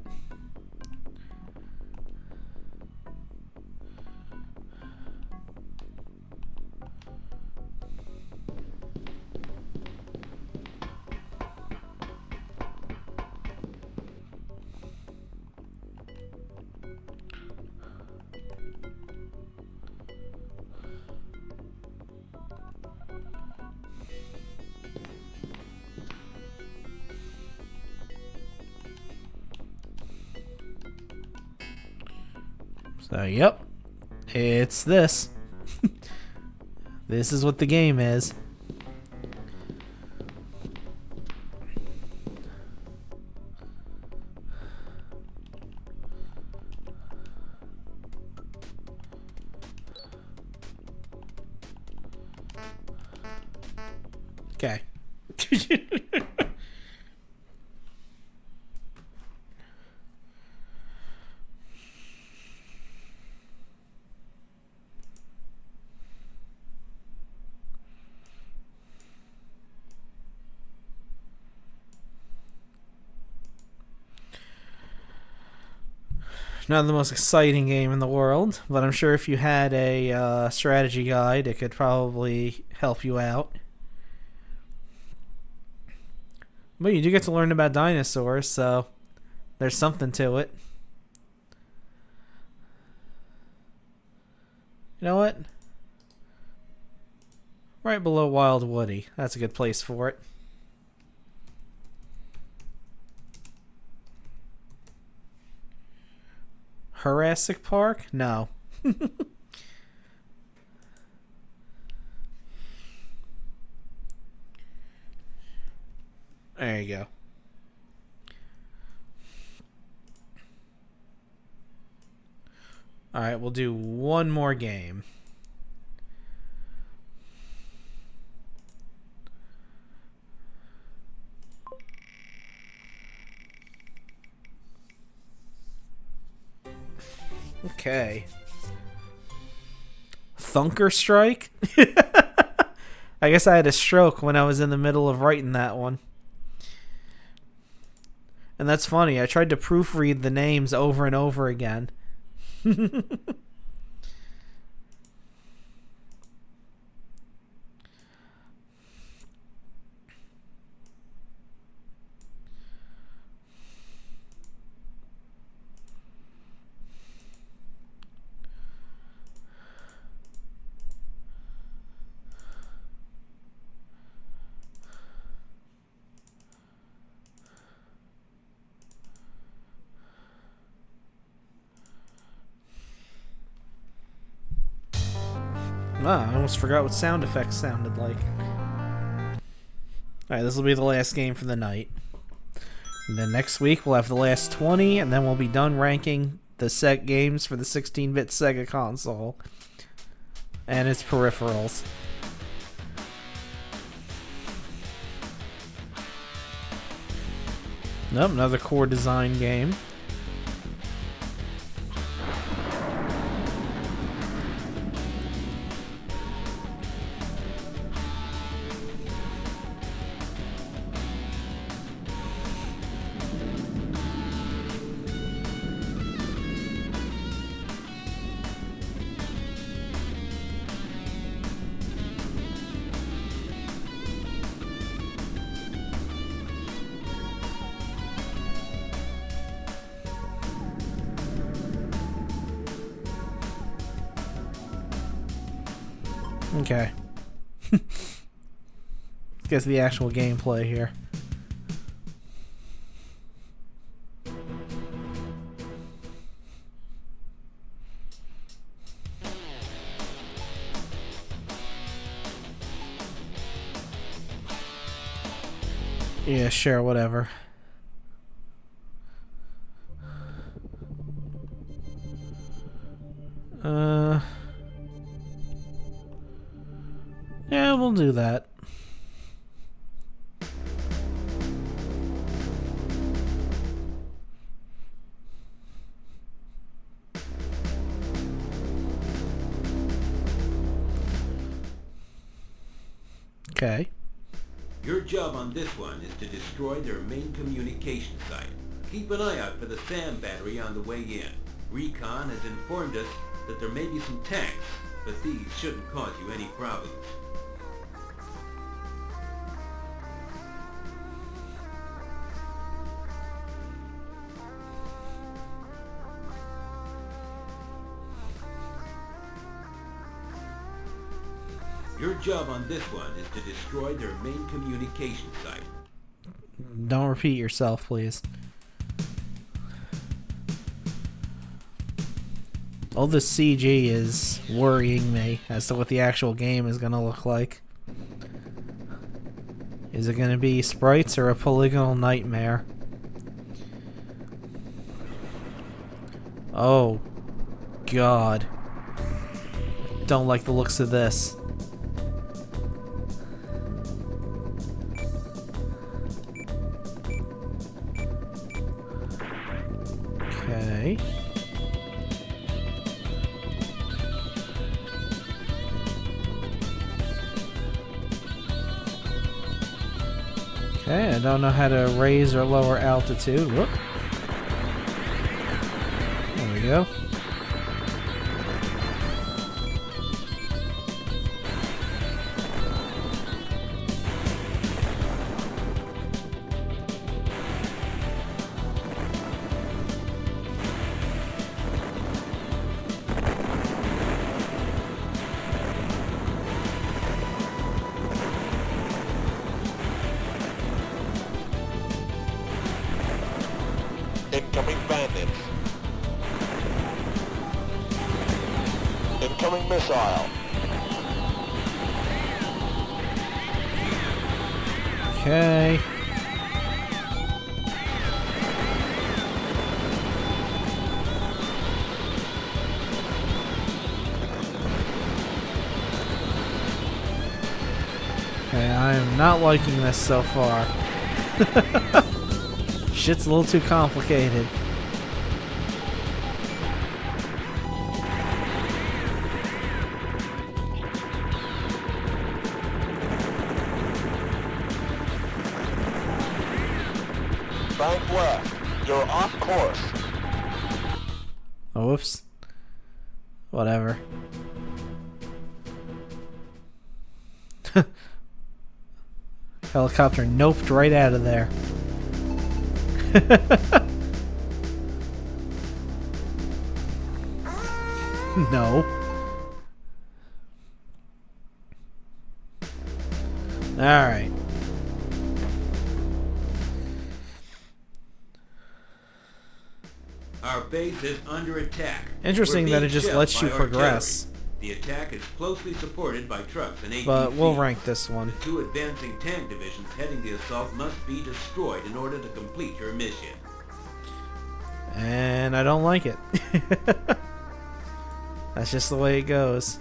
So, yep. It's this. This is what the game is. Okay. Not the most exciting game in the world, but I'm sure if you had a strategy guide, it could probably help you out. But you do get to learn about dinosaurs, so there's something to it. You know what? Right below Wild Woody. That's a good place for it. Jurassic Park? No. There you go. Alright, we'll do one more game. Okay. Thunker Strike? I guess I had a stroke when I was in the middle of writing that one. And that's funny. I tried to proofread the names over and over again. I almost forgot what sound effects sounded like. Alright, this will be the last game for the night. And then next week we'll have the last 20, and then we'll be done ranking the set games for the 16-bit Sega console and its peripherals. Nope, another core design game. Okay. Let's get to the actual gameplay here. Yeah, sure, whatever. Yeah, we'll do that. Okay. Your job on this one is to destroy their main communication site. Keep an eye out for the SAM battery on the way in. Recon has informed us that there may be some tanks, but these shouldn't cause you any problems. Your job on this one is to destroy their main communication site. Don't repeat yourself, please. All this CG is worrying me as to what the actual game is going to look like. Is it going to be sprites or a polygonal nightmare? Oh, God. Don't like the looks of this. Okay. Okay, I don't know how to raise or lower altitude. Whoop. There we go. Incoming bandits. Incoming missile. Okay. Okay, I am not liking this so far. Shit's a little too complicated. Bank left. You're off course. Oh, whoops. Whatever. Helicopter noped right out of there. No. Alright. Our base is under attack. Interesting We're that being it just shelled lets you by progress. artillery. The attack is closely supported by trucks and APCs. But we'll rank this one. The two advancing tank divisions heading the assault must be destroyed in order to complete your mission. And I don't like it. That's just the way it goes.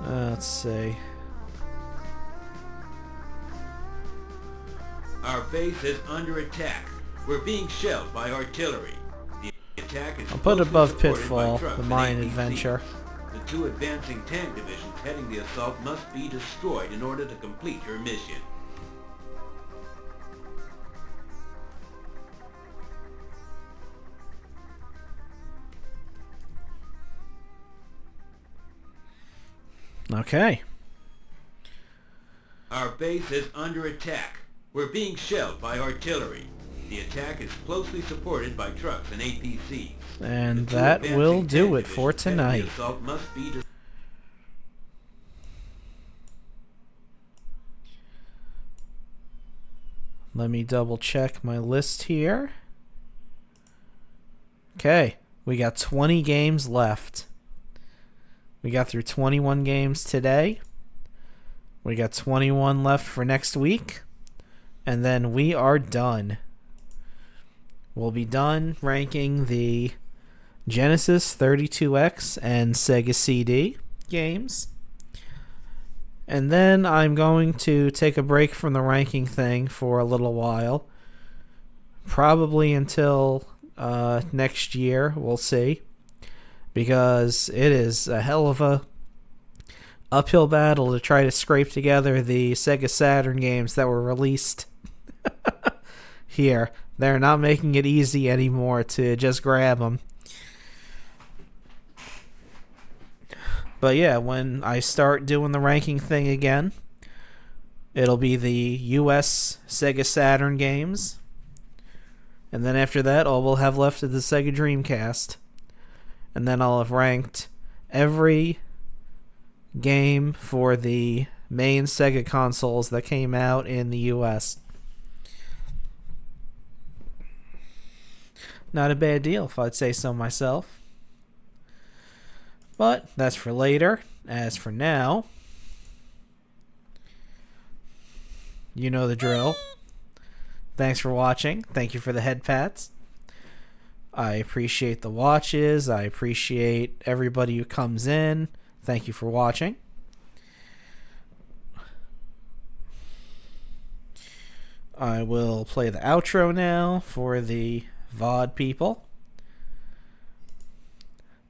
Let's see. Our base is under attack. We're being shelled by artillery. The attack is I'll put closely above supported by Pitfall, trucks the and mine APCs. adventure. The two advancing tank divisions heading the assault must be destroyed in order to complete your mission. Okay. Our base is under attack. We're being shelled by artillery. The attack is closely supported by trucks and APCs. And The two that advancing will tank do it for divisions heading the tonight. assault must be Let me double check my list here. Okay, we got 20 games left. We got through 21 games today. We got 21 left for next week. And then we are done. We'll be done ranking the Genesis 32X and Sega CD games. And then I'm going to take a break from the ranking thing for a little while. Probably until next year. We'll see. Because it is a hell of a uphill battle to try to scrape together the Sega Saturn games that were released here. They're not making it easy anymore to just grab them. But yeah, when I start doing the ranking thing again, it'll be the US Sega Saturn games. And then after that, all we'll have left is the Sega Dreamcast. And then I'll have ranked every game for the main Sega consoles that came out in the US. Not a bad deal, if I'd say so myself. But that's for later. As for now, you know the drill. Thanks for watching. Thank you for the head pats. I appreciate the watches. I appreciate everybody who comes in. Thank you for watching. I will play the outro now for the VOD people.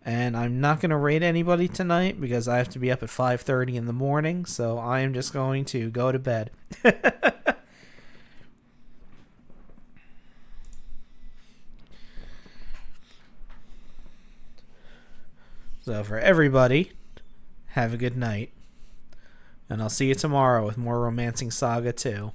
And I'm not going to rate anybody tonight because I have to be up at 5:30 in the morning, so I am just going to go to bed. So for everybody, have a good night. And I'll see you tomorrow with more Romancing Saga 2.